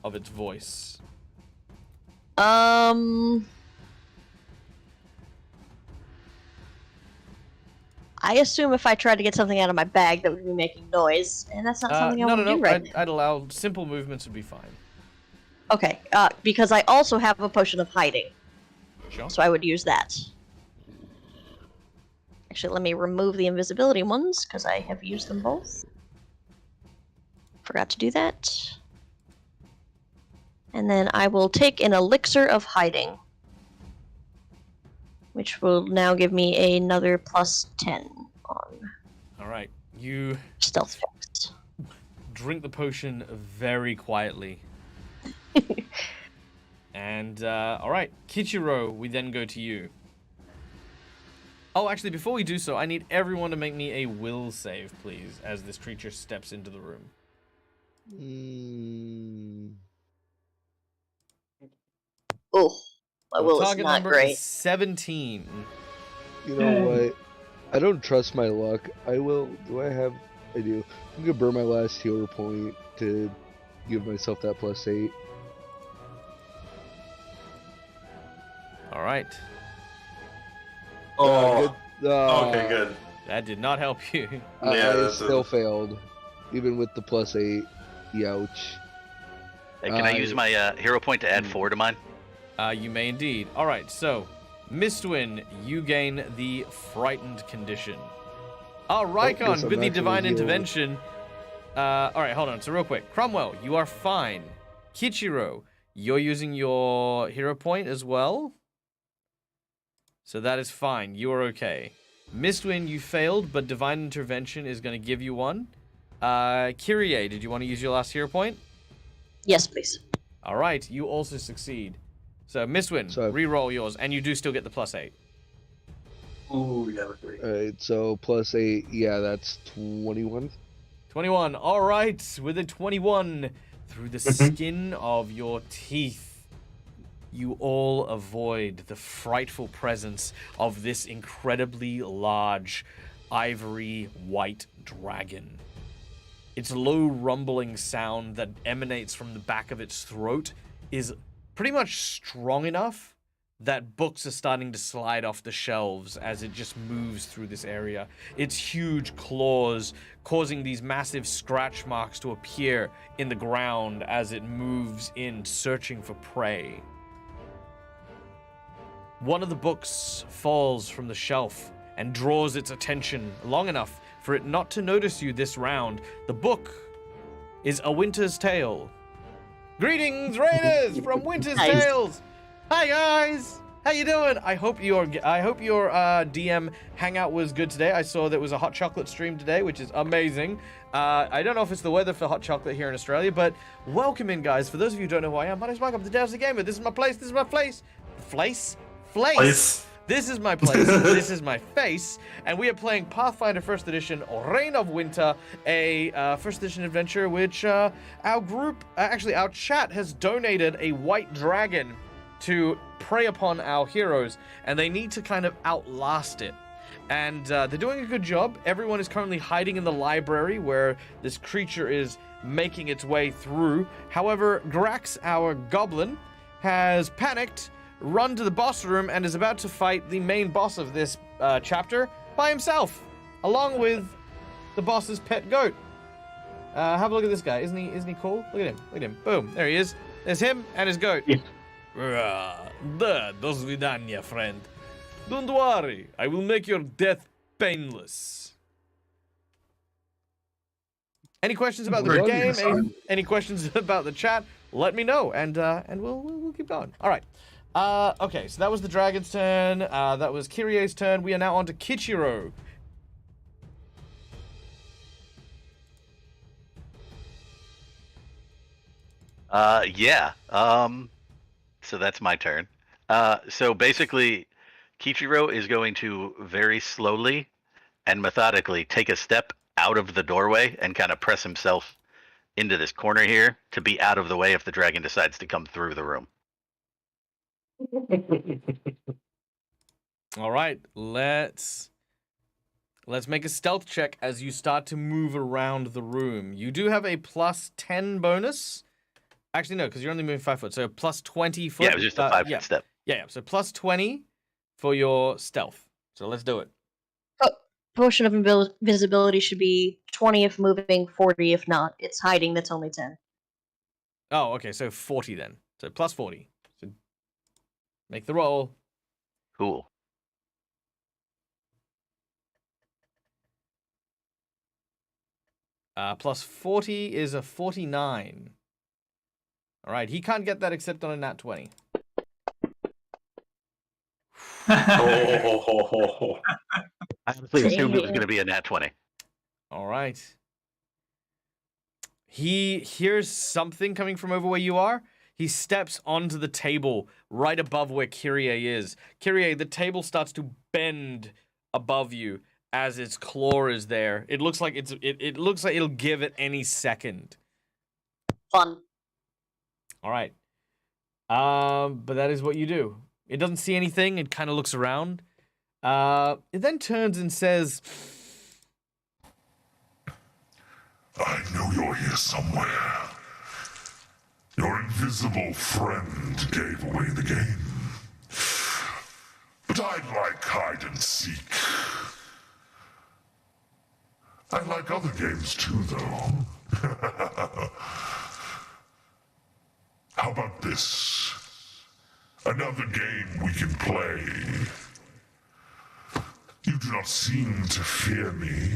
of its voice. I assume if I tried to get something out of my bag, that would be making noise, and that's not something I want to do right now. I'd allow simple movements would be fine. Okay, because I also have a potion of hiding. Sure. So I would use that. Actually, let me remove the invisibility ones, because I have used them both. Forgot to do that. And then I will take an elixir of hiding, which will now give me another plus 10 on All right. You stealth checks. drink the potion very quietly. And, all right. Kichiro, we then go to you. Oh, actually, before we do so, I need everyone to make me a will save, please, as this creature steps into the room. Oh, my Your will is target not number great. is 17. You know what? I don't trust my luck. I will. Do I have? I do. I'm gonna burn my last healer point to give myself that +8. All right. Oh, good. okay, good. That did not help you. I that's still failed, even with the +8. Youch. Hey, can I use my hero point to add 4 to mine? You may indeed. All right, so, Mistwin, you gain the frightened condition. Rykon, yes, I'm with the actually divine healed. intervention. All right, hold on. So real quick, Cromwell, you are fine. Kichiro, you're using your hero point as well. So that is fine. You are okay. Mistwin, you failed, but divine intervention is going to give you one. Kyrie, did you want to use your last hero point? Yes, please. All right, you also succeed. So, Mistwin, So- re-roll yours, and you do still get the +8. Ooh, yeah, that's great. Alright, so +8. Yeah, that's 21. 21. All right, with a 21, through the skin of your teeth, you all avoid the frightful presence of this incredibly large ivory white dragon. Its low rumbling sound that emanates from the back of its throat is pretty much strong enough that books are starting to slide off the shelves as it just moves through this area. Its huge claws causing these massive scratch marks to appear in the ground as it moves in, searching for prey. One of the books falls from the shelf and draws its attention long enough for it not to notice you this round. The book is A Winter's Tale. Greetings, raiders from Winter's Nice. Tales. Hi guys, how you doing? I hope your DM hangout was good today. I saw there was a hot chocolate stream today, which is amazing. I don't know if it's the weather for hot chocolate here in Australia, but welcome in, guys. For those of you who don't know who I am, my name's Mike. I'm the Dazzle Gamer. This is my place. This is my place. Place. This is my place, this is my face, and we are playing Pathfinder 1st Edition, Reign of Winter, a 1st Edition adventure which our group, actually our chat has donated a white dragon to prey upon our heroes, and they need to kind of outlast it. And they're doing a good job. Everyone is currently hiding in the library where this creature is making its way through. However, Grax, our goblin, has panicked, run to the boss room, and is about to fight the main boss of this chapter by himself, along with the boss's pet goat. Have a look at this guy. Isn't he cool? Look at him. Look at him. Boom. There he is. There's him and his goat. До свидания, friend. Don't worry. I will make your death painless. Any questions about the Good. game? Any questions about the chat? Let me know, and we'll keep going. All right. Okay, so that was the dragon's turn. That was Kyrie's turn. We are now on to Kichiro. Yeah. So that's my turn. So basically, Kichiro is going to very slowly and methodically take a step out of the doorway and kind of press himself into this corner here to be out of the way if the dragon decides to come through the room. All right, let's make a stealth check as you start to move around the room. You do have a +10 bonus. Actually, no, because you're only moving 5 foot, so +20 foot. Yeah, it was just a 5-foot step. Yeah, so +20 for your stealth. So let's do it. Potion of invisibility should be 20 if moving, 40 if not. It's hiding, that's only 10. Oh, okay, so 40 then. So +40. So make the roll. Cool. +40 is a 49. All right, he can't get that except on a nat 20. Oh. I honestly assumed it was Dang. going to be a nat 20. All right. He hears something coming from over where you are. He steps onto the table right above where Kyrie is. Kyrie, the table starts to bend above you as its claw is there. It looks like it looks like it'll give at any second. Fun. All right. But that is what you do. It doesn't see anything. It kind of looks around. It then turns and says, I know you're here somewhere. Your invisible friend gave away the game. But I like hide and seek. I like other games too, though. How about this? Another game we can play. You do not seem to fear me.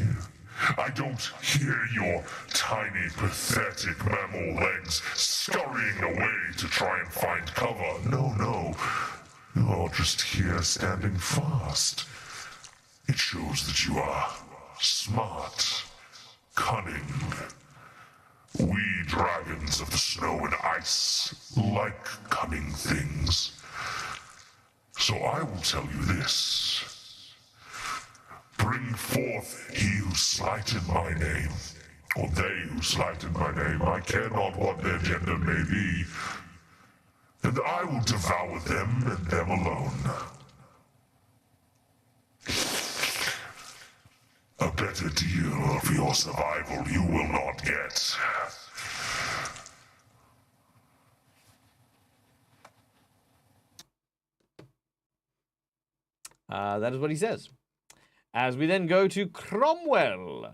I don't hear your tiny, pathetic mammal legs scurrying away to try and find cover. No. You're just here standing fast. It shows that you are smart, cunning. We dragons of the snow and ice like cunning things. So I will tell you this. Bring forth he who slighted my name, or they who slighted my name. I care not what their gender may be, and I will devour them and them alone. A better deal for your survival you will not get. that is what he says. As we then go to Cromwell.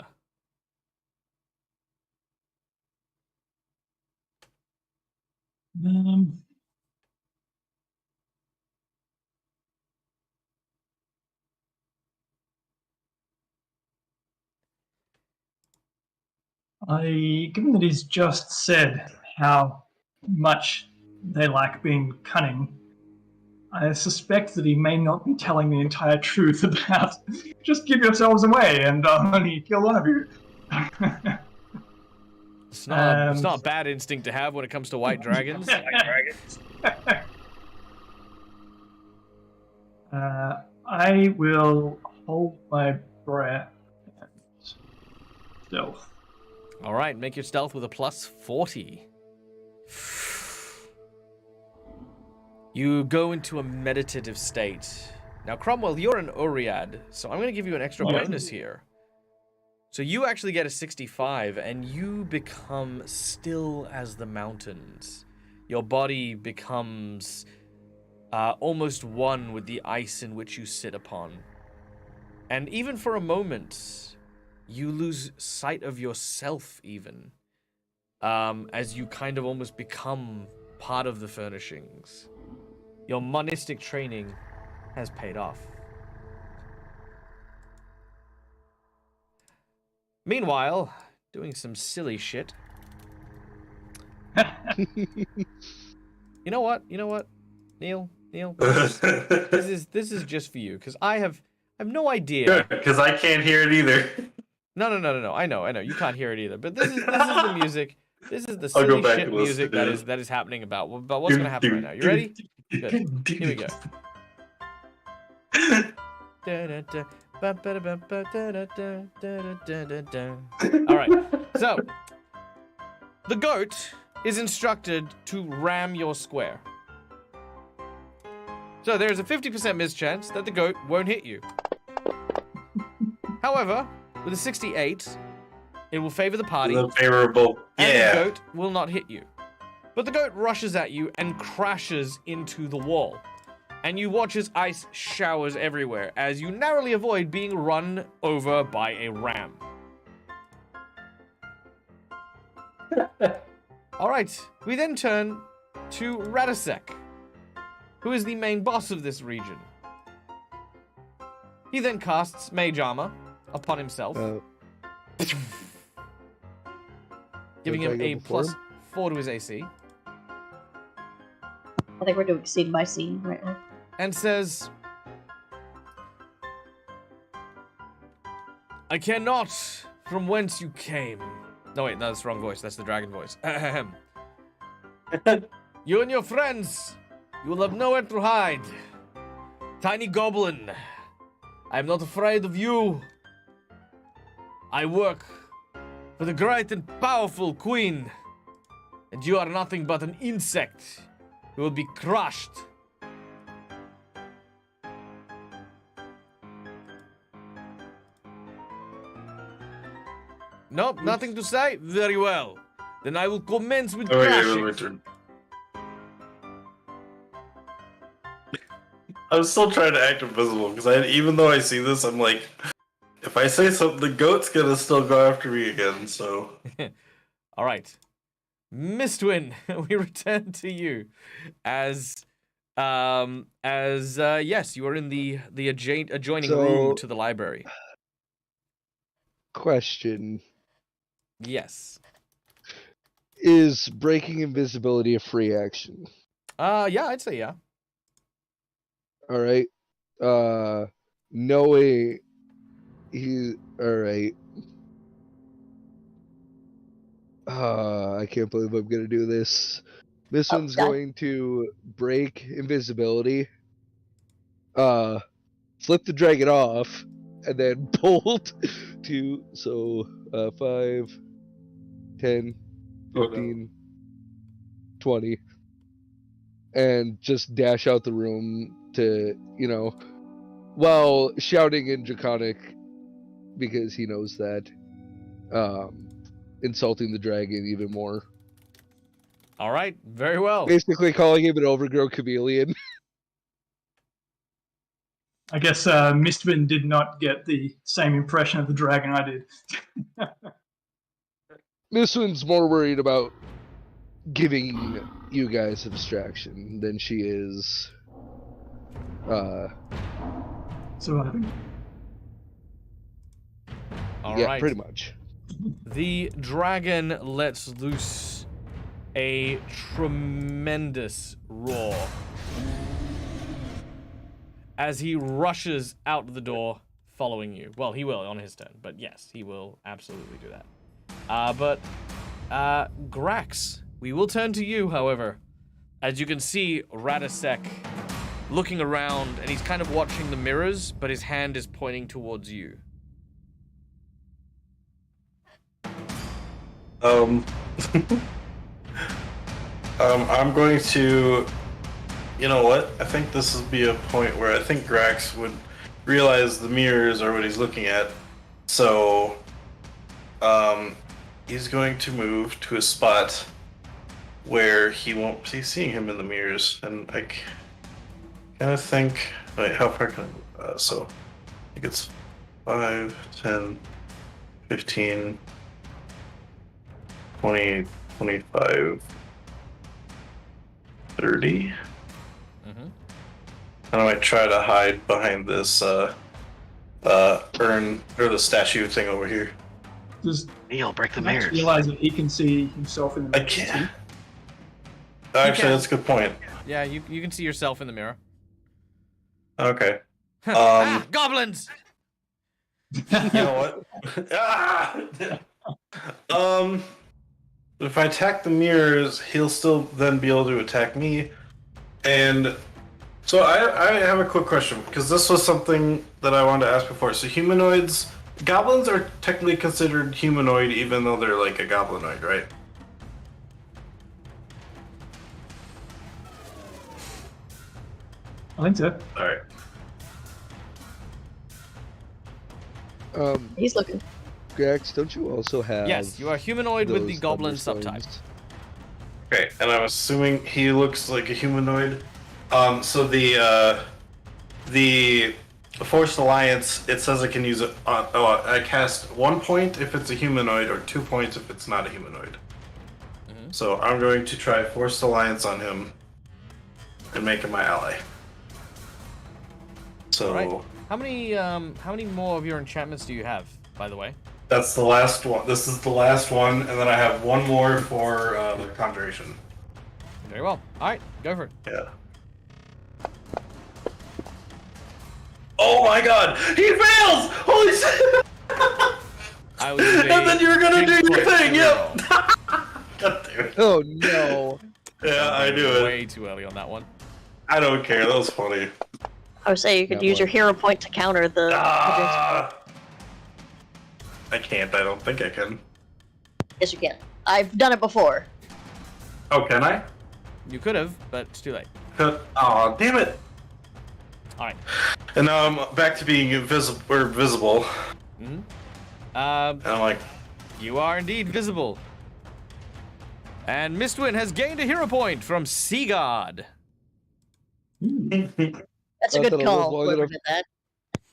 Given that he's just said how much they like being cunning, I suspect that he may not be telling the entire truth about just give yourselves away and only kill one of you. It's not a bad instinct to have when it comes to white dragons. I will hold my breath and stealth. All right, make your stealth with a plus 40. You go into a meditative state. Now, Cromwell, you're an Oread, so I'm going to give you an extra bonus here. So you actually get a 65, and you become still as the mountains. Your body becomes almost one with the ice in which you sit upon. And even for a moment, you lose sight of yourself even, as you kind of almost become part of the furnishings. Your monistic training has paid off. Meanwhile, doing some silly shit. You know what? Neil, this is just for you, because I have no idea. Good, because I can't hear it either. No. I know. You can't hear it either. But this is the music. This is the silly shit music that is happening about what's gonna happen right now. You ready? Good. Here we go. All right. So the goat is instructed to ram your square. So there is a 50% mischance that the goat won't hit you. However, with a 68, it will favor the party. Favorable. And Yeah. the goat will not hit you. But the goat rushes at you and crashes into the wall. And you watch as ice showers everywhere as you narrowly avoid being run over by a ram. Alright, we then turn to Radisek, who is the main boss of this region. He then casts Mage Armor upon himself, giving him a plus 4 to his AC. I think we're doing scene by scene right now. And says, I care not from whence you came. No, wait, no, that's the wrong voice. That's the dragon voice. Ahem. You and your friends, you will have nowhere to hide. Tiny goblin, I am not afraid of you. I work for the great and powerful queen, and you are nothing but an insect who will be crushed. Nope, nothing to say? Very well. Then I will commence with crashing. I'm still trying to act invisible, because even though I see this, I'm like, if I say something, the goat's gonna still go after me again, so... Alright. Mistwin, we return to you yes, you are in the adjoining room to the library. Question. Yes. Is breaking invisibility a free action? Yeah, I'd say yeah. Alright. Knowing he... Alright. I can't believe I'm gonna do this. This one's going to break invisibility. Flip the dragon off, and then bolt to... So, 5... 10, 15, 20, and just dash out the room to, while shouting in Draconic, because he knows that, insulting the dragon even more. All right, very well. Basically calling him an overgrown chameleon. I guess Mistwin did not get the same impression of the dragon I did. This one's more worried about giving you guys a distraction than she is surviving. All yeah, right. pretty much. The dragon lets loose a tremendous roar as he rushes out the door following you. Well, he will on his turn, but yes, he will absolutely do that. Grax, we will turn to you, however. As you can see, Radisek looking around, and he's kind of watching the mirrors, but his hand is pointing towards you. I'm going to... You know what? I think this would be a point where I think Grax would realize the mirrors are what he's looking at. So, he's going to move to a spot where he won't be seeing him in the mirrors. And I kind of think... Wait, how far can I move? So, I think it's 5, 10, 15, 20, 25, 30. And I might try to hide behind this urn or the statue thing over here. Does Neil, break the Max mirrors. realize that he can see himself in the mirror? I can't. Actually, that's a good point. Yeah, you can see yourself in the mirror. Okay. Goblins! You know what? If I attack the mirrors, he'll still then be able to attack me. And so I have a quick question, because this was something that I wanted to ask before. So humanoids, goblins are technically considered humanoid even though they're like a goblinoid, right? I think so. Alright. He's looking. Grax, don't you also have... Yes, you are humanoid with the those goblin thunderstones? subtype. Okay, and I'm assuming he looks like a humanoid. So the Forced Alliance, it says I can use it on, I cast 1 point if it's a humanoid or 2 points if it's not a humanoid. So I'm going to try Forced Alliance on him and make him my ally. So All right. How many more of your enchantments do you have, by the way? that's the last one. This is the last one, and then I have one more for the Conjuration. Very well. All right, go for it. Yeah. Oh my god! He fails! Holy shit! I was And then you're gonna do your thing, yep! God damn it. Oh no. Yeah, I knew it. Way too early on that one. I don't care, that was funny. I would say you could That use your one. hero point to counter the. Ah! I can't, I don't think I can. Yes, you can. I've done it before. Oh, can I? You could have, but it's too late. Aw, damn it! All right. And now I'm back to being invisible. We're visible. Mm-hmm. And I'm like, You are indeed visible. And Mistwin has gained a hero point from Seagod. That's a Not good that I'll live call. long Whoever enough- did that.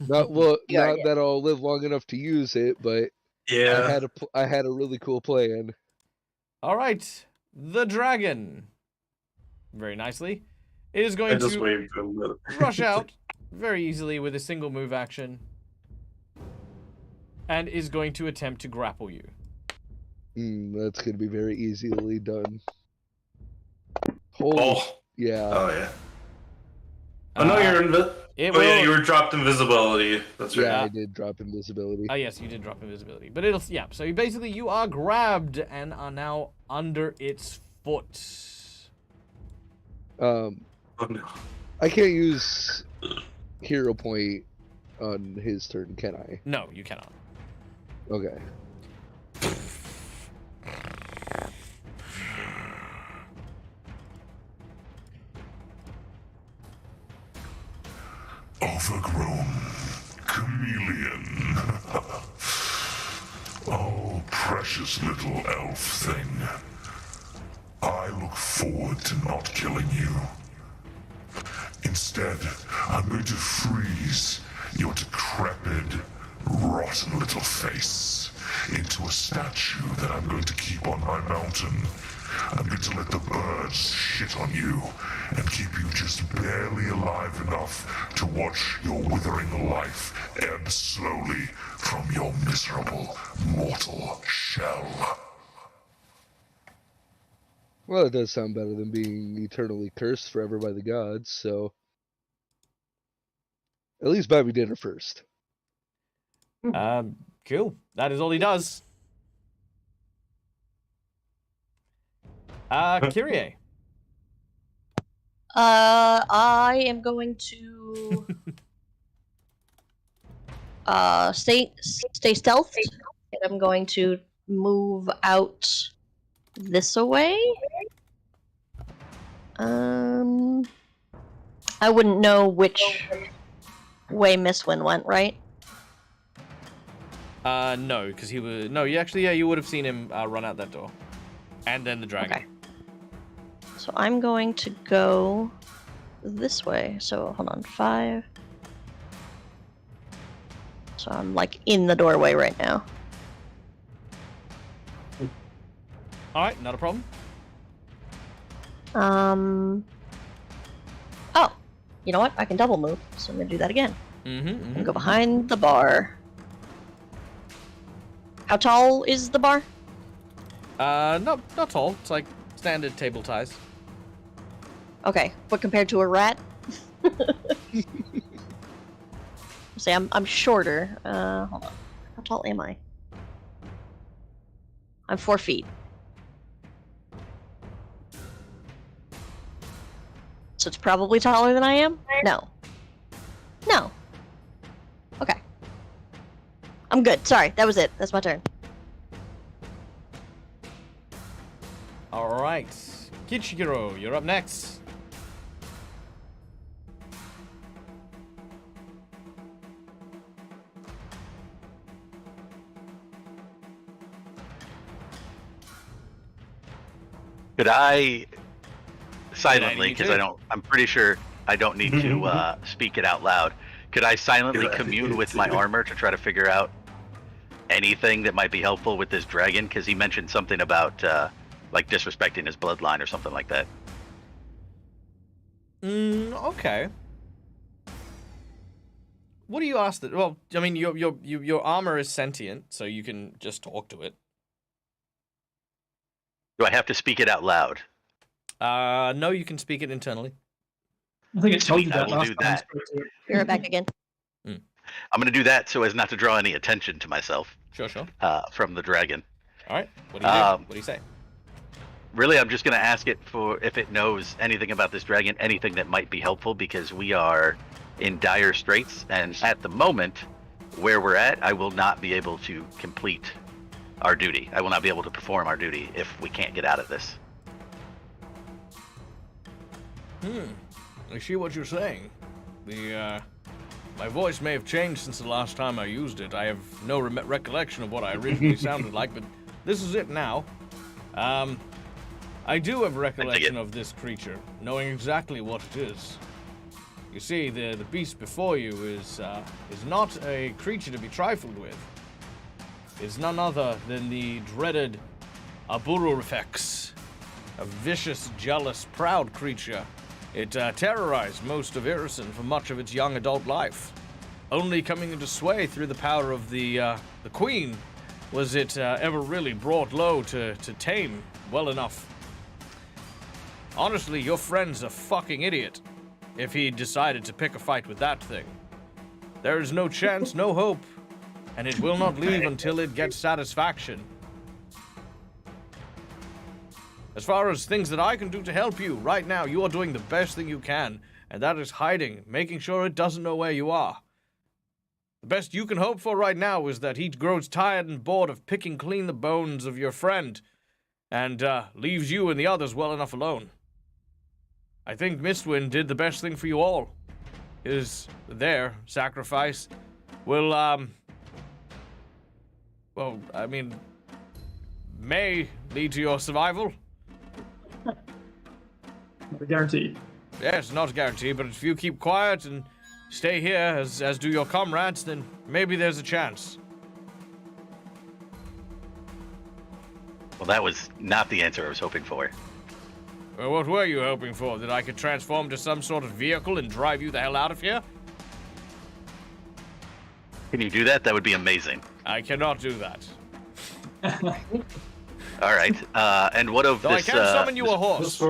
Not well, Yeah, not yeah. that I'll live long enough to use it, but yeah. I had a really cool plan. All right. The dragon. Very nicely. Is I going just to waved to him. rush out very easily with a single move action. And is going to attempt to grapple you. That's gonna be very easily done. Holy, Oh, yeah. oh yeah. Oh no, you're It Oh will... yeah, you were dropped invisibility. That's right. Yeah, I did drop invisibility. Oh, yes, you did drop invisibility. But it'll... Yeah, so basically you are grabbed and are now under its foot. Oh no. I can't use hero point on his turn, can I? No, you cannot. Okay. Overgrown chameleon. Oh, precious little elf thing. I look forward to not killing you. Instead, I'm going to freeze your decrepit, rotten little face into a statue that I'm going to keep on my mountain. I'm going to let the birds shit on you and keep you just barely alive enough to watch your withering life ebb slowly from your miserable mortal shell. Well, it does sound better than being eternally cursed forever by the gods, so... At least buy me dinner first. Cool. That is all he does. Kyrie. I am going to stay stealthed, and I'm going to move out this away. I wouldn't know which way Mistwin went, right? No, because he was... No, you actually, yeah, you would have seen him run out that door. And then the dragon. Okay. So I'm going to go this way. So hold on, 5. So I'm like in the doorway right now. Alright, not a problem. Oh, you know what? I can double move, so I'm gonna do that again. And go behind the bar. How tall is the bar? Not tall. It's like standard table ties. Okay, but compared to a rat? Say I'm shorter. Hold on. How tall am I? I'm 4 feet. So it's probably taller than I am? No. No. Okay. I'm good. Sorry, that was it. That's my turn. Alright. Kichiguro, you're up next. Could I silently, you because could. I'm pretty sure I don't need to speak it out loud. Could I silently Yeah, commune with my armor to try to figure out anything that might be helpful with this dragon? Because he mentioned something about like disrespecting his bloodline or something like that. Okay. What do you ask that? Well, I mean, your armor is sentient, so you can just talk to it. Do I have to speak it out loud? No, you can speak it internally. I think it told you Sweet, I that will last do time. that. You're right back again. I'm going to do that so as not to draw any attention to myself Sure. from the dragon. All right. What do you do? What do you say? Really, I'm just going to ask it for if it knows anything about this dragon, anything that might be helpful, because we are in dire straits, and at the moment, where we're at, I will not be able to complete our duty. I will not be able to perform our duty if we can't get out of this. I see what you're saying. My voice may have changed since the last time I used it. I have no recollection of what I originally sounded like, but this is it now. I do have recollection of this creature, knowing exactly what it is. You see, the beast before you is not a creature to be trifled with. It's none other than the dreaded Abururifex, a vicious, jealous, proud creature. It terrorized most of Irrisen for much of its young adult life. Only coming into sway through the power of the Queen was it ever really brought low to tame well enough. Honestly, your friend's a fucking idiot if he decided to pick a fight with that thing. There is no chance, no hope, and it will not leave until it gets satisfaction. As far as things that I can do to help you, right now you are doing the best thing you can, and that is hiding, making sure it doesn't know where you are. The best you can hope for right now is that he grows tired and bored of picking clean the bones of your friend, and leaves you and the others well enough alone. I think Mistwind did the best thing for you all. Their sacrifice will, may lead to your survival. Not a guarantee. Yes, not a guarantee, but if you keep quiet and stay here, as do your comrades, then maybe there's a chance. Well, that was not the answer I was hoping for. Well, what were you hoping for? That I could transform to some sort of vehicle and drive you the hell out of here? Can you do that? That would be amazing. I cannot do that. All right. And what of Though this? I can summon you a horse.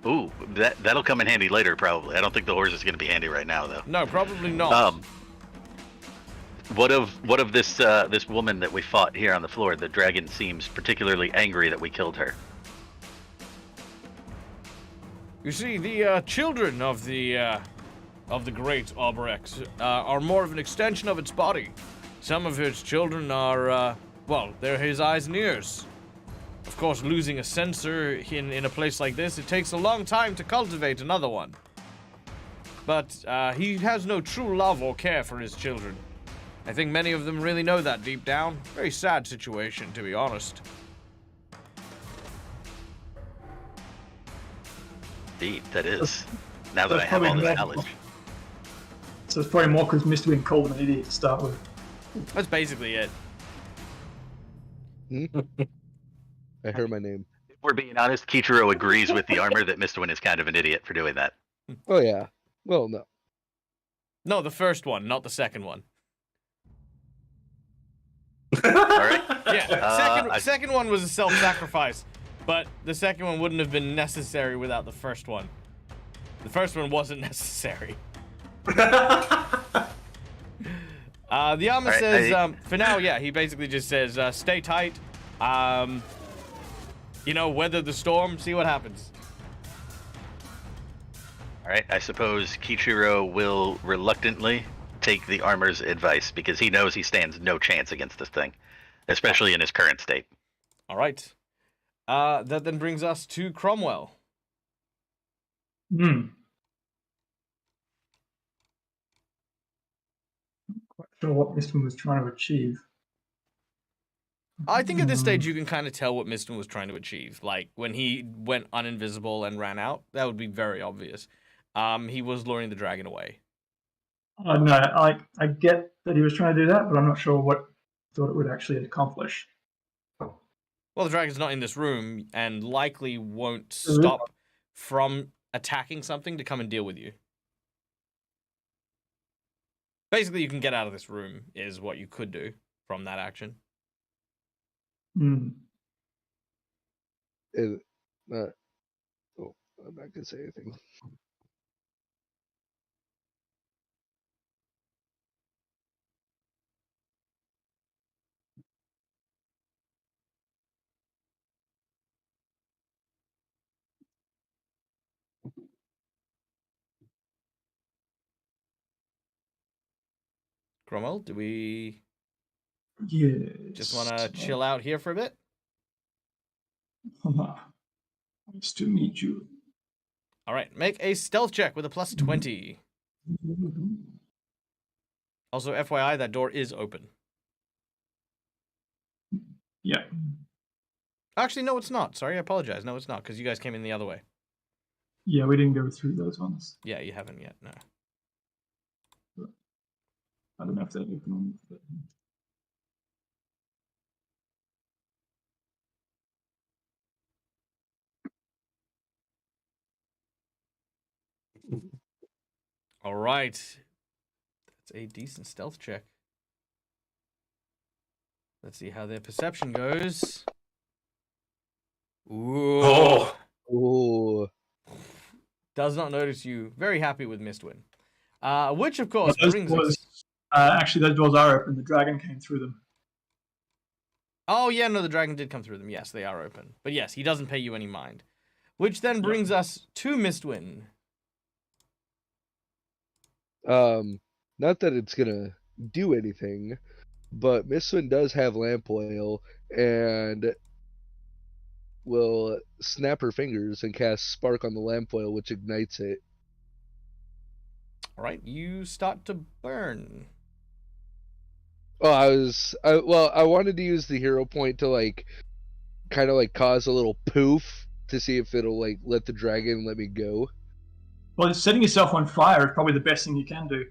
Ooh, that'll come in handy later, probably. I don't think the horse is going to be handy right now, though. No, probably not. What of this woman that we fought here on the floor? The dragon seems particularly angry that we killed her. You see, the children of the great Obrex are more of an extension of its body. Some of its children are, they're his eyes and ears. Of course, losing a sensor in a place like this, it takes a long time to cultivate another one. But he has no true love or care for his children. I think many of them really know that deep down. Very sad situation, to be honest. Indeed, that is. Now that I have all this knowledge. So it's probably more because Mr. Wind called him an idiot to start with. That's basically it. I heard my name. If we're being honest, Kichiro agrees with the armor that Mistwind is kind of an idiot for doing that. Oh yeah. Well, no. No, the first one, not the second one. All right. Yeah, second one was a self-sacrifice, but the second one wouldn't have been necessary without the first one. The first one wasn't necessary. The Yama says, for now, yeah, he basically just says, stay tight, weather the storm, see what happens. All right, I suppose Kichiro will reluctantly take the armor's advice because he knows he stands no chance against this thing, especially in his current state. All right. That then brings us to Cromwell. Not quite sure what this one was trying to achieve. I think at this stage you can kind of tell what Miston was trying to achieve. Like, when he went uninvisible and ran out, that would be very obvious. He was luring the dragon away. No, I get that he was trying to do that, but I'm not sure what he thought it would actually accomplish. Well, the dragon's not in this room and likely won't stop from attacking something to come and deal with you. Basically, you can get out of this room is what you could do from that action. Oh, I'm not gonna say anything. Cromwell, do we Yes. just want to chill out here for a bit? Nice to meet you. All right, make a stealth check with a plus 20. Also, FYI, that door is open. Yeah. Actually, no, it's not. Sorry, I apologize. No, it's not, because you guys came in the other way. Yeah, we didn't go through those ones. Yeah, you haven't yet, no. I don't know if they're open. But... All right. That's a decent stealth check. Let's see how their perception goes. Ooh. Oh, Oh, Does not notice you. Very happy with Mistwin. Which, of course, those brings doors, us... actually, those doors are open. The dragon came through them. Oh, yeah, no, the dragon did come through them. Yes, they are open. But yes, he doesn't pay you any mind. Which then brings us to Mistwin. not that it's gonna do anything, but Mistwin does have lamp oil and will snap her fingers and cast spark on the lamp oil, which ignites it. All right, you start to burn. Oh, I wanted to use the hero point to like kind of like cause a little poof to see if it'll like let the dragon let me go. Well, setting yourself on fire is probably the best thing you can do.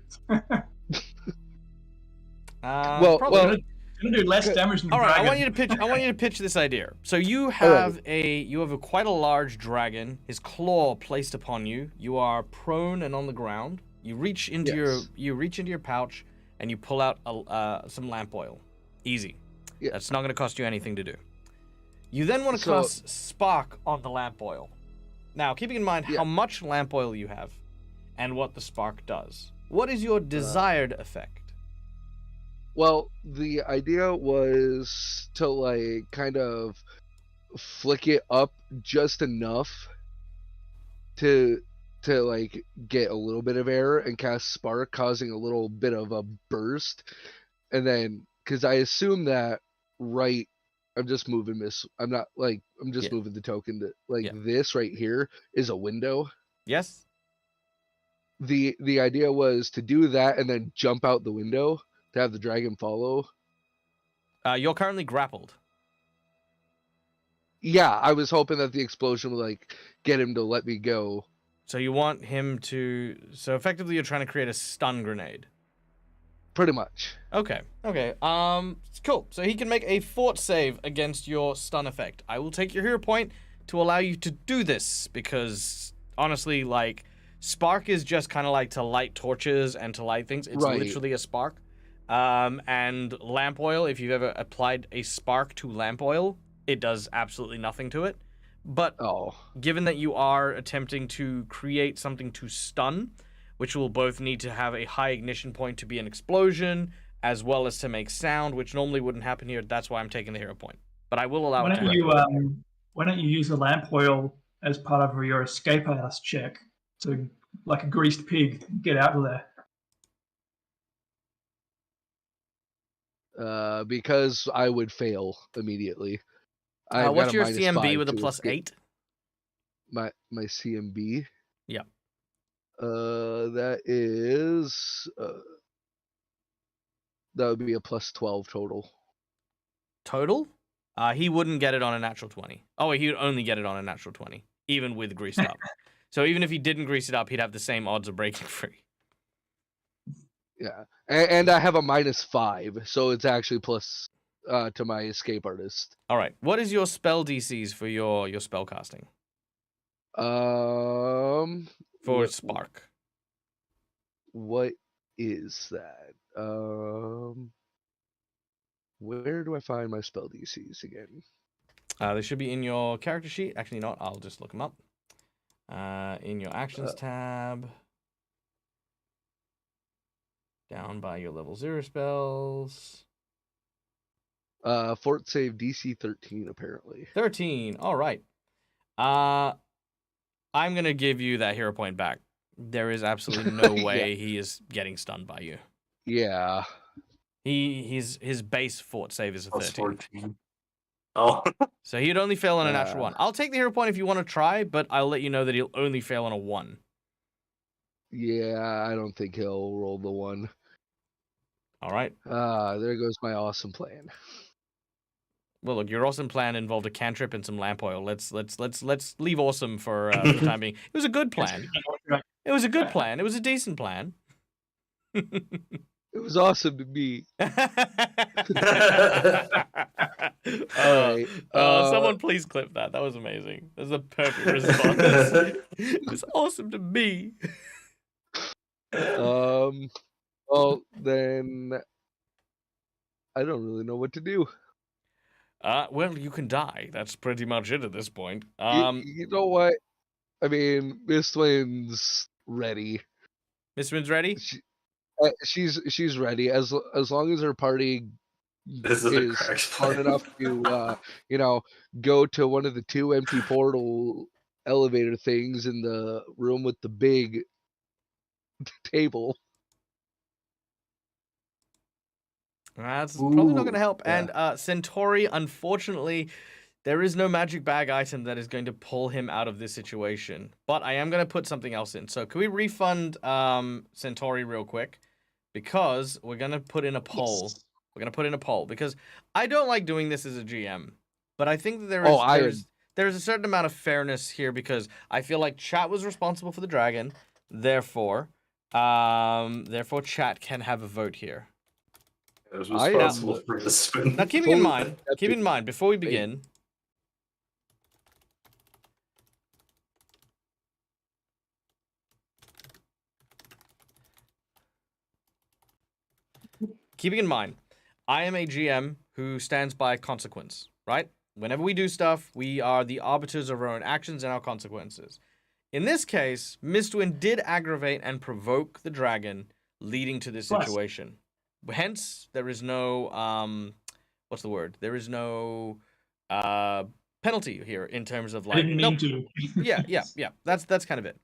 Well, probably. Gonna do less damage than the All right, dragon. I want you to pitch this idea. So you have quite a large dragon, his claw placed upon you. You are prone and on the ground. You reach into your pouch and you pull out some lamp oil. Easy. Yeah. That's not going to cost you anything to do. You then want to cast spark on the lamp oil. Now, keeping in mind how much lamp oil you have and what the spark does. What is your desired effect? Well, the idea was to like kind of flick it up just enough to like get a little bit of air and cast spark, causing a little bit of a burst, and then because I assume that I'm just moving moving the token to this right here is a window. Yes. The idea was to do that and then jump out the window to have the dragon follow. You're currently grappled. Yeah, I was hoping that the explosion would like get him to let me go. So you want him to... So effectively you're trying to create a stun grenade. Pretty much. Okay. Cool. So he can make a fort save against your stun effect. I will take your hero point to allow you to do this because honestly, like, spark is just kind of like to light torches and to light things. It's literally a spark. And lamp oil, if you've ever applied a spark to lamp oil, it does absolutely nothing to it. But given that you are attempting to create something to stun, which will both need to have a high ignition point to be an explosion, as well as to make sound, which normally wouldn't happen here, that's why I'm taking the hero point. But I will allow it to why don't you use the lamp oil as part of your escape artist check to, like a greased pig, get out of there? Because I would fail immediately. What's your CMB with a +8? My CMB? Yeah. That is that would be a +12 total. Total? He wouldn't get it on a natural 20. Oh, he would only get it on a natural 20, even with greased up. So even if he didn't grease it up, he'd have the same odds of breaking free. Yeah, and I have a -5, so it's actually plus to my escape artist. All right. What is your spell DCs for your spell casting? For spark. What is that? Where do I find my spell DCs again? They should be in your character sheet. Actually, not. I'll just look them up. In your actions tab. Down by your level 0 spells. Fort save DC 13 apparently. 13. All right. I'm gonna give you that hero point back. There is absolutely no way he is getting stunned by you. Yeah. His base fort save is a Plus 13. 14. Oh. So he'd only fail on a natural 1. I'll take the hero point if you want to try, but I'll let you know that he'll only fail on a 1. Yeah, I don't think he'll roll the 1. All right. There goes my awesome plan. Well, look, your awesome plan involved a cantrip and some lamp oil. Let's leave awesome for the time being. It was a good plan. It was a good plan. It was a decent plan. It was awesome to me. Someone please clip that. That was amazing. That was a perfect response. It was awesome to me. Well, then I don't really know what to do. Well, you can die. That's pretty much it at this point. You know what? I mean, Miss Wynn's ready. Miss Wynn's ready? She's ready. As long as her party is smart enough to, go to one of the 2 empty portal elevator things in the room with the big table. That's probably not going to help. Yeah. And Centauri, unfortunately, there is no magic bag item that is going to pull him out of this situation. But I am going to put something else in. So can we refund Centauri real quick? Because we're going to put in a poll. Yes. We're going to put in a poll. Because I don't like doing this as a GM. But I think that there's a certain amount of fairness here because I feel like chat was responsible for the dragon. Therefore, chat can have a vote here. I was responsible for the spin. Now, keeping in mind, before we begin, I am a GM who stands by consequence, right? Whenever we do stuff, we are the arbiters of our own actions and our consequences. In this case, Mistwin did aggravate and provoke the dragon, leading to this situation. Hence, there is no what's the word? There is no penalty here in terms of like. I didn't mean to. yeah. That's kind of it.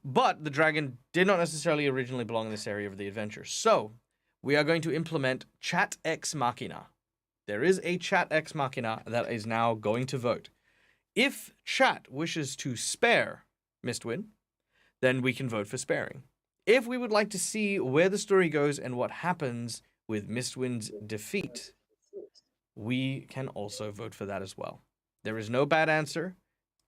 But the dragon did not necessarily originally belong in this area of the adventure. So we are going to implement Chat Ex Machina. There is a Chat Ex Machina that is now going to vote. If chat wishes to spare Mistwin, then we can vote for sparing. If we would like to see where the story goes and what happens with Mistwin's defeat, we can also vote for that as well. There is no bad answer,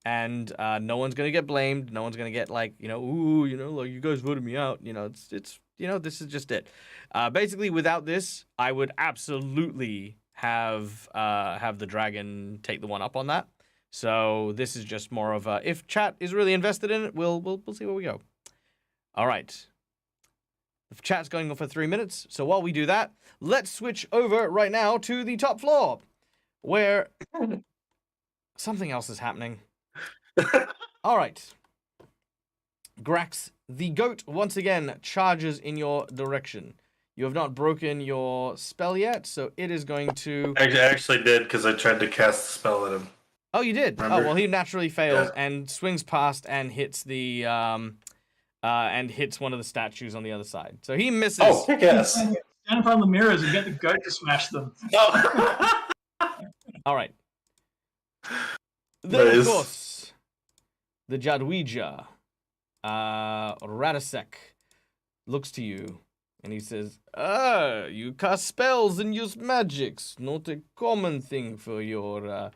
and no one's going to get blamed. No one's going to get like, like you guys voted me out. It's this is just it. Basically, without this, I would absolutely have the dragon take the one up on that. So this is just more of a, if chat is really invested in it, we'll see where we go. All right. The chat's going on for 3 minutes, so while we do that, let's switch over right now to the top floor, where something else is happening. All right. Grax, the goat, once again, charges in your direction. You have not broken your spell yet, so it is going to... I actually did, because I tried to cast a spell at him. Oh, you did? Remember? Oh, well, he naturally fails and swings past and hits the... hits one of the statues on the other side. So he misses. Oh, yes. Stand in front of the mirrors and get the goat to smash them. No. All right. Then, of Nice. course, the Jadwija, Radasek, looks to you and he says, you cast spells and use magics. Not a common thing for your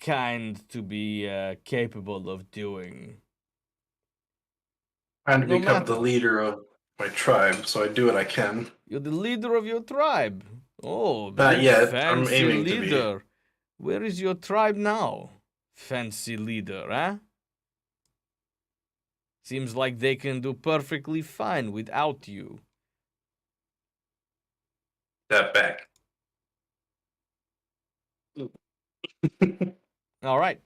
kind to be capable of doing. Trying to become the leader of my tribe, so I do what I can. You're the leader of your tribe. Oh, Not yet. I'm fancy aiming to be. leader. Where is your tribe now? Fancy leader, huh? Seems like they can do perfectly fine without you. That back. All right.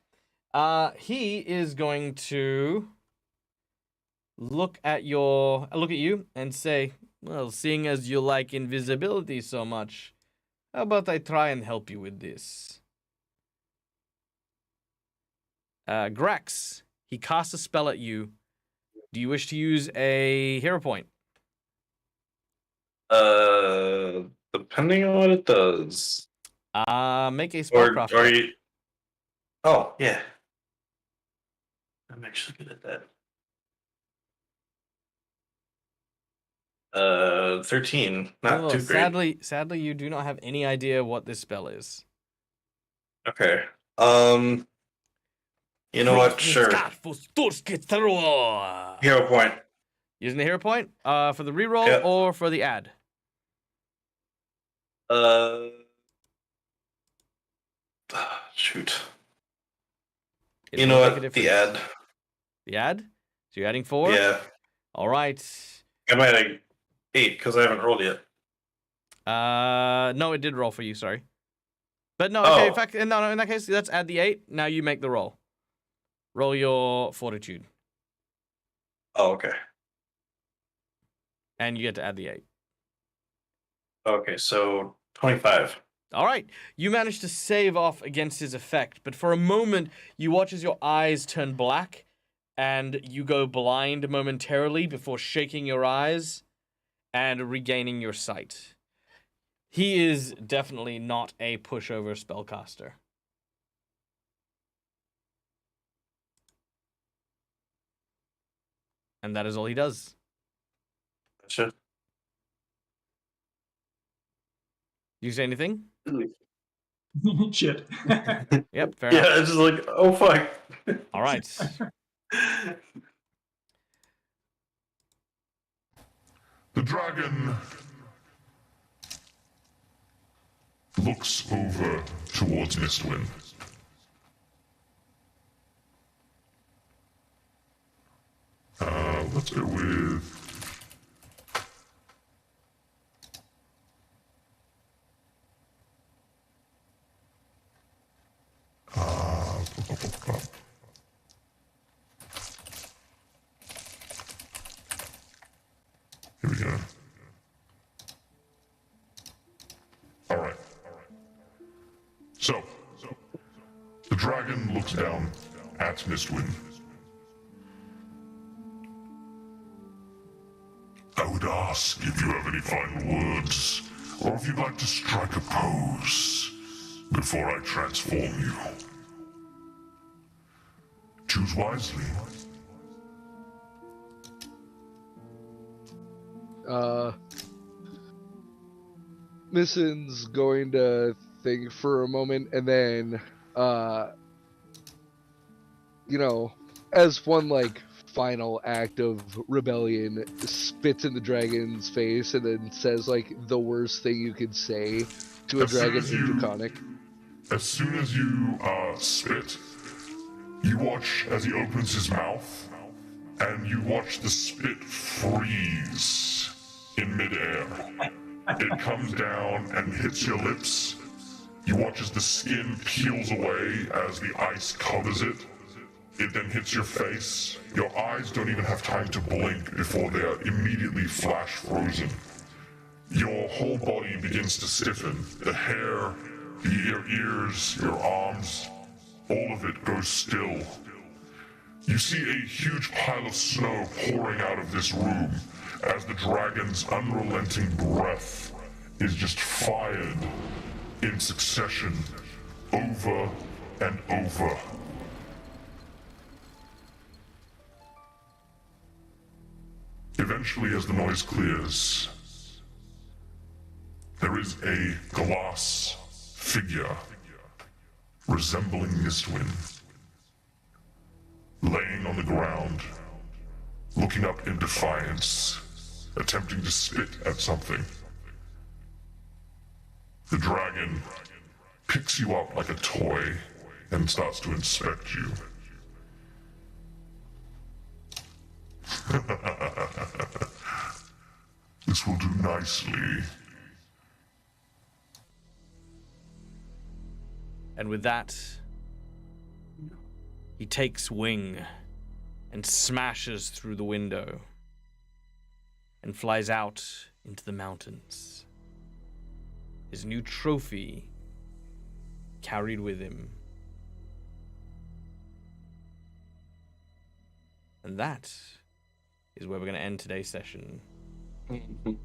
He is going to look at you and say, "Well, seeing as you like invisibility so much, how about I try and help you with this?" Grex, he casts a spell at you. Do you wish to use a hero point? Depending on what it does. Make a Or spellcraft are check. you? Oh yeah, I'm actually good at that. 13, not Oh, too great. sadly, you do not have any idea what this spell is. Okay. You know what? Sure. Hero point. Using the hero point for the reroll Yep. or for the ad? Shoot. It You will know make a what? difference. The ad. The ad? So you're adding 4? Yeah. All right. I'm at 8 because I haven't rolled yet. No, it did roll for you. Sorry, but no. Okay, Oh. in fact, no. In that case, let's add the 8. Now you make the roll. Roll your fortitude, Oh, okay. and you get to add the 8. Okay, so 25. All right, you managed to save off against his effect, but for a moment, you watch as your eyes turn black, and you go blind momentarily before shaking your eyes and regaining your sight. He is definitely not a pushover spellcaster. And that is all he does. Gotcha. You say anything? Shit. Yep, fair Yeah, enough. it's just like, oh fuck. All right. The dragon looks over towards Mistwind. Let's go with... Here we go. All right. So, the dragon looks down at Mistwind. I would ask if you have any final words, or if you'd like to strike a pose before I transform you. Choose wisely. Missin's going to think for a moment and then, as one like final act of rebellion, spits in the dragon's face and then says like the worst thing you could say to a dragon in Draconic. As soon as you spit, you watch as he opens his mouth, and you watch the spit freeze in midair. It comes down and hits your lips. You watch as the skin peels away as the ice covers it. It then hits your face. Your eyes don't even have time to blink before they are immediately flash frozen. Your whole body begins to stiffen. The hair, your ears, your arms, all of it goes still. You see a huge pile of snow pouring out of this room as the dragon's unrelenting breath is just fired in succession over and over. Eventually, as the noise clears, there is a glass figure resembling Mistwind, laying on the ground, looking up in defiance, attempting to spit at something. The dragon picks you up like a toy and starts to inspect you. This will do nicely. And with that, he takes wing and smashes through the window and flies out into the mountains. His new trophy carried with him. And that is where we're going to end today's session.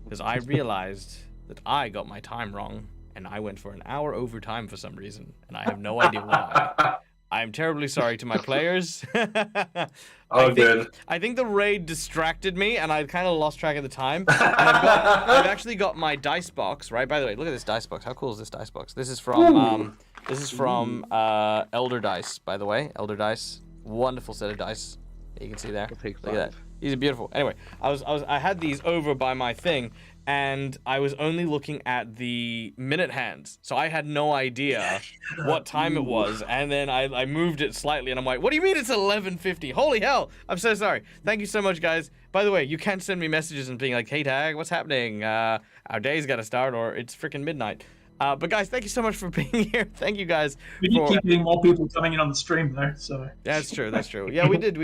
Because I realized that I got my time wrong, and I went for an hour overtime for some reason, and I have no idea why. I'm terribly sorry to my players. Good. I think the raid distracted me, and I kind of lost track of the time. And I've actually got my dice box, right? By the way, look at this dice box. How cool is this dice box? This is from Elder Dice, by the way. Elder Dice, wonderful set of dice. You can see there. Look at that. These are beautiful. Anyway, I had these over by my thing, and I was only looking at the minute hands, so I had no idea what time it was. And then I moved it slightly, and I'm like, "What do you mean it's 11:50? Holy hell! I'm so sorry. Thank you so much, guys. By the way, you can send me messages and being like, "Hey, Tag, what's happening? Our day's got to start, or it's freaking midnight." But guys, thank you so much for being here. Thank you guys. We need to keep getting more people coming in on the stream though. So that's true. That's true. Yeah, we did.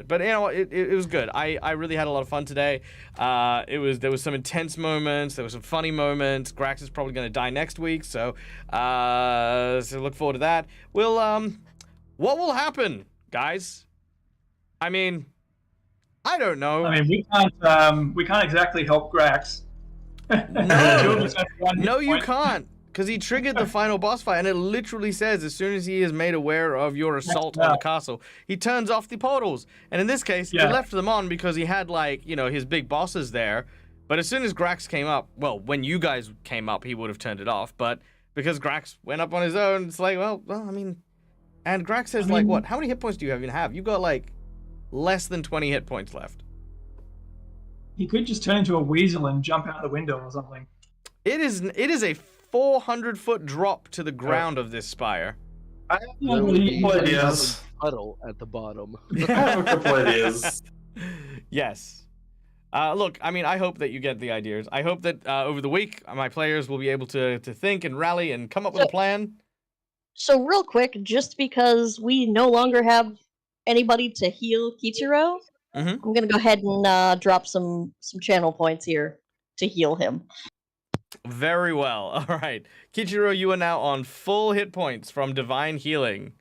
But you know, it was good. I really had a lot of fun today. There was some intense moments. There was some funny moments. Grax is probably going to die next week, so look forward to that. We'll what will happen, guys? I mean, I don't know. I mean, we can't exactly help Grax. No, you can't. Because he triggered the final boss fight, and it literally says, as soon as he is made aware of your assault on the castle, he turns off the portals. And in this case, he left them on because he had, like, you know, his big bosses there. But as soon as Grax came up, well, when you guys came up, he would have turned it off. But because Grax went up on his own, it's like, well, I mean... And Grax says, like, what? How many hit points do you even have? You've got, like, less than 20 hit points left. He could just turn into a weasel and jump out the window or something. It is a 400-foot drop to the ground of this spire. I have a couple ideas. Puddle at the bottom. I have a couple ideas. Yes. Look, I mean, I hope that you get the ideas. I hope that over the week, my players will be able to think and rally and come up with a plan. So real quick, just because we no longer have anybody to heal Kichiro, I'm gonna go ahead and drop some channel points here to heal him. Very well. All right. Kichiro, you are now on full hit points from Divine Healing.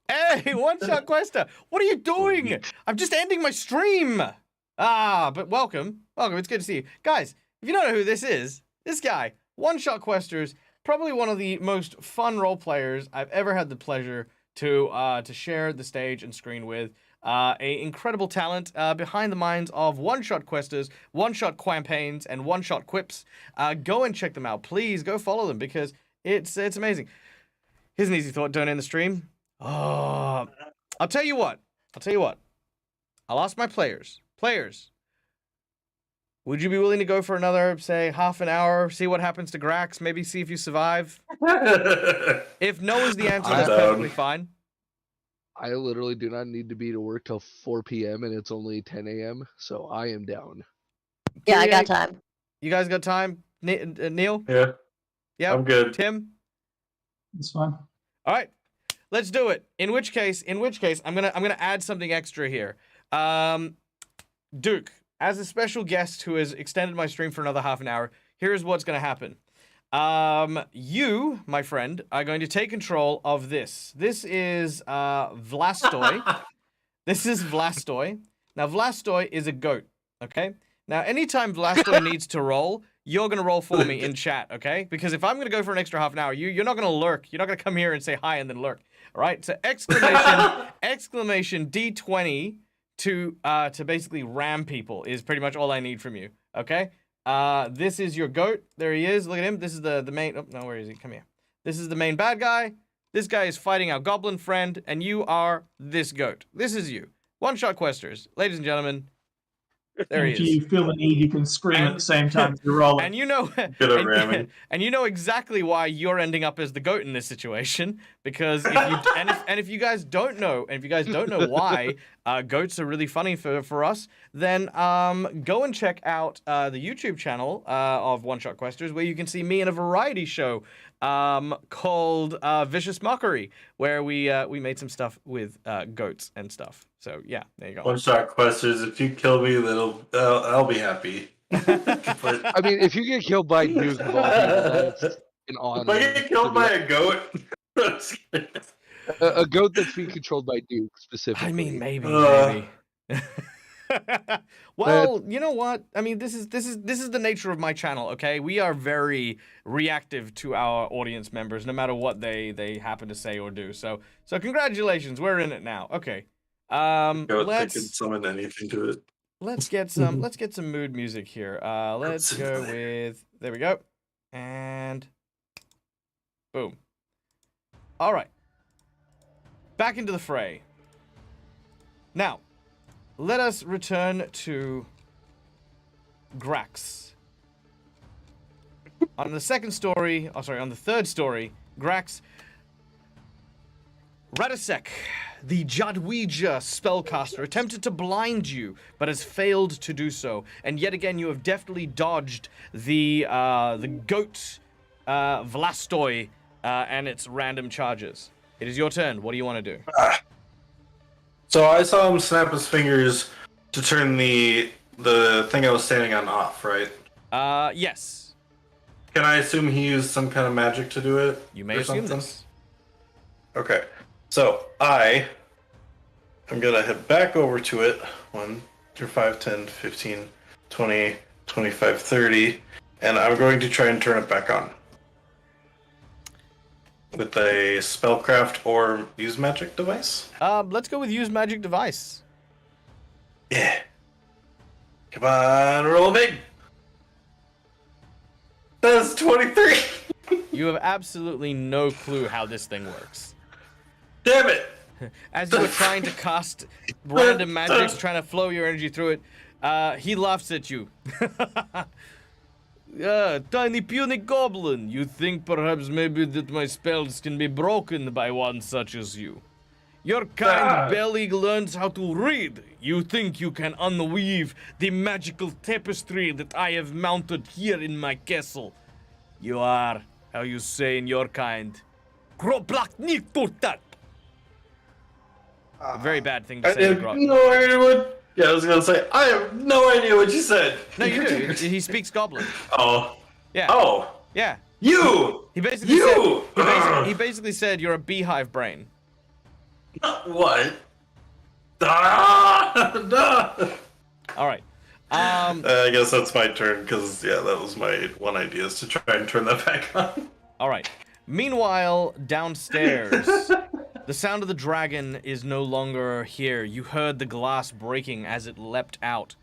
Hey, one-shot Questa! What are you doing? I'm just ending my stream! But welcome. Welcome, it's good to see you. Guys, if you don't know who this is, this guy, one-shot Questers, probably one of the most fun role players I've ever had the pleasure to share the stage and screen with. A incredible talent behind the minds of one-shot questers, one-shot campaigns, and one-shot quips. Go and check them out. Please go follow them because it's amazing. Here's an easy thought. Don't end the stream. Oh, I'll tell you what. I'll ask my players. Players, would you be willing to go for another, say, half an hour, see what happens to Grax, maybe see if you survive? If no is the answer, that's perfectly fine. I literally do not need to be to work till 4 p.m. and it's only 10 a.m., so I am down. Yeah, I got time. You guys got time? Neil? Yeah. Yeah. I'm good. Tim? It's fine. All right. Let's do it. In which case, I'm gonna add something extra here. Duke, as a special guest who has extended my stream for another half an hour, here's what's gonna happen. You, my friend, are going to take control of this. This is Vlastoy. This is Vlastoy. Now, Vlastoy is a goat, okay? Now, anytime Vlastoy needs to roll, you're going to roll for me in chat, okay? Because if I'm going to go for an extra half an hour, you're not going to lurk. You're not going to come here and say hi and then lurk, all right? So exclamation D20 to basically ram people is pretty much all I need from you, okay? This is your goat. There he is. Look at him. This is the main... Oh, no, where is he? Come here. This is the main bad guy. This guy is fighting our goblin friend, and you are this goat. This is you. One-shot questers. Ladies and gentlemen, there he is. If you feel the need, you can scream at the same time as you're rolling. And you know... and you know exactly why you're ending up as the goat in this situation, because if you guys don't know, why, goats are really funny for us, then go and check out the YouTube channel of One Shot Questers, where you can see me in a variety show called Vicious Mockery, where we made some stuff with goats and stuff. So yeah, there you go. One Shot Questers. If you kill me, then I'll be happy. But I mean, if you get killed by Duke of all people, that's an honor. if I get killed by a goat, a goat that's being controlled by Duke specifically. I mean, maybe. Well, you know what? I mean, this is the nature of my channel. Okay, we are very reactive to our audience members, no matter what they happen to say or do. So congratulations, we're in it now. Okay, let's can summon anything to it. Let's get some mood music here. Let's go with, there we go, and boom. All right, back into the fray. Now, let us return to Grax. On the third story, Grax. Radisek, the Jadwija spellcaster, attempted to blind you, but has failed to do so. And yet again, you have deftly dodged the goat Vlastoi and its random charges. It is your turn. What do you want to do? So I saw him snap his fingers to turn the thing I was standing on off, right? Yes. Can I assume he used some kind of magic to do it? You may assume this. Okay. So I'm gonna head back over to it. 1 through 5, 10, 15, 20, 25, 30, and I'm going to try and turn it back on. With a spellcraft or use magic device? Let's go with use magic device. Yeah. Come on, roll big. That's 23. You have absolutely no clue how this thing works. Damn it. As you were trying to cast random magics, trying to flow your energy through it, he laughs at you. Tiny puny goblin, you think perhaps maybe that my spells can be broken by one such as you. Your kind barely learns how to read. You think you can unweave the magical tapestry that I have mounted here in my castle. You are, how you say in your kind, Groblakniturtat. A very bad thing to I say. have no idea what... Yeah, I was gonna say, I have no idea what you said. No, you do. He speaks goblin. Oh. Yeah. Oh. Yeah. You! He basically said, he basically said you're a beehive brain. What? All right. I guess that's my turn, because, yeah, that was my one idea, is to try and turn that back on. All right. Meanwhile, downstairs, the sound of the dragon is no longer here. You heard the glass breaking as it leapt out.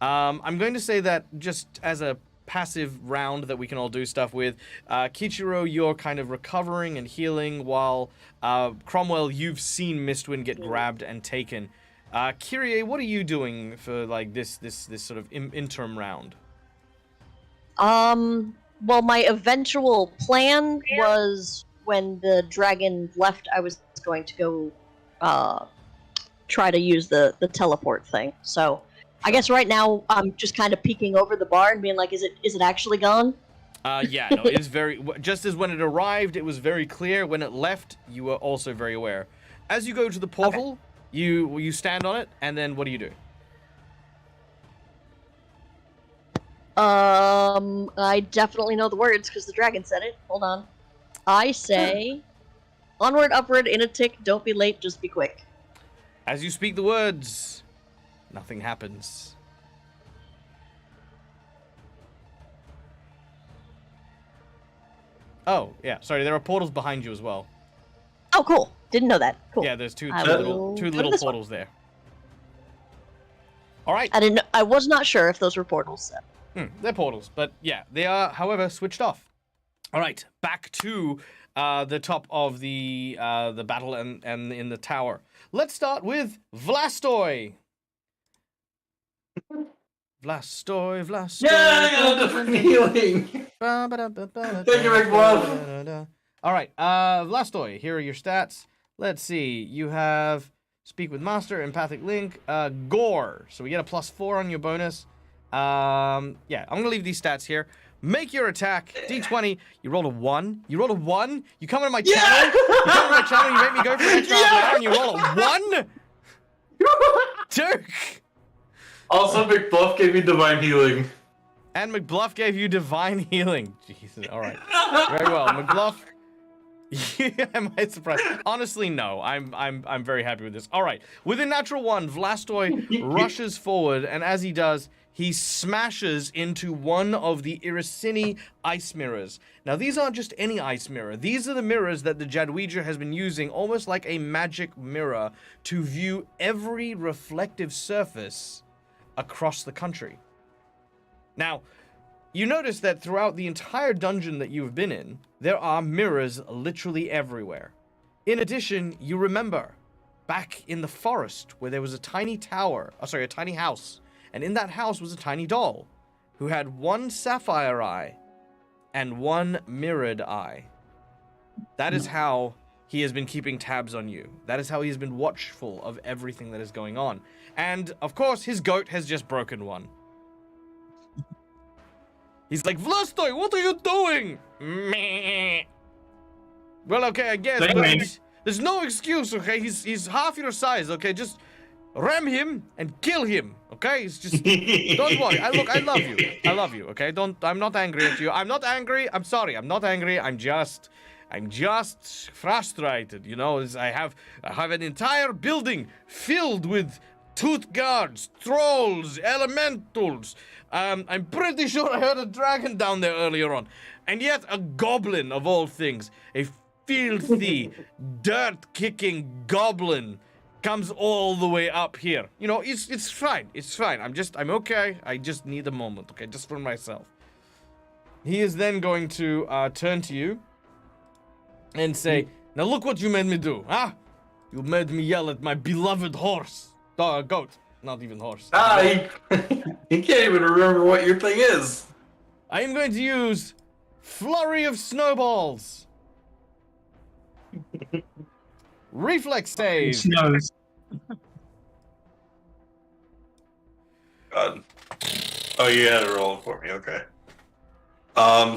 I'm going to say that just as a passive round that we can all do stuff with, Kichiro, you're kind of recovering and healing, while Cromwell, you've seen Mistwind get grabbed and taken. Kyrie, what are you doing for like this sort of interim round? Well, my eventual plan was when the dragon left, I was going to go try to use the teleport thing. So I guess right now I'm just kind of peeking over the bar and being like, is it actually gone? Yeah, no, it is very... Just as when it arrived, it was very clear. When it left, you were also very aware. As you go to the portal, okay, you stand on it, and then what do you do? I definitely know the words because the dragon said it. Hold on. I say, onward, upward, in a tick, don't be late, just be quick. As you speak the words, nothing happens. Oh, yeah, sorry, there are portals behind you as well. Oh, cool. Didn't know that. Cool. Yeah, there's two little portals there. All right. I was not sure if those were portals. So. They're portals, but yeah, they are, however, switched off. All right, back to the top of the battle and in the tower. Let's start with Vlastoi. Vlastoi. Yeah, I got a different healing. Thank you, McBluff. All right, Vlastoi, here are your stats. Let's see, you have Speak with Master, Empathic Link, Gore. So we get a +4 on your bonus. Yeah, I'm gonna leave these stats here. Make your attack, D20. You roll a 1. You roll a 1. You come into my channel. You come into my channel. You make me go for an extra half an hour, and you roll a 1. Dirk. Also, McBluff gave me divine healing. And McBluff gave you divine healing. Jesus. All right. Very well, McBluff. Am I surprised? Honestly, no. I'm very happy with this. All right. With a natural 1, Vlastoy rushes forward, and as he does, he smashes into one of the Irrisen ice mirrors. Now, these aren't just any ice mirror. These are the mirrors that the Jadweedra has been using almost like a magic mirror to view every reflective surface across the country. Now, you notice that throughout the entire dungeon that you've been in, there are mirrors literally everywhere. In addition, you remember back in the forest where there was a tiny tower, a tiny house, and in that house was a tiny doll who had one sapphire eye and one mirrored eye. That is how he has been keeping tabs on you. That is how he has been watchful of everything that is going on. And, of course, his goat has just broken one. He's like, Vlastoy, what are you doing? Meh. Well, okay, I guess. But there's no excuse, okay? He's half your size, okay? Just ram him and kill him, okay? It's just don't worry. I love you. I love you, okay? I'm not angry at you. I'm not angry. I'm sorry. I'm not angry. I'm just frustrated. You know, I have an entire building filled with tooth guards, trolls, elementals. I'm pretty sure I heard a dragon down there earlier on. And yet a goblin, of all things, a filthy, dirt-kicking goblin comes all the way up here. You know, it's fine. It's fine. I'm okay. I just need a moment, okay? Just for myself. He is then going to turn to you and say, now look what you made me do, huh? You made me yell at my beloved horse. Goat. Not even horse. He can't even remember what your thing is. I am going to use Flurry of Snowballs. Reflex save. Snows. God. Oh, you had to roll it for me. Okay.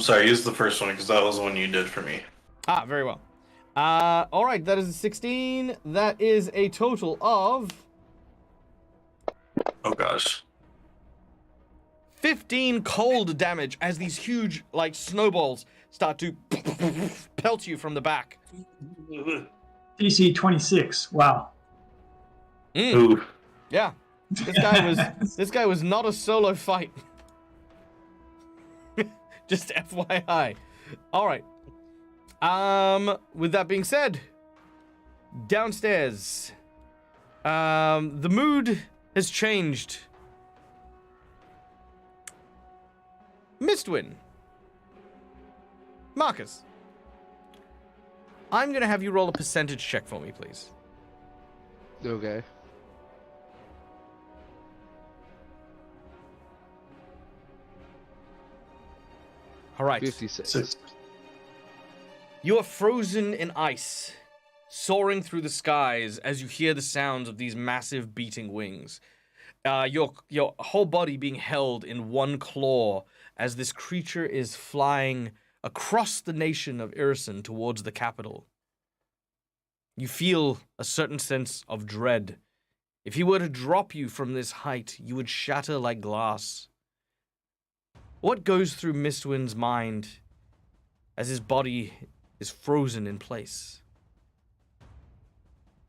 Sorry. Use the first one because that was the one you did for me. Ah, very well. All right. That is a 16. That is a total of... Oh gosh. 15 cold damage as these huge, like, snowballs start to pelt you from the back. DC 26. Wow. Ooh. Yeah. This guy was not a solo fight. Just FYI. All right. With that being said, downstairs. The mood has changed. Mistwin. Marcus. I'm gonna have you roll a percentage check for me, please. Okay. All right. 56. You are frozen in ice, soaring through the skies as you hear the sounds of these massive beating wings. Your whole body being held in one claw as this creature is flying across the nation of Irrisen towards the capital. You feel a certain sense of dread. If he were to drop you from this height, you would shatter like glass. What goes through Mistwind's mind as his body is frozen in place?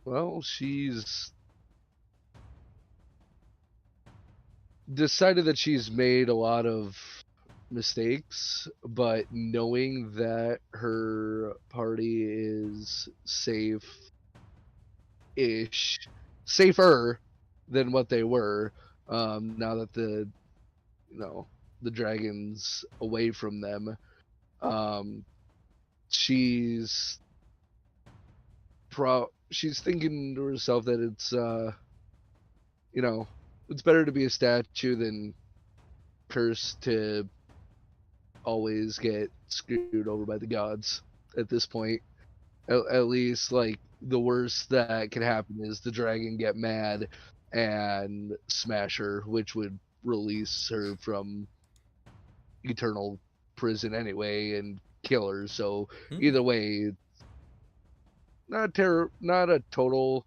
Well, she's decided that she's made a lot of mistakes, but knowing that her party is safe-ish, safer than what they were, now that the dragon's away from them, she's thinking to herself that it's it's better to be a statue than cursed to always get screwed over by the gods at this point. At least, like, the worst that can happen is the dragon get mad and smash her, which would release her from eternal prison anyway and kill her. So either way, not a total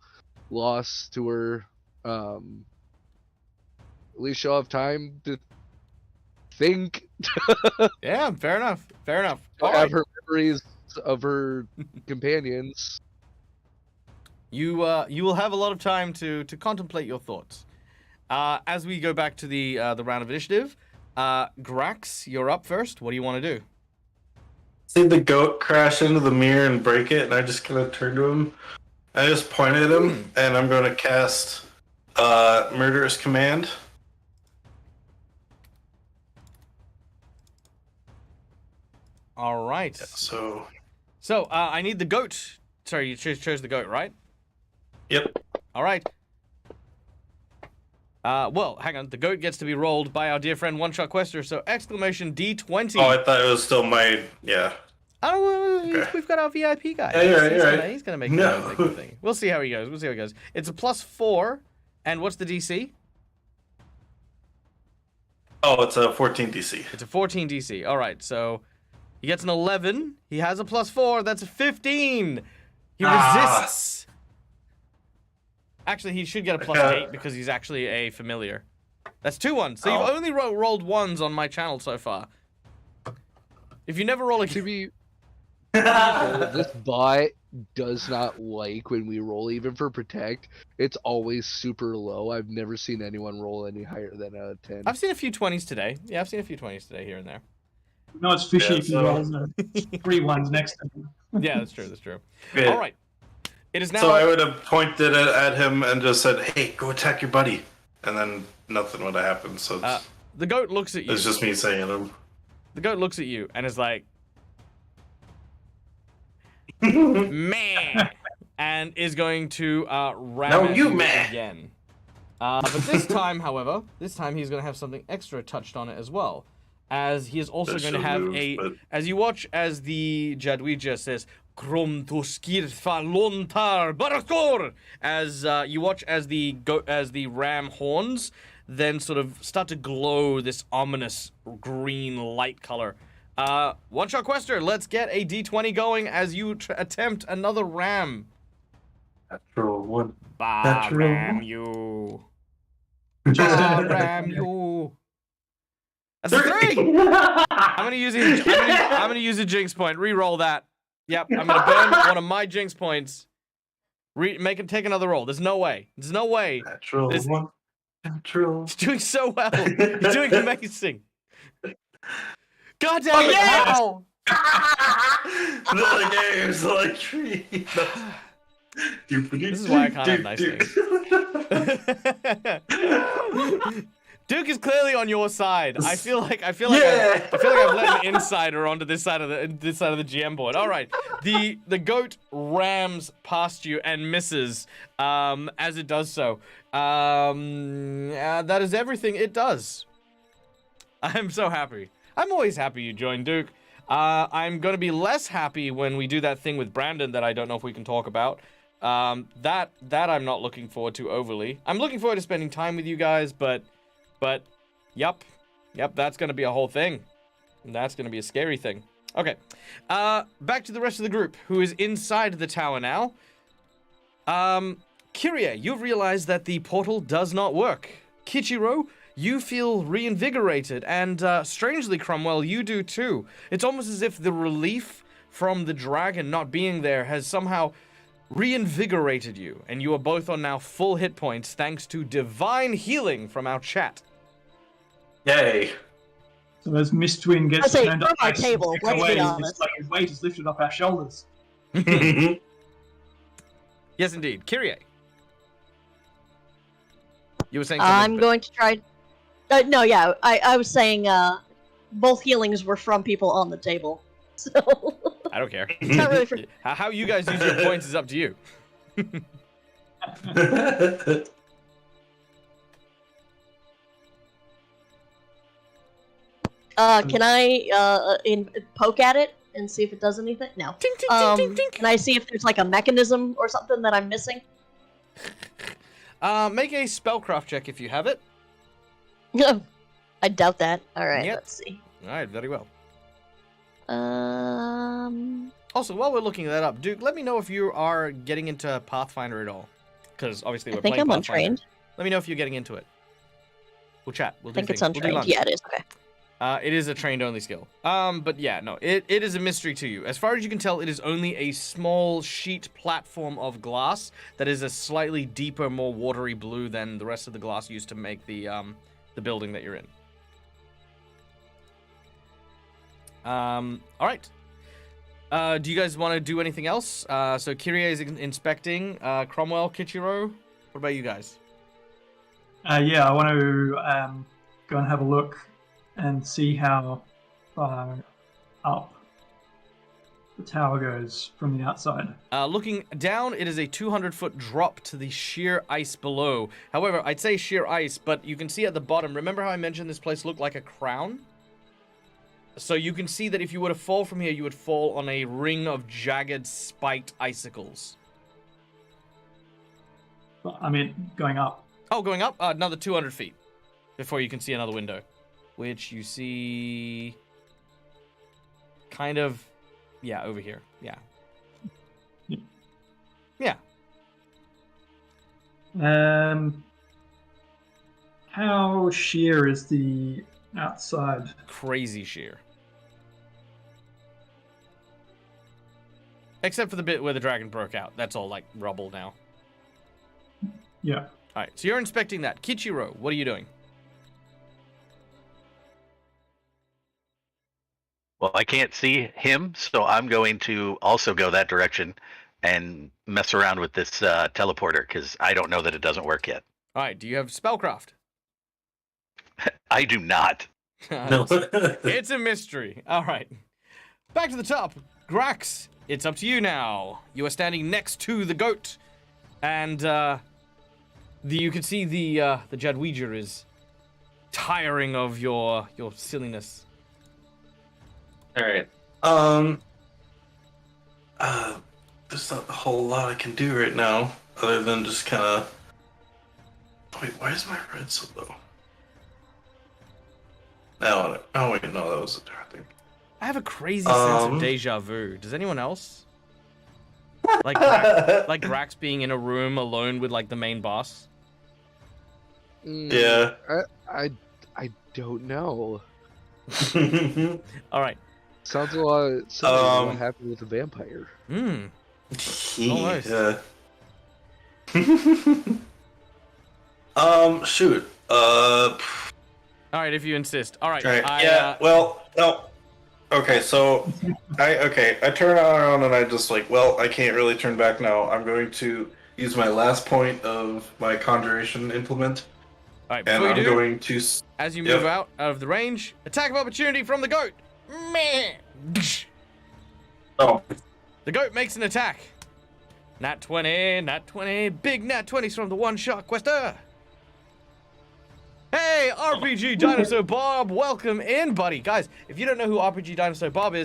loss to her. At least she'll have time to think. Yeah, fair enough. Fair enough. Have her memories of her companions. You will have a lot of time to contemplate your thoughts. As we go back to the round of initiative, Grax, you're up first. What do you want to do? See the goat crash into the mirror and break it, and I just kind of turned to him. I just pointed at him, and I'm going to cast Murderous Command. All right. So I need the goat. Sorry, you chose the goat, right? Yep. All right. Well, hang on. The goat gets to be rolled by our dear friend One Shot Quester. So exclamation D20. Oh, I thought it was still my Oh, Okay. we've got our VIP guy. Yeah, you're right. He's gonna make No. the thing. We'll see how he goes. It's a +4, and what's the DC? Oh, it's a 14 DC. It's a 14 DC. All right, so he gets an 11. He has a +4. That's a 15. He resists. Actually, he should get a +8 because he's actually a familiar. That's 2 ones. So you've only rolled ones on my channel so far. If you never roll a... To be this bot does not like when we roll, even for protect. It's always super low. I've never seen anyone roll any higher than a 10. I've seen a few 20s today. Yeah, I've seen a few 20s today here and there. No, it's fishy if he rolls the 3 ones next to him. Yeah, that's true. That's true. Yeah. All right. It is now... So I would have pointed at him and just said, "Hey, go attack your buddy," and then nothing would have happened. So the goat looks at you. it's just me saying it. The goat looks at you and is like, meh, and is going to ram No, at you meh. again. But this time, however, he's going to have something extra touched on it as well, as he is also going to have as you watch as the Jadwija says, Krum Tuskir Falontar Barakor, as you watch as the ram horns then sort of start to glow this ominous green light color. One Shot Quester, let's get a D20 going as you attempt another ram. Natural 1. Ram you. Ram you. That's a 3. I'm gonna use a jinx point. Reroll that. Yep, I'm gonna burn one of my jinx points. Take another roll. There's no way. Natural 1. Natural. He's doing so well. He's doing amazing. God damn it! How? The game's like This is why I can't have nice things. Duke is clearly on your side. I feel like I've let an insider onto this side of the GM board. All right, the goat rams past you and misses as it does so. That is everything it does. I'm so happy. I'm always happy you joined, Duke. I'm gonna be less happy when we do that thing with Brandon that I don't know if we can talk about. That I'm not looking forward to overly. I'm looking forward to spending time with you guys, but, yep, that's gonna be a whole thing. And that's gonna be a scary thing. Okay, back to the rest of the group, who is inside the tower now. Kyrie, you've realized that the portal does not work. Kichiro, you feel reinvigorated, and strangely, Cromwell, you do too. It's almost as if the relief from the dragon not being there has somehow reinvigorated you, and you are both on now full hit points thanks to divine healing from our chat. Yay. So as Miss Twin gets I'll say, turned from up our table, let's be honest. it's like his weight is lifted off our shoulders. Yes, indeed. Kyrie. You were saying something. I'm going to try... no, yeah, I was saying both healings were from people on the table. So... I don't care. It's not really for... How you guys use your points is up to you. Can I poke at it and see if it does anything? No. Tink, tink, tink, tink, tink. Can I see if there's like a mechanism or something that I'm missing? Make a spellcraft check if you have it. I doubt that. All right, Yep. let's see. All right, very well. Um, Also, while we're looking that up, Duke, let me know if you are getting into Pathfinder at all. Because obviously I we're think playing I'm Pathfinder. untrained. Let me know if you're getting into it. We'll chat. We'll I do think it's things. We'll do untrained. lunch. Yeah, it is. Okay. It is a trained-only skill. But yeah, no, it is a mystery to you. As far as you can tell, it is only a small sheet platform of glass that is a slightly deeper, more watery blue than the rest of the glass used to make the building that you're in. All right. Do you guys want to do anything else? So Kyrie is inspecting. Cromwell, Kichiro, what about you guys? Yeah, I want to go and have a look and see how far up the tower goes from the outside. Looking down, it is a 200-foot drop to the sheer ice below. However, I'd say sheer ice, but you can see at the bottom, remember how I mentioned this place looked like a crown? So you can see that if you were to fall from here, you would fall on a ring of jagged, spiked icicles. But, I mean, going up. Oh, going up? Another 200 feet before you can see another window. Which you see... kind of... yeah, over here. Yeah. Yeah. How sheer is the outside? Crazy sheer. Except for the bit where the dragon broke out. That's all, like, rubble now. Yeah. Alright, so you're inspecting that. Kichiro, what are you doing? Well, I can't see him, so I'm going to also go that direction and mess around with this teleporter, because I don't know that it doesn't work yet. Alright, do you have spellcraft? I do not. No. It's a mystery. Alright. Back to the top. Grax, it's up to you now. You are standing next to the goat. And you can see the Jadweeger is tiring of your silliness. All right. There's not a whole lot I can do right now, other than just kind of. Wait, why is my red so low? No, oh wait, no, that was a different thing. I have a crazy sense of deja vu. Does anyone else? Like Grax being in a room alone with like the main boss. Yeah. I don't know. All right. Sounds a lot. Sounds like what happened with the vampire. Hmm. Almost. Yeah. Shoot. All right, if you insist. All right. Yeah. Well, no. Okay, so I turn around and I just like, well, I can't really turn back now. I'm going to use my last point of my conjuration implement. All right, And before I'm you do, going to. as you move out of the range, attack of opportunity from the goat. Meh. Oh. The goat makes an attack. Nat 20, big nat 20s from the one-shot quester. Hey, RPG Dinosaur Bob, welcome in, buddy. Guys, if you don't know who RPG Dinosaur Bob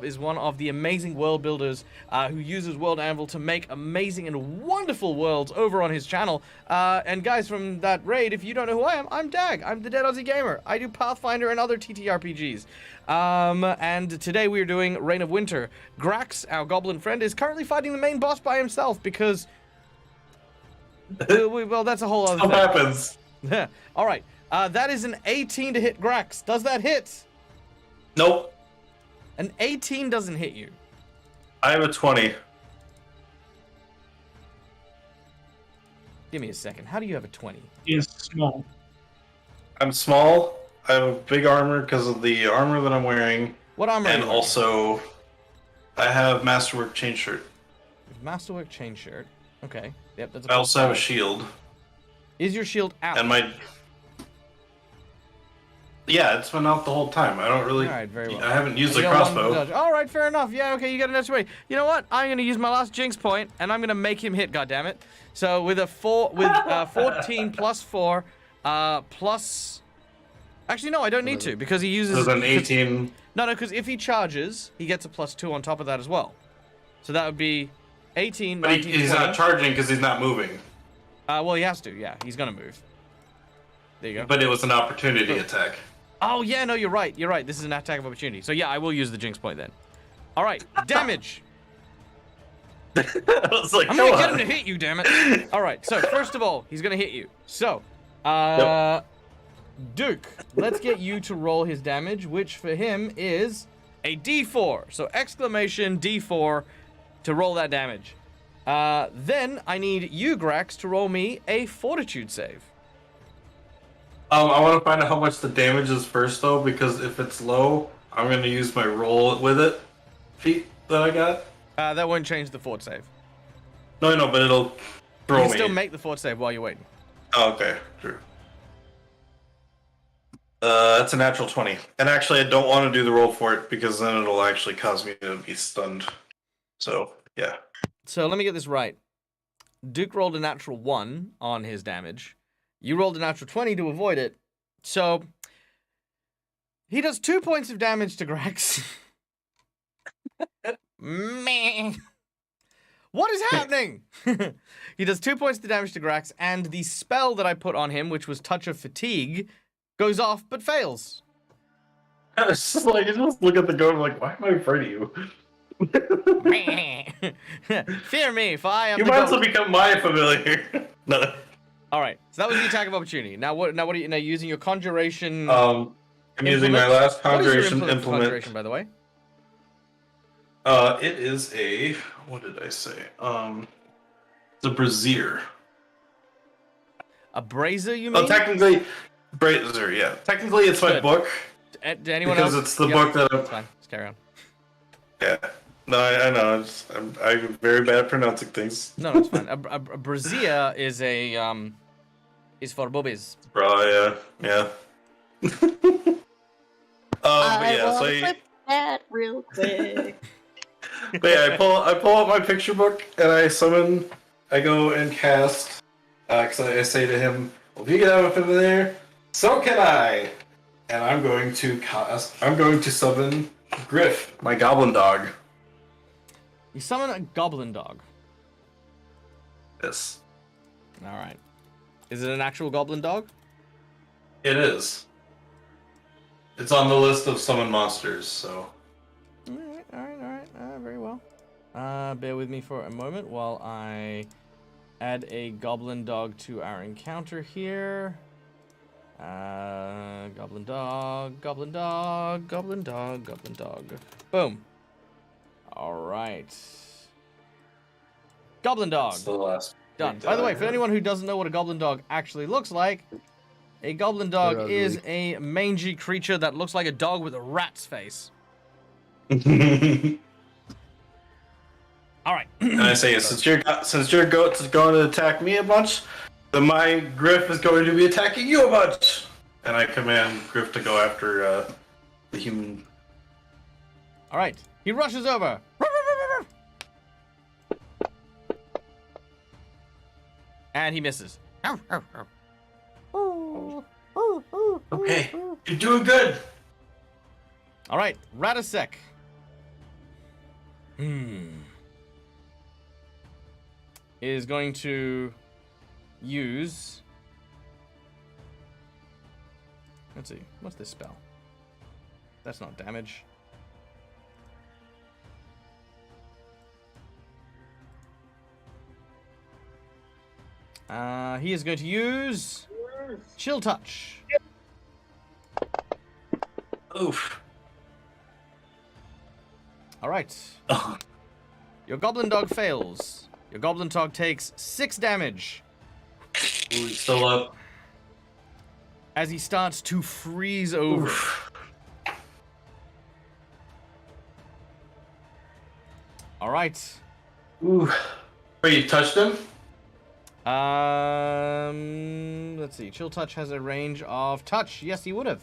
is one of the amazing world builders who uses World Anvil to make amazing and wonderful worlds over on his channel. And guys, from that raid, if you don't know who I am, I'm Dag. I'm the Dead Aussie Gamer. I do Pathfinder and other TTRPGs. And today we are doing Reign of Winter. Grax, our goblin friend, is currently fighting the main boss by himself because... well, that's a whole other thing. What happens? All right. That is an 18 to hit Grax. Does that hit? Nope. An 18 doesn't hit you. I have a 20. Give me a second. How do you have a 20? He is small. I'm small. I have big armor because of the armor that I'm wearing. What armor? And are you wearing? also, I have Masterwork chain shirt. Masterwork chain shirt. Okay. Yep, that's a I also have a +5. shield. Is your shield out? And my... Yeah, it's been out the whole time. I don't really... Alright, very well. I haven't used You the got one crossbow. dodge. Alright, fair enough. Yeah, okay, you got an extra way. You know what? I'm gonna use my last jinx point, and I'm gonna make him hit, goddammit. So with a 14 plus 4, plus Actually, no, I don't need to because he uses. So then 18. No, because if he charges, he gets a +2 on top of that as well. So that would be 18. But 19, he's 20. not charging because he's not moving. Well, he has to. Yeah, he's gonna move. There you go. But it was an opportunity attack. Oh yeah, no, you're right. You're right. This is an attack of opportunity. So yeah, I will use the jinx point then. All right, damage. I was like, I'm gonna get him to hit you, damn it. All right. So first of all, he's gonna hit you. So, Duke, let's get you to roll his damage, which for him is a D4. So exclamation D4 to roll that damage. Then I need you, Grax, to roll me a Fortitude save. I want to find out how much the damage is first, though, because if it's low, I'm going to use my roll with it feat that I got. That won't change the fort save. No, but it'll throw me. You can still make the fort save while you're waiting. Oh, okay, true. That's a natural 20. And actually, I don't want to do the roll for it, because then it'll actually cause me to be stunned. So, yeah. So let me get this right. Duke rolled a natural 1 on his damage. You rolled a natural 20 to avoid it. So he does 2 points of damage to Grax. Man. What is happening? He does 2 points of damage to Grax, and the spell that I put on him, which was Touch of Fatigue, goes off but fails. It's just like, you just look at the goat and like, why am I afraid of you? Fear me, for I am You the might goat. as well become my familiar. No. All right, so that was the attack of opportunity. Now what are you now using your conjuration? I'm using my last What is your conjuration for implement. conjuration, by the way? It is a, what did I say? It's a brazier. A brazier, you mean? Oh, technically, brazier. Yeah, technically it's my Good. book. To anyone Because else? it's the Yep, book that It's fine. Let's carry on. Yeah. No, I know. I'm very bad at pronouncing things. No, it's fine. A brazier is a is for boobies. Bro, yeah. But I yeah, want so to flip that real quick. but yeah, I pull out my picture book and I go and cast. Because I say to him, "Well, if you can have up in there, so can I." And I'm going to summon Griff, my goblin dog. You summon a goblin dog. Yes, All right. Is it an actual goblin dog? it is. It's on the list of summon monsters, so. All right. Very well. Bear with me for a moment while I add a goblin dog to our encounter here. Goblin dog. Boom. All right. Goblin dog. That's the last. Done. By the way, for anyone who doesn't know what a goblin dog actually looks like, a goblin dog They're is ugly. a mangy creature that looks like a dog with a rat's face. All right. And I say, since your goat's going to attack me a bunch, then my Griff is going to be attacking you a bunch. And I command Griff to go after the human. All right. He rushes over. And he misses. Okay, you're doing good. All right. Radisek. Is going to use. Let's see. What's this spell? That's not damage. He is going to use Chill Touch. Oof. All right. Oh, Your goblin dog fails. Your goblin dog takes 6 damage ooh, he's still up. as he starts to freeze over. Oof. All right. Ooh. Wait, you touched him? Let's see. Chill Touch has a range of touch. Yes, he would have.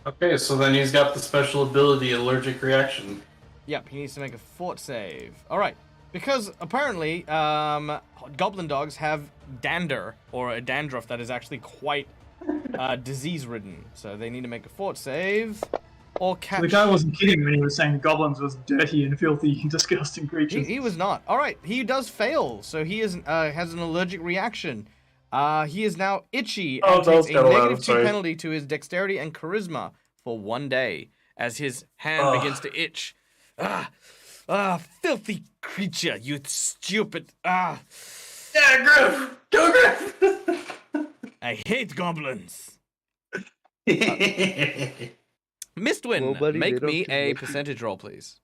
Okay, so then he's got the special ability, allergic reaction. Yep, he needs to make a fort save. All right. Because apparently, goblin dogs have dander, or a dandruff that is actually quite disease-ridden. So they need to make a fort save or catch. So the guy wasn't kidding when he was saying the goblins was dirty and filthy and disgusting creatures. He was not. All right, he does fail, so he is has an allergic reaction. He is now itchy and takes a -2 penalty to his dexterity and charisma for 1 day as his hand begins to itch. Filthy creature, you stupid. Yeah, Griff! Go, Griff! I hate goblins. Well, Mistwin, buddy, make they don't me do a much. percentage roll, please.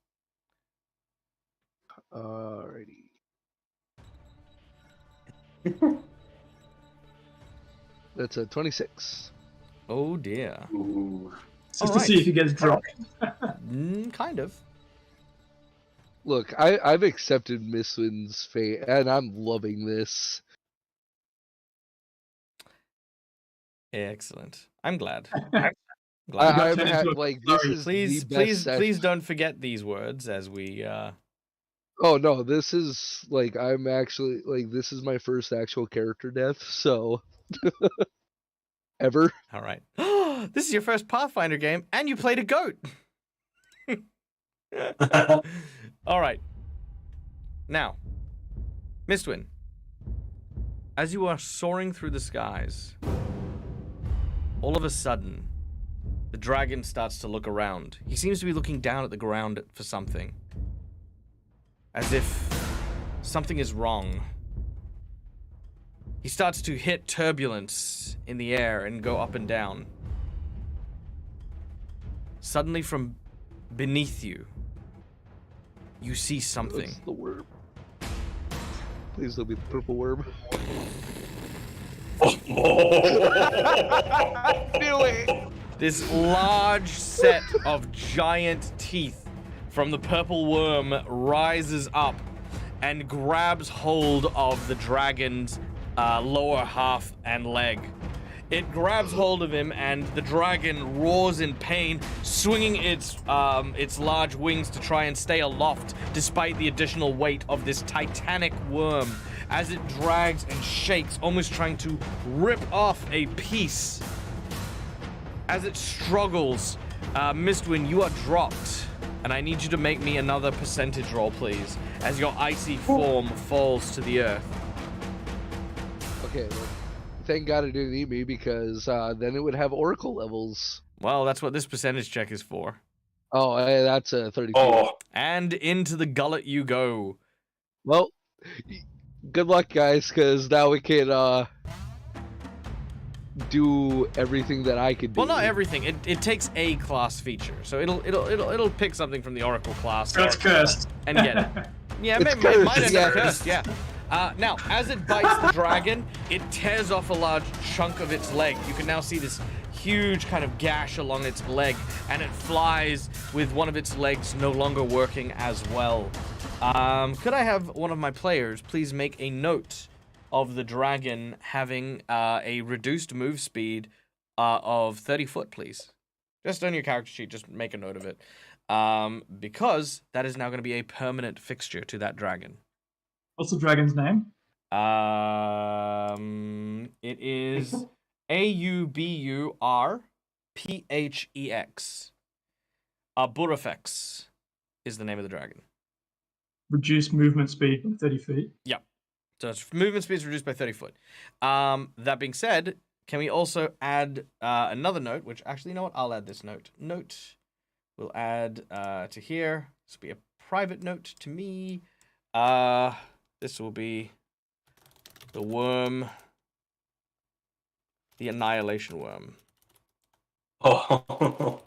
Alrighty. That's a 26. Oh dear. Just All to see right. if he gets dropped. Kind of. Look, I've accepted Mistwin's fate, and I'm loving this. Excellent. I'm glad. I'm turned into a like, this is Please, the best please, session. please don't forget these words as we. Oh no, this is like I'm actually like this is my first actual character death, so ever. All right. This is your first Pathfinder game, and you played a goat. All right. Now, Mistwin, as you are soaring through the skies, all of a sudden, the dragon starts to look around. He seems to be looking down at the ground for something, as if something is wrong. He starts to hit turbulence in the air and go up and down. Suddenly, from beneath you, you see something. It's the worm. Please don't be the purple worm. Knew it. This large set of giant teeth from the purple worm rises up and grabs hold of the dragon's lower half and leg. It grabs hold of him, and the dragon roars in pain, swinging its large wings to try and stay aloft, despite the additional weight of this titanic worm, as it drags and shakes, almost trying to rip off a piece. As it struggles, Mistwin, you are dropped, and I need you to make me another percentage roll, please, as your icy form falls to the earth. Okay, well, thank God it didn't eat me because then it would have oracle levels. Well, that's what this percentage check is for. Oh, that's a 32. Oh, And into the gullet you go. Well, good luck, guys, because now we can do everything that I could do. Well, not everything. It takes a class feature, so it'll pick something from the Oracle class. So it's cursed. And get it. Yeah, It's it cursed, might end yeah. up cursed. Yeah. Now, as it bites the dragon, it tears off a large chunk of its leg. You can now see this huge kind of gash along its leg, and it flies with one of its legs no longer working as well. Could I have one of my players please make a note of the dragon having a reduced move speed of 30 foot, please? Just on your character sheet, just make a note of it. Because that is now going to be a permanent fixture to that dragon. What's the dragon's name? It is Auburphex. Auburphex is the name of the dragon. Reduce movement speed by 30 feet. Yep. So its movement speed is reduced by 30 foot. That being said, can we also add another note, which actually, you know what? I'll add this note. We'll add to here. This will be a private note to me. This will be the worm. The Annihilation Worm. oh.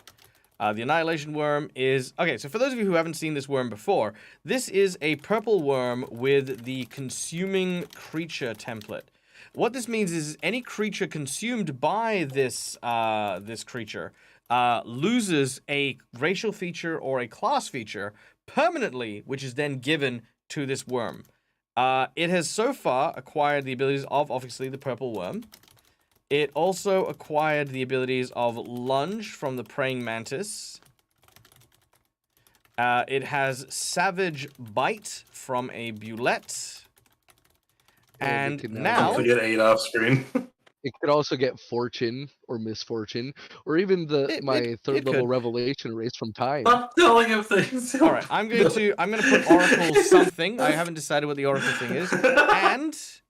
The Annihilation Worm is... Okay, so for those of you who haven't seen this worm before, this is a purple worm with the Consuming Creature template. What this means is any creature consumed by this this creature loses a racial feature or a class feature permanently, which is then given to this worm. It has so far acquired the abilities of, obviously, the purple worm. It also acquired the abilities of Lunge from the Praying Mantis. It has Savage Bite from a Bulette. And we can now... Hopefully get 8 off screen. It could also get fortune or misfortune, or even my third level could. revelation erase from time. Stop telling him things. All right, I'm gonna put Oracle something. I haven't decided what the Oracle thing is,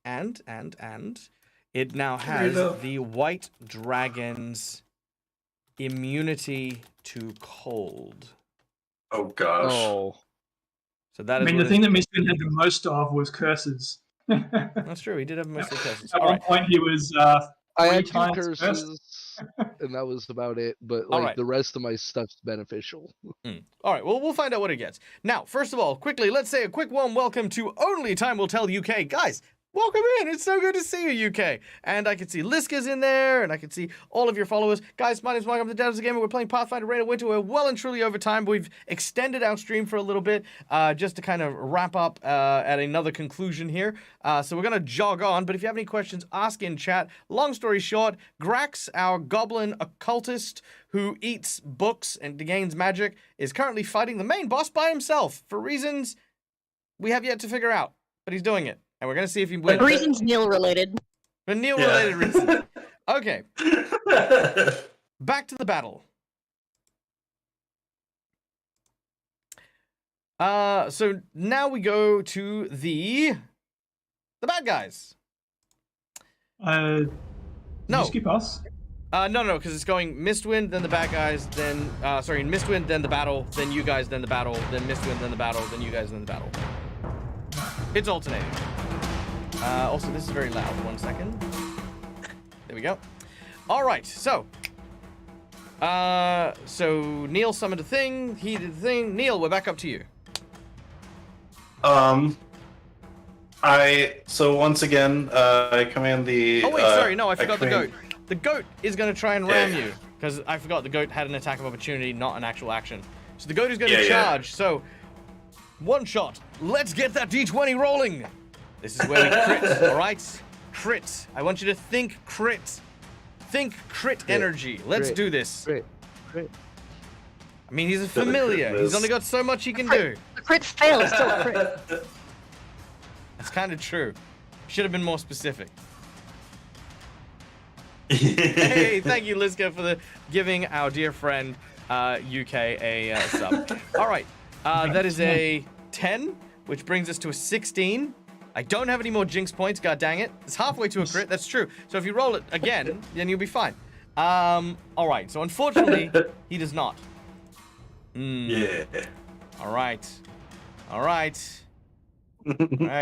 and it now has the white dragon's immunity to cold. Oh gosh. Oh, So that I is. mean, the thing that Michigan had the most of was curses. That's true. He did have mostly curses. At All one right. point, he was I 3 had 2 times curses, and that was about it. But All like right. the rest of my stuff's beneficial. All right. Well, we'll find out what it gets. Now, first of all, quickly, let's say a quick warm welcome to Only Time Will Tell UK, guys. Welcome in. It's so good to see you, UK. And I can see Liska's in there, and I can see all of your followers. Guys, my name's Mike. I'm the Dad of the Gamer. We're playing Pathfinder Reign of Winter. We're well and truly over time. We've extended our stream for a little bit, just to kind of wrap up at another conclusion here. So we're going to jog on, but if you have any questions, ask in chat. Long story short, Grax, our goblin occultist who eats books and gains magic, is currently fighting the main boss by himself for reasons we have yet to figure out. But he's doing it. And we're going to see if he wins. The reason's Neil related. For Neil-related reasons. Okay. Back to the battle. So now we go to the bad guys. Did No. you skip us? No, because it's going Mistwind, then the bad guys, then, Mistwind, then the battle, then you guys, then the battle, then Mistwind, then the battle, then you guys, then the battle. It's alternating. Also, this is very loud. 1 second. There we go. All right, so Neil summoned a thing. He did the thing. Neil, we're back up to you. So once again, I command the. Oh wait, sorry, no, I forgot the command- goat. The goat is going to try and ram you because I forgot the goat had an attack of opportunity, not an actual action. So the goat is going to charge. So one shot. Let's get that D20 rolling. This is where we crit, all right? Crit. I want you to think crit. Think crit energy. Let's do this. Crit. I mean, he's a familiar. He's only got so much he can do. The crit fail is still a crit. That's kind of true. Should have been more specific. Hey, thank you, Liska, for giving our dear friend UK a sub. All right, that is a 10, which brings us to a 16. I don't have any more jinx points, god dang it. It's halfway to a crit, that's true. So if you roll it again, then you'll be fine. All right, so unfortunately, he does not. Yeah. All right,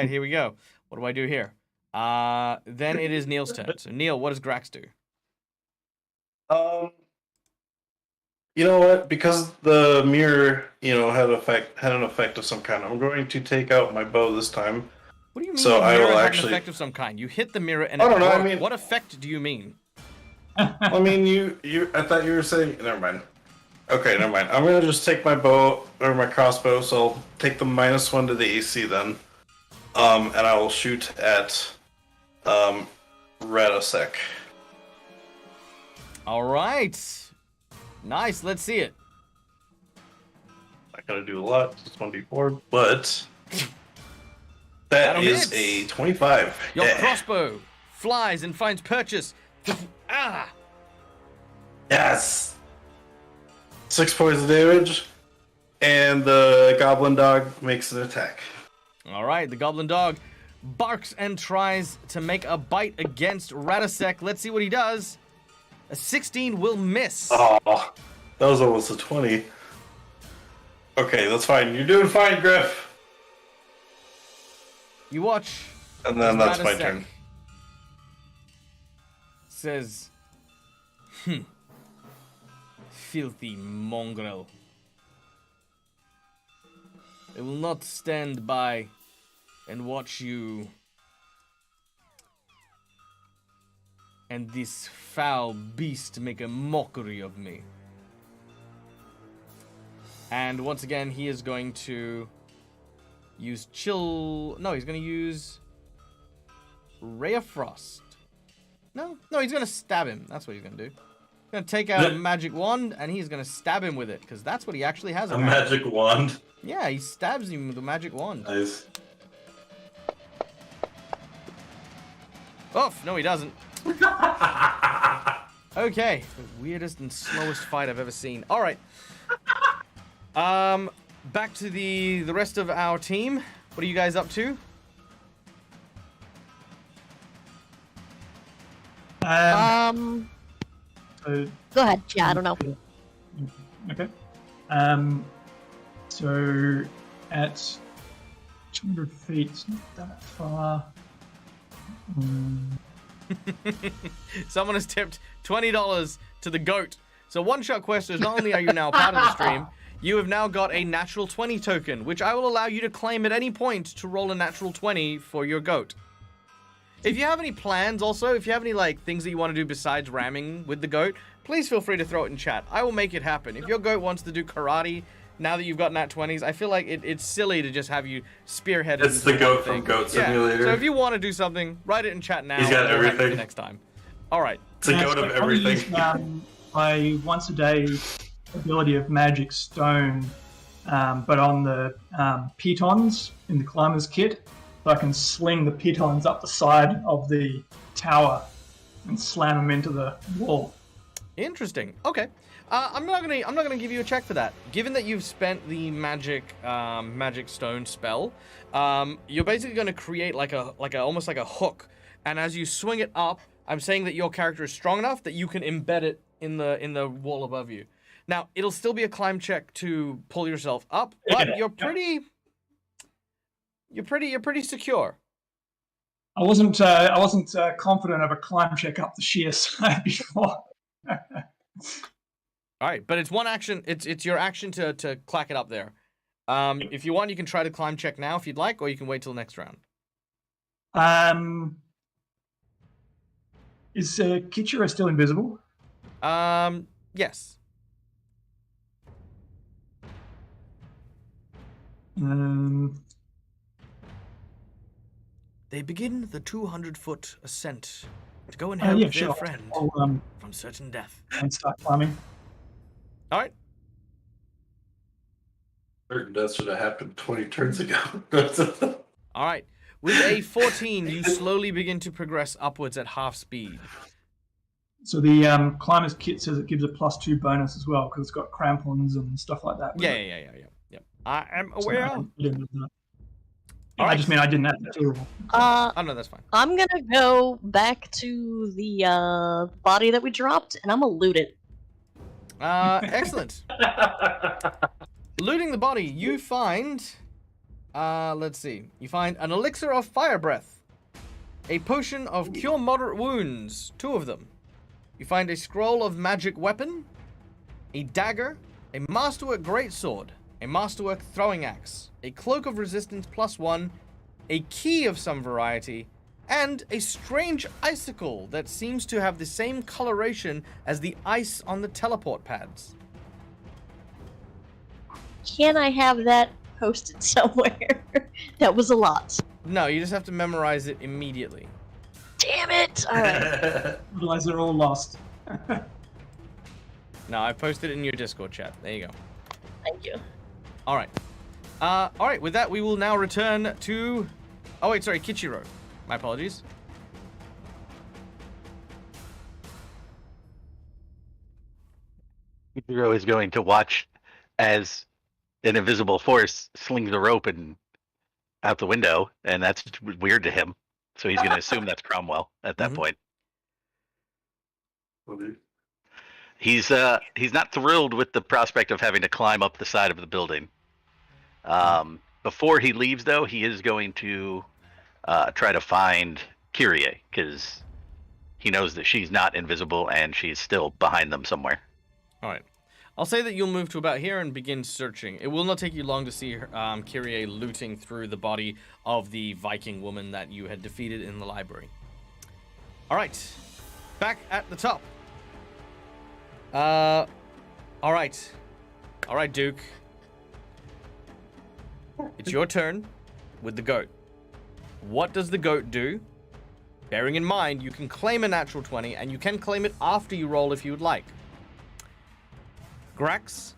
here we go. What do I do here? Then it is Neil's turn. So Neil, what does Grax do? You know what? Because the mirror, had an effect of some kind. I'm going to take out my bow this time. What do you mean So the I mirror will had actually- an effect of some kind? You hit the mirror and I it don't know, I broke. mean- What effect do you mean? I mean, I thought you were saying. Never mind. Okay, never mind. I'm gonna just take my bow or my crossbow. So I'll take the -1 to the AC then, and I will shoot at Radosek. All right. Nice. Let's see it. Not gonna do a lot. Just 1d4, but that That'll is hit. a 25. Your Yeah. crossbow flies and finds purchase. Ah! Yes. 6 points of damage, and the goblin dog makes an attack. All right. The goblin dog barks and tries to make a bite against Radosek. Let's see what he does. A 16 will miss. Oh, that was almost a 20. Okay, that's fine. You're doing fine, Griff. You watch. And then as that's my Radosek turn. Says, filthy mongrel. I will not stand by and watch you and this foul beast make a mockery of me. And once again, he is going to use chill. No, he's going to use Ray of Frost. No, he's going to stab him. That's what he's going to do. He's going to take out a magic wand, and he's going to stab him with it, because that's what he actually has. A magic wand. Yeah, he stabs him with a magic wand. Nice. Oh, no, he doesn't. Okay, the weirdest and slowest fight I've ever seen. All right. Back to the rest of our team. What are you guys up to? So, Go ahead. Yeah, I don't know. okay. So at 200 feet, it's not that far. Someone has tipped $20 to the goat. So One Shot Questers, not only are you now part of the stream, you have now got a natural 20 token, which I will allow you to claim at any point to roll a natural 20 for your goat. If you have any plans also, if you have any like things that you want to do besides ramming with the goat, please feel free to throw it in chat. I will make it happen. If your goat wants to do karate, now that you've got nat 20s, I feel like it's silly to just have you spearhead it. It's the goat from Goat Simulator. So if you want to do something, write it in chat now. He's got and we'll have it everything. next time. All right. It's a goat of I wanna everything. use, my once a day ability of Magic Stone, but on the pitons in the climber's kit, so I can sling the pitons up the side of the tower and slam them into the wall. Interesting. Okay. I'm not gonna give you a check for that. Given that you've spent the magic stone spell, you're basically gonna create like a almost like a hook, and as you swing it up, I'm saying that your character is strong enough that you can embed it in the wall above you. Now it'll still be a climb check to pull yourself up, but you're pretty secure. I wasn't confident of a climb check up the sheer side before. All right, but it's one action. It's your action to clack it up there. If you want, you can try to climb check now if you'd like, or you can wait till next round. Is Kichiro still invisible? Yes. They begin the 200-foot ascent to go and help Yeah, their sure. friend I'll, from certain death. and start climbing. All right. Certain death should have happened 20 turns ago. All right. With a 14, you slowly begin to progress upwards at half speed. So the climber's kit says it gives a +2 bonus as well because it's got crampons and stuff like that. Yeah. I am aware. I didn't know that. All I right. just mean I didn't have that too. Oh, no, that's fine. I'm gonna go back to the body that we dropped, and I'm gonna loot it. Excellent. Looting the body, you find... let's see. You find an elixir of fire breath. A potion of cure moderate wounds. 2 of them. You find a scroll of magic weapon. A dagger. A masterwork greatsword. A masterwork throwing axe. A cloak of resistance +1. A key of some variety. And a strange icicle that seems to have the same coloration as the ice on the teleport pads. Can I have that posted somewhere? That was a lot. No, you just have to memorize it immediately. Damn it! Alright. Otherwise, they're all lost. No, I posted it in your Discord chat. There you go. Thank you. All right. All right, with that, we will now return to... Oh, wait, sorry, Kichiro. My apologies. Kichiro is going to watch as an invisible force slings the rope and out the window, and that's weird to him. So he's going to assume that's Cromwell at that point. He's not thrilled with the prospect of having to climb up the side of the building. Before he leaves, though, he is going to try to find Kyrie, because he knows that she's not invisible and she's still behind them somewhere. All right. I'll say that you'll move to about here and begin searching. It will not take you long to see Kyrie looting through the body of the Viking woman that you had defeated in the library. All right. Back at the top. All right. All right, Duke. It's your turn with the goat. What does the goat do? Bearing in mind, you can claim a natural 20, and you can claim it after you roll if you would like. Grax,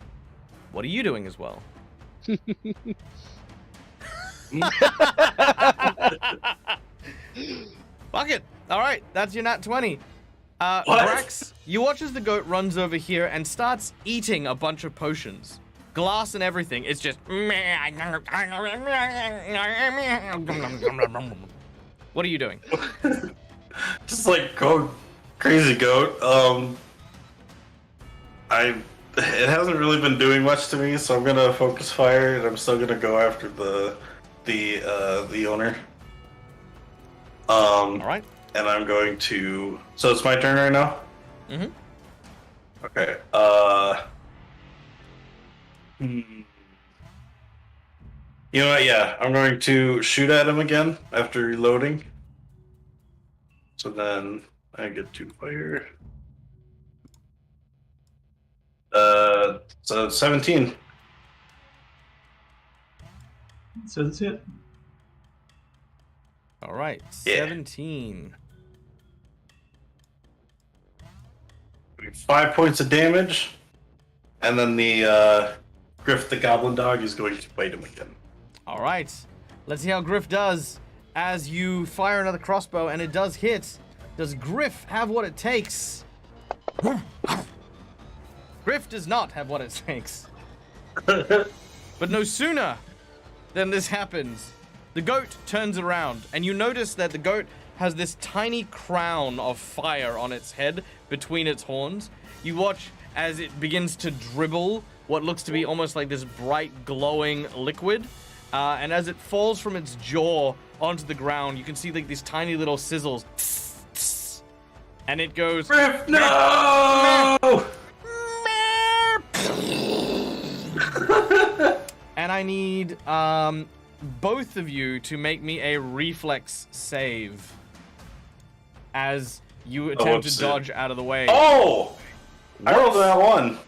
what are you doing as well? Fuck it. All right, that's your nat 20. What? Brax, you watch as the goat runs over here and starts eating a bunch of potions. Glass and everything. It's just... What are you doing? Just like go crazy goat. It hasn't really been doing much to me, so I'm gonna focus fire, and I'm still gonna go after the owner. All right. And I'm going to. So it's my turn right now. Mm-hmm. Okay. You know what? Yeah, I'm going to shoot at him again after reloading. So then I get to fire. So 17. So that's it. All right, Yeah. 17. 5 points of damage, and then the Griff the Goblin Dog is going to bite him again. All right, let's see how Griff does as you fire another crossbow, and it does hit. Does Griff have what it takes? Griff does not have what it takes. But no sooner than this happens, the goat turns around, and you notice that the goat has this tiny crown of fire on its head between its horns. You watch as it begins to dribble what looks to be almost like this bright glowing liquid. And as it falls from its jaw onto the ground, you can see like these tiny little sizzles. And it goes... Griff, no! And I need both of you to make me a reflex save as you attempt to dodge out of the way. Oh! I rolled that one.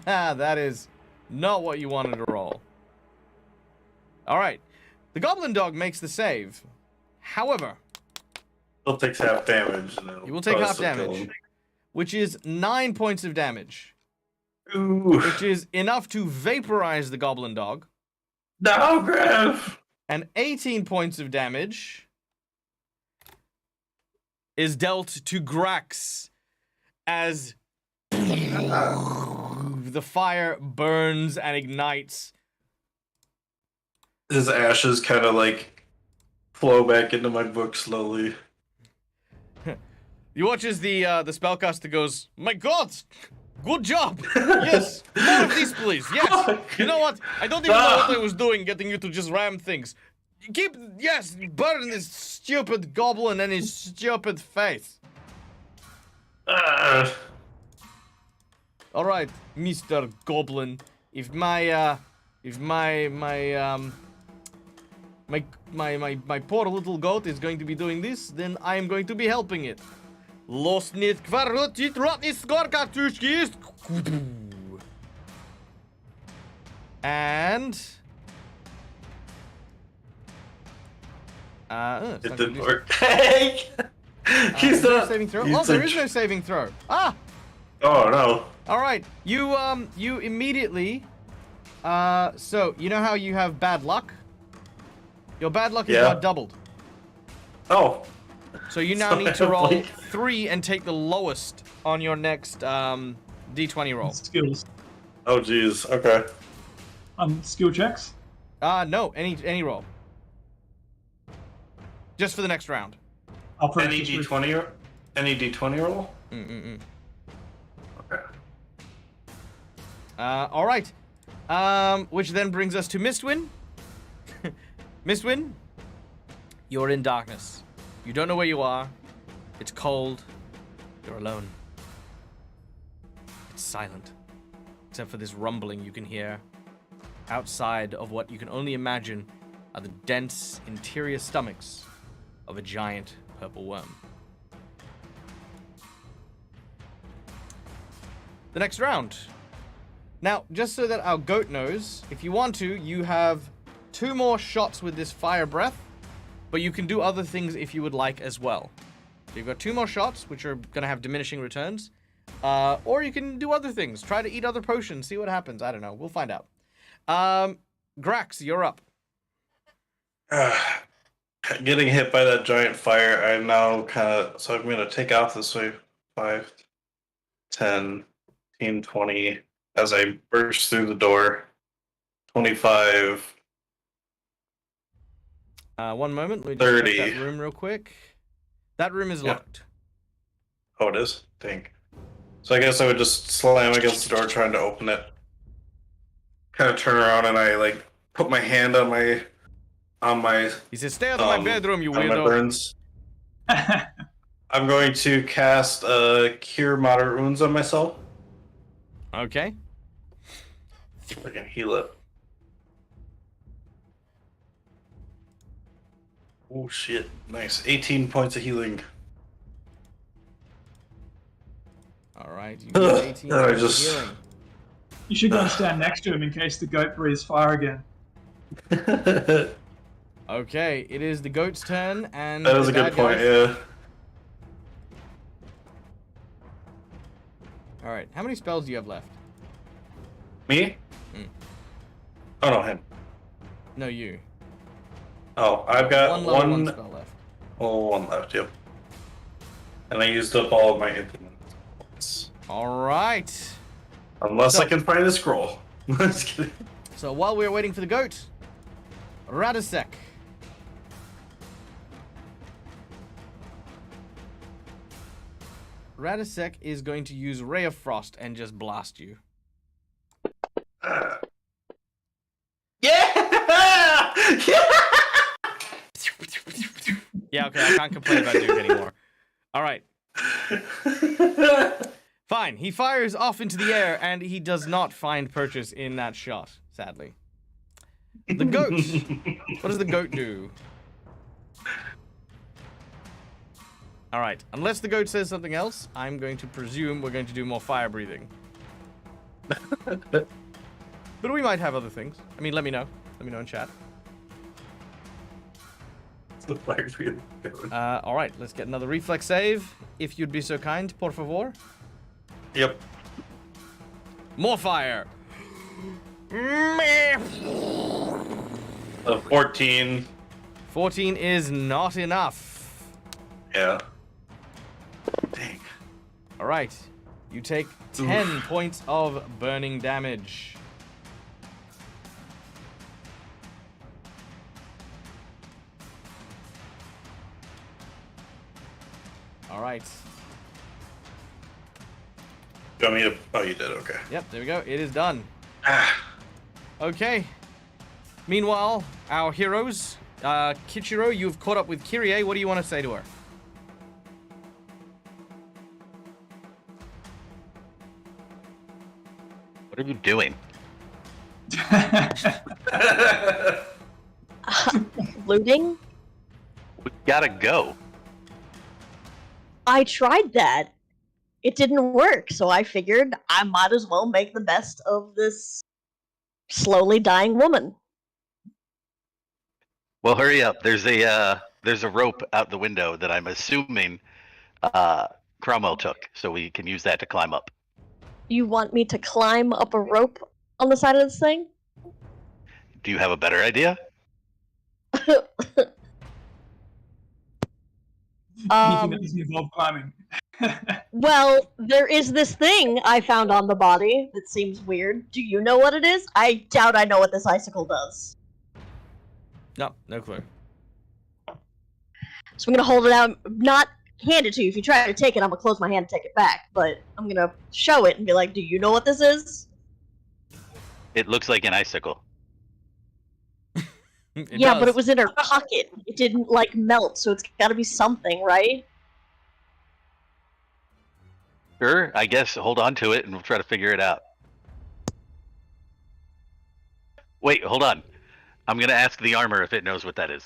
That is not what you wanted to roll. All right. The goblin dog makes the save. However, Still takes half damage. you will take half damage, which is 9 points of damage, Ooh. which is enough to vaporize the goblin dog, No, Griff! and 18 points of damage is dealt to Grax as the fire burns and ignites. His ashes kind of like flow back into my book slowly. You watch as the spellcaster goes, "My God, good job! Yes, more of these, please. Yes. You know what? I don't even know what I was doing, getting you to just ram things. Burn this stupid goblin and his stupid face. All right, Mr. Goblin. If my poor little goat is going to be doing this, then I am going to be helping it. Los niet kvarutit rotni skorkatushkis. And it's It not gonna didn't do- work. Hey! is there a saving throw? Oh, there is no saving throw. Ah! Oh no. All right. You immediately so you know how you have bad luck? Your bad luck is now doubled. Oh. So you now need to roll 3 and take the lowest on your next d20 roll. Skills. Oh geez. Okay. Skill checks. No, any roll. Just for the next round. I'll Any practice with- D20? Any D20 roll? Okay. All right. Which then brings us to Mistwin. Mistwin, you're in darkness. You don't know where you are. It's cold. You're alone. It's silent. Except for this rumbling you can hear outside of what you can only imagine are the dense interior stomachs of a giant purple worm. The next round. Now, just so that our goat knows, if you want to, you have 2 more shots with this fire breath, but you can do other things if you would like as well. So you've got 2 more shots, which are going to have diminishing returns, or you can do other things. Try to eat other potions, see what happens. I don't know. We'll find out. Grax, you're up. getting hit by that giant fire, I'm now so I'm gonna take off this way 5, 10, 15, 20 as I burst through the door. 25. 1 moment. Let me just 30. check that room real quick. That room is Yeah. locked. Oh, it is? Dang. So I guess I would just slam against the door trying to open it. Kind of turn around and I like put my hand on my He says, "Stay out of my bedroom, you on my weirdo." burns. I'm going to cast Cure Moderate Wounds on myself. Okay. I can heal it. Oh shit! Nice. 18 points of healing. All right. You get 18 I points of just- healing. You should go and stand next to him in case the goat breathes fire again. Okay, it is the goat's turn, and That is the a good bad point. guy- Yeah. All right. How many spells do you have left? Me? Hmm. Oh no, him. No, you. Oh, I've got one level one one. spell left. Oh, one left. Yep. And I used up all of my implements. All right. Unless So- I can find a scroll. Just kidding. So while we're waiting for the goat, Radisek. Radisek is going to use Ray of Frost and just blast you. Yeah! Yeah, okay, I can't complain about Duke anymore. All right. Fine. He fires off into the air, and he does not find purchase in that shot, sadly. The goat. What does the goat do? All right. Unless the goat says something else, I'm going to presume we're going to do more fire breathing. But we might have other things. I mean, let me know. Let me know in chat. The fire's really good. All right. Let's get another reflex save, if you'd be so kind, por favor. Yep. More fire. 14. 14 is not enough. Yeah. Dang. All right. You take 10 points of burning damage. All right. Do you want me to? Oh, you did. Okay. Yep, there we go. It is done. Ah. Okay. Meanwhile, our heroes, Kichiro, you've caught up with Kyrie. What do you want to say to her? What are you doing? Looting? We gotta go. I tried that. It didn't work, so I figured I might as well make the best of this slowly dying woman. Well, hurry up. There's a rope out the window that I'm assuming Cromwell took, so we can use that to climb up. You want me to climb up a rope on the side of this thing? Do you have a better idea? Anything that doesn't involve climbing. Well, there is this thing I found on the body that seems weird. Do you know what it is? I doubt I know what this icicle does. No, no clue. So I'm gonna hold it out, not hand it to you. If you try to take it, I'm gonna close my hand and take it back. But I'm gonna show it and be like, do you know what this is? It looks like an icicle. Yeah, but does. it was in her pocket. It didn't, like, melt, so it's gotta be something, right? Sure, I guess hold on to it and we'll try to figure it out. Wait, hold on. I'm gonna ask the armor if it knows what that is.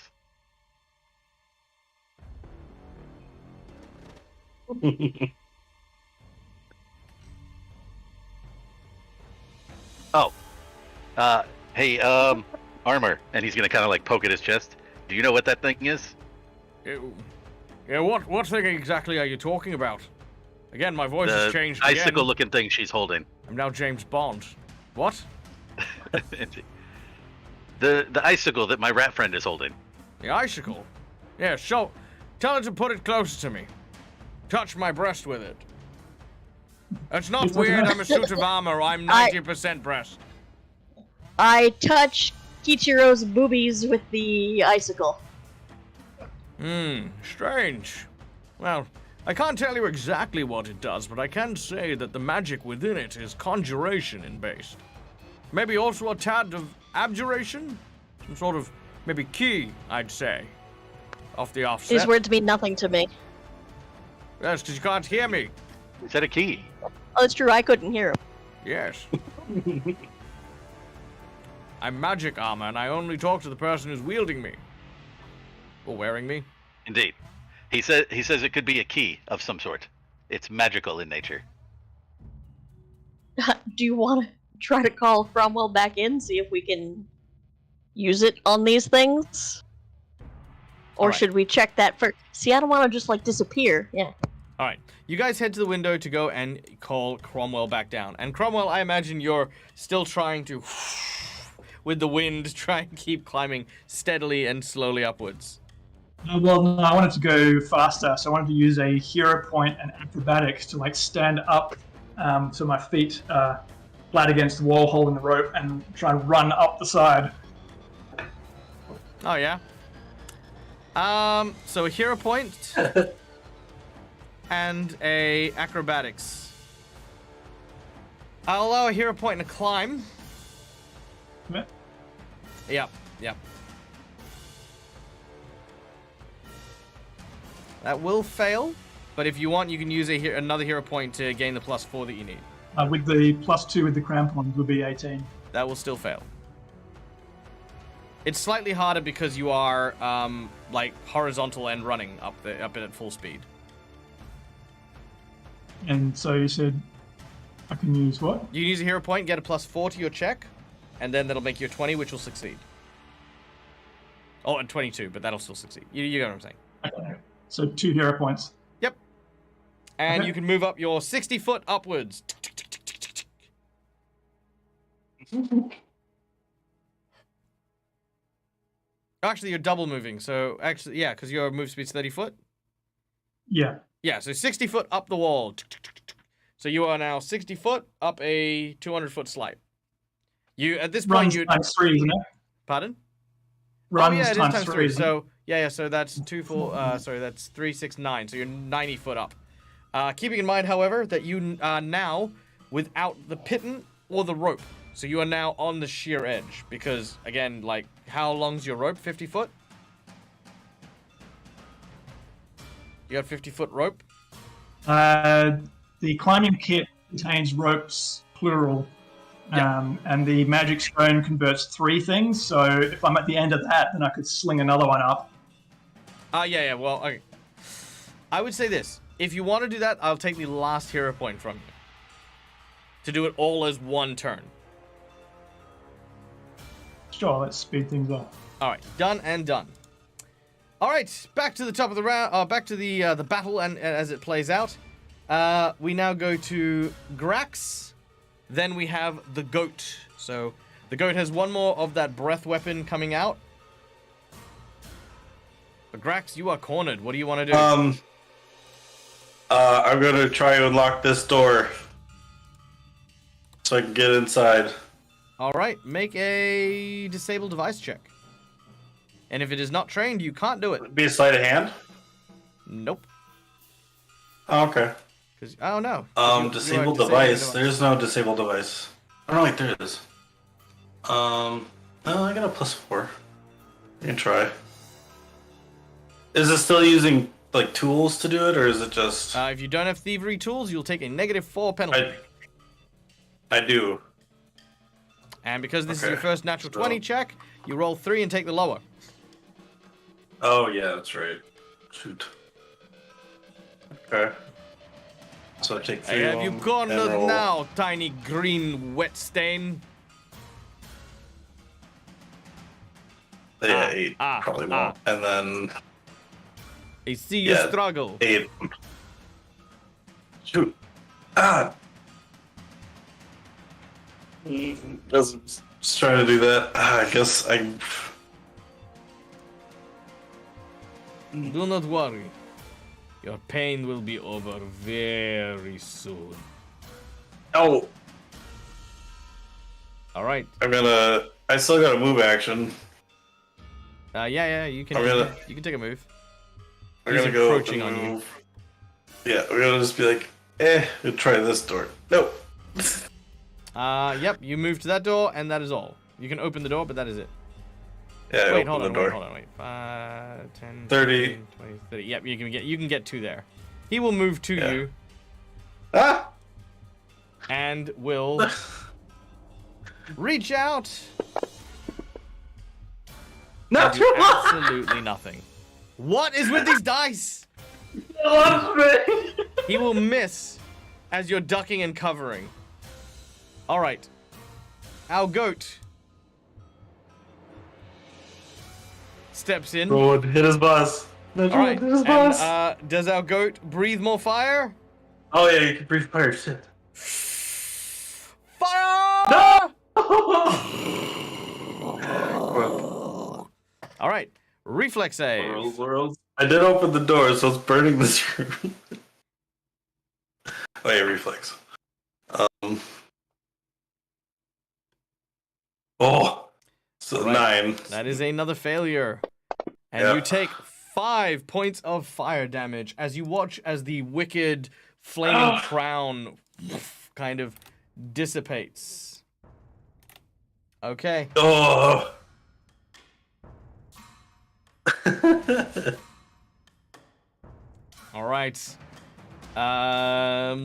Oh. Hey, armor. And he's gonna kinda like poke at his chest. Do you know what that thing is? Yeah, what thing exactly are you talking about? Again, my voice has The changed again. icicle looking thing she's holding. I'm now James Bond. What? The icicle that my rat friend is holding. The icicle? Yeah, tell her to put it closer to me. Touch my breast with it. It's not weird, I'm a suit of armor, I'm 90% breast. I touch Kichiro's boobies with the icicle. Strange. Well, I can't tell you exactly what it does, but I can say that the magic within it is conjuration in base. Maybe also a tad of abjuration? Some sort of, maybe key, I'd say. Off the offset. These words mean nothing to me. Yes, because you can't hear me. Is that a key? Oh, it's true, I couldn't hear him. Yes. I'm magic armor, and I only talk to the person who's wielding me. Or wearing me. Indeed. He says it could be a key of some sort. It's magical in nature. Do you want to try to call Cromwell back in, see if we can use it on these things? Or Alright. should we check that first? See, I don't want to just, like, disappear. Yeah. Alright, you guys head to the window to go and call Cromwell back down. And Cromwell, I imagine you're still trying to, with the wind, try and keep climbing steadily and slowly upwards. Well, no, I wanted to go faster, so I wanted to use a hero point and acrobatics to like stand up, so my feet are flat against the wall, holding the rope, and try and run up the side. Oh, yeah? So a hero point and a acrobatics. I'll allow a hero point and a climb. Yeah. Yep. That will fail, but if you want, you can use another hero point to gain the +4 that you need. With the +2 with the crampons would be 18. That will still fail. It's slightly harder because you are like horizontal and running up it at full speed. And so you said I can use what? You can use a hero point, get a +4 to your check, and then that'll make you a 20, which will succeed. Oh, and 22, but that'll still succeed. You know what I'm saying. Okay. So 2 hero points. Yep. And Okay. you can move up your 60 foot upwards. Actually, you're double moving. So, actually, yeah, because your move speed's 30 foot. Yeah. Yeah, so 60 foot up the wall. So you are now 60 foot up a 200 foot slide. You, at this point, Runs you... times 3, isn't it? Pardon? Runs oh, yeah, it is times 3. isn't it? So, yeah, so that's 3, 6, 9. So you're 90 foot up. Keeping in mind, however, that you are now without the piton or the rope. So you are now on the sheer edge. Because, again, like, how long's your rope? 50 foot? You got 50 foot rope? The climbing kit contains ropes, plural. Yeah. And the magic stone converts 3 things, so if I'm at the end of that, then I could sling another one up. Yeah, well, okay. I would say this. If you want to do that, I'll take the last hero point from you. To do it all as one turn. Sure, let's speed things up. Alright, done and done. Alright, back to the top of the round, back to the battle and as it plays out. We now go to Grax. Then we have the goat. So the goat has one more of that breath weapon coming out. But Grax, you are cornered. What do you want to do? I'm gonna try to unlock this door so I can get inside. Alright, make a disable device check. And if it is not trained, you can't do it. Be a sleight of hand? Nope. Oh, okay. Oh no. Disable device. There's no disable device. I don't think there is. No, I got a +4. You can try. Is it still using like tools to do it, or is it just? If you don't have thievery tools, you'll take a -4 penalty. I do. And because this is your first natural 20 check, you roll 3 and take the lower. Oh yeah, that's right. Shoot. Okay. So I take 3. Have you cornered now, tiny green wet stain? Yeah, 8. Probably won't. And then. I see you struggle. 8. Shoot. Ah. Just trying to do that. I guess I. Do not worry. Your pain will be over very soon. Oh, All right. I still got a move action. Yeah, you can. You can take a move. We're He's gonna go approaching on you. Yeah, we're gonna just be like, we'll try this door. Nope. Yep. You move to that door, and that is all. You can open the door, but that is it. Yeah, Wait, open hold the on, door. wait. 5, 10, 30. 15, 20, 30. Yep, you can get 2 there. He will move to Yeah. you Ah! and will reach out. Not Do too much! absolutely nothing. What is with these dice? He will miss as you're ducking and covering. All right. Our goat steps in. Road, hit his boss. All right. Hit his And boss. does our goat breathe more fire? Oh yeah, you can breathe fire. Shit. Fire! No! All right. Reflex save. World. I did open the door, so it's burning this room. Oh yeah, reflex. Oh, so All right. 9. That is another failure. And Yeah. you take 5 points of fire damage as you watch as the wicked flaming crown kind of dissipates. Okay. Oh. All right. All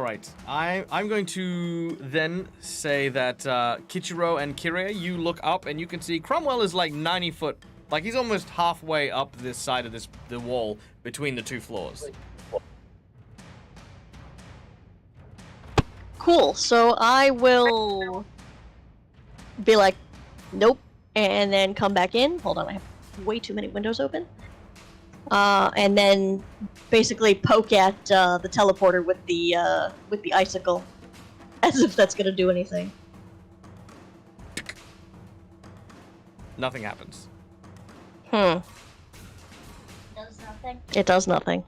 right. I'm going to then say that Kichiro and Kiria, you look up and you can see Cromwell is like 90 foot, like he's almost halfway up this side of the wall between the 2 floors. Cool. So I will be like, nope, and then come back in. Hold on, I have way too many windows open. And then basically poke at the teleporter with the icicle, as if that's gonna do anything. Nothing happens. Does nothing. It does nothing.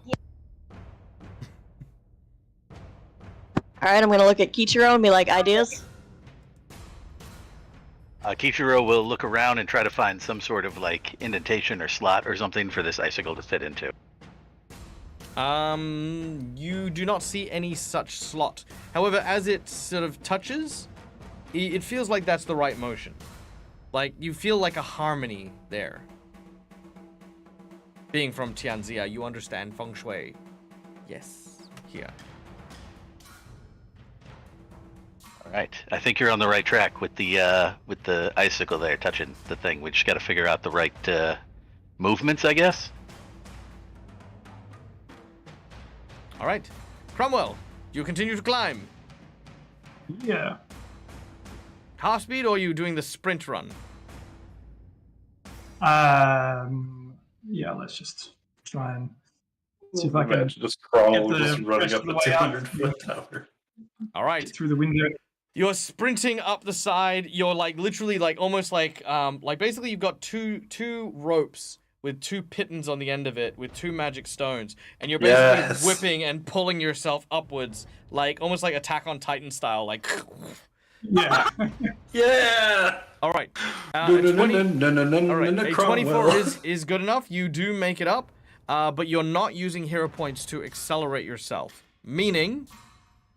Alright, I'm gonna look at Kichiro and be like, ideas? Kichiro will look around and try to find some sort of like indentation or slot or something for this icicle to fit into. You do not see any such slot. However, as it sort of touches, it feels like that's the right motion. Like, you feel like a harmony there. Being from Tianxia, you understand feng shui. Yes, here. All right, I think you're on the right track with the icicle there touching the thing. We just got to figure out the right movements, I guess. All right. Cromwell, you continue to climb. Yeah. Half speed, or are you doing the sprint run? Yeah, let's just try and see if I can Imagine just crawl, get the just running rest up of the the way up. 200-foot tower. All right. get through the window. You're sprinting up the side. You're like literally like almost like basically you've got two ropes with 2 pitons on the end of it with 2 magic stones, and you're basically Yes. whipping and pulling yourself upwards, like almost like Attack on Titan style, like. Yeah. Yeah! All right. No, A no, 20 no, no, no, no, all right. no, A Cromwell. 24 is good enough. You do make it up, but you're not using hero points to accelerate yourself, meaning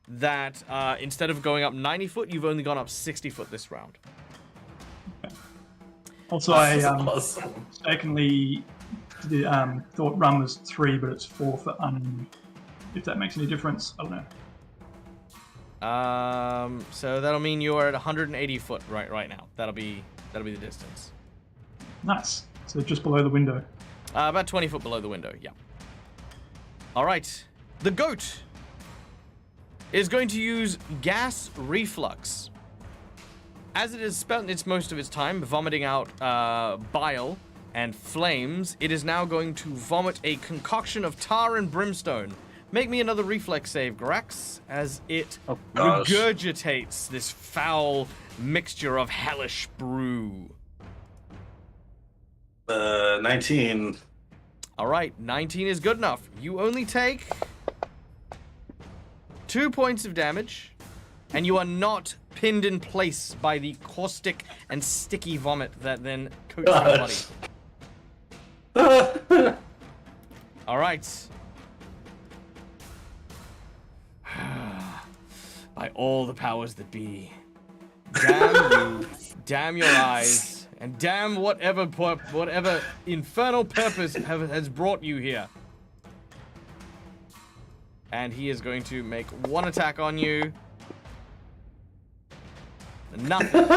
that instead of going up 90 foot, you've only gone up 60 foot this round. Also, I Awesome. mistakenly thought run was 3, but it's 4 for if that makes any difference, I don't know. So that'll mean you're at 180 foot right now. That'll be the distance. Nice. So just below the window. About 20 foot below the window. Yeah. All right. The goat is going to use gas reflux. As it has spent most of its time vomiting out bile and flames, it is now going to vomit a concoction of tar and brimstone. Make me another reflex save, Grax, as it gosh. regurgitates this foul mixture of hellish brew. 19. All right, 19 is good enough. You only take 2 points of damage, and you are not pinned in place by the caustic and sticky vomit that then coats your body. All right. By all the powers that be, damn you, damn your eyes, and damn whatever infernal purpose has brought you here. And he is going to make one attack on you. Nothing.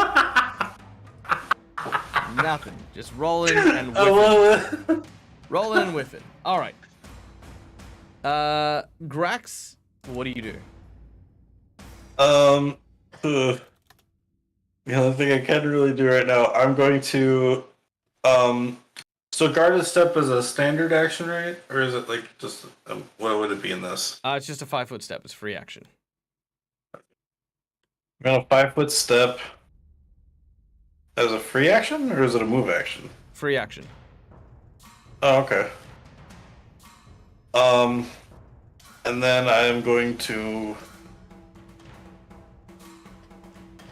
Nothing. Just rolling and whiffing. Rolling and whiffing. All right. Grax, what do you do? The only thing I can really do right now, I'm going to, so guarded step is a standard action, right? Or is it like just, what would it be in this? It's just a 5-foot step. It's free action. I'm going to 5-foot step as a free action, or is it a move action? Free action. Oh, okay. And then I'm going to,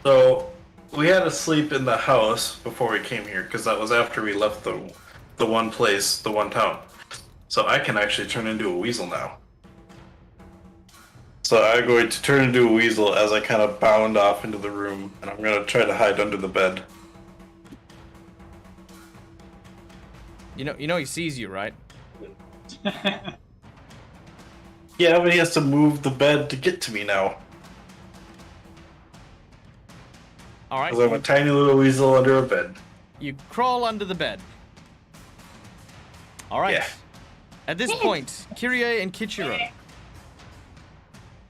so we had to sleep in the house before we came here, because that was after we left the one place, the one town. So I can actually turn into a weasel now. So I'm going to turn into a weasel as I kind of bound off into the room, and I'm going to try to hide under the bed. You know he sees you, right? Yeah, but he has to move the bed to get to me now. All right. Because I'm a tiny little weasel under a bed. You crawl under the bed. All right. Yeah. At this point, Kyrie and Kichiro,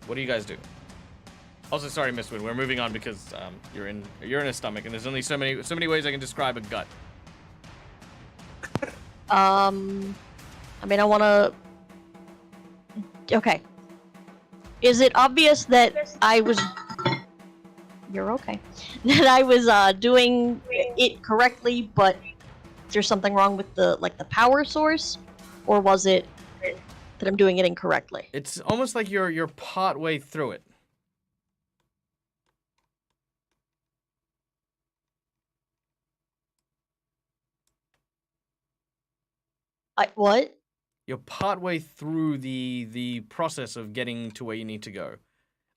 what do you guys do? Also, sorry, Miss Wynn, we're moving on because you're in a stomach, and there's only so many ways I can describe a gut. I mean, I want to. Okay. Is it obvious that I was? You're okay. That I was doing it correctly, but there's something wrong with the power source, or was it that I'm doing it incorrectly? It's almost like you're part way through it. What? You're part way through the process of getting to where you need to go.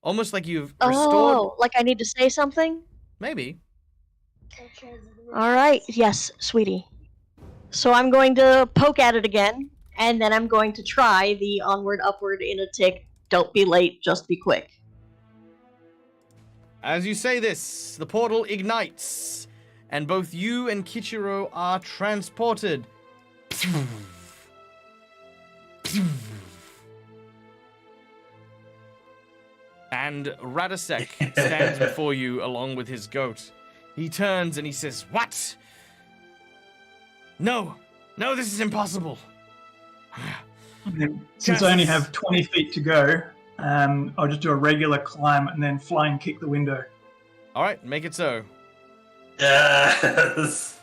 Almost like you've restored. Oh, like I need to say something? Maybe. All right. Yes, sweetie. So I'm going to poke at it again, and then I'm going to try the onward, upward in a tick. Don't be late, just be quick. As you say this, the portal ignites, and both you and Kichiro are transported. And Radosek stands before you along with his goat. He turns and he says, "What? No, this is impossible." Since I only have 20 feet to go, I'll just do a regular climb and then fly and kick the window. All right, make it so. Yes.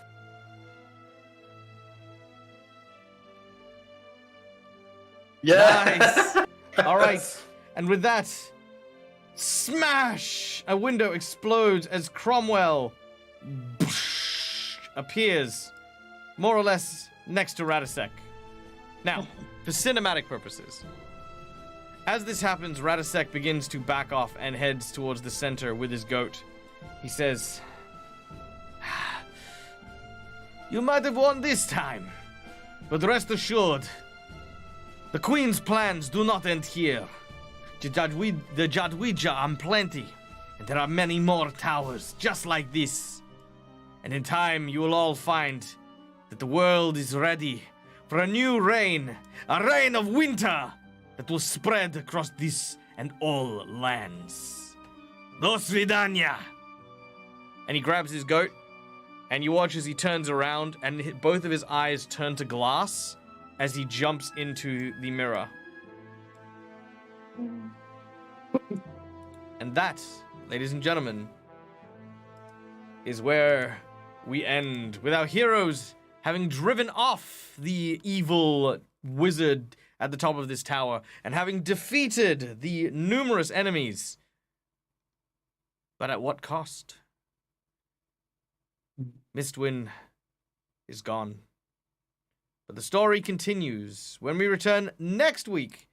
Nice. All right, and with that, smash! A window explodes as Cromwell appears, more or less next to Radosek. Now, for cinematic purposes, as this happens, Radosek begins to back off and heads towards the center with his goat. He says, "You might have won this time, but rest assured, the Queen's plans do not end here. The Jadwija are plenty, and there are many more towers just like this. And in time, you will all find that the world is ready for a new reign, a reign of winter that will spread across this and all lands. Do svidanya." And he grabs his goat, and you watch as he turns around, and both of his eyes turn to glass as he jumps into the mirror. And that, ladies and gentlemen, is where we end with our heroes having driven off the evil wizard at the top of this tower, and having defeated the numerous enemies. But at what cost? Mistwind is gone. But the story continues when we return next week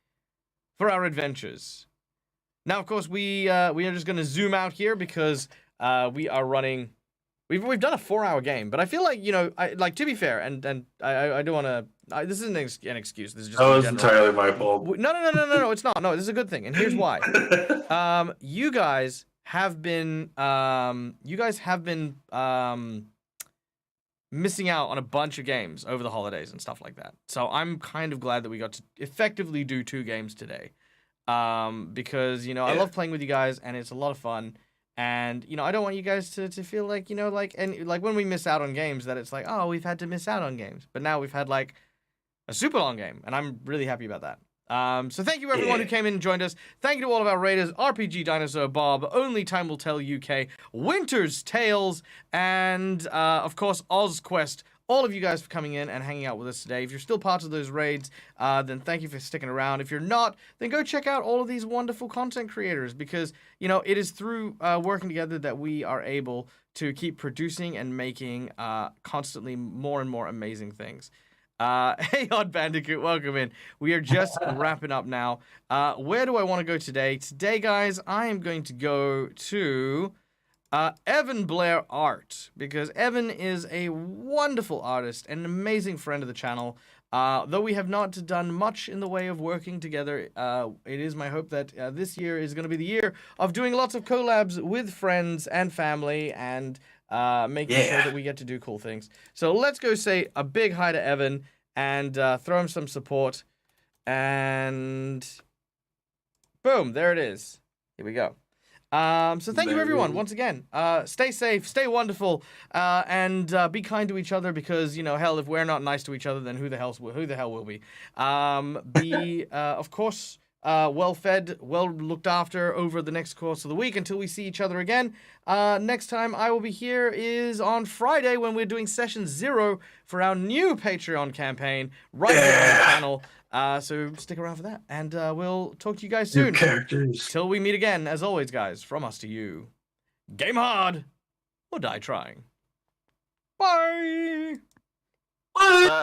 for our adventures. Now, of course, we are just going to zoom out here because we are running. We've done a 4-hour game, but I feel like, to be fair, and I don't want to. This isn't an excuse. This is just. That was entirely my fault. No, it's not. No, this is a good thing, and here's why. You guys have been missing out on a bunch of games over the holidays and stuff like that. So I'm kind of glad that we got to effectively do 2 games today, because I love playing with you guys, and it's a lot of fun. And, I don't want you guys to feel like, when we miss out on games, that it's like, oh, we've had to miss out on games. But now we've had, a super long game, and I'm really happy about that. So thank you, everyone who came in and joined us. Thank you to all of our raiders, RPG Dinosaur Bob, Only Time Will Tell UK, Winter's Tales, and, of course, OzQuest. All of you guys for coming in and hanging out with us today. If you're still part of those raids, then thank you for sticking around. If you're not, then go check out all of these wonderful content creators, because, it is through working together that we are able to keep producing and making constantly more and more amazing things. Hey, Odd Bandicoot, welcome in. We are just wrapping up now. Where do I want to go today? Today, guys, I am going to go to Evan Blair Art, because Evan is a wonderful artist and an amazing friend of the channel. Though we have not done much in the way of working together, it is my hope that this year is going to be the year of doing lots of collabs with friends and family, and making sure that we get to do cool things. So let's go say a big hi to Evan and throw him some support. And boom, there it is. Here we go. So thank you, everyone, once again. Stay safe, stay wonderful, and be kind to each other, because, hell, if we're not nice to each other, then who the hell will we? Be, of course, well-fed, well-looked after over the next course of the week until we see each other again. Next time I will be here is on Friday, when we're doing session 0 for our new Patreon campaign right here on the channel. So stick around for that, and we'll talk to you guys soon. New characters. Till we meet again, as always, guys, from us to you, game hard or die trying. Bye! Bye!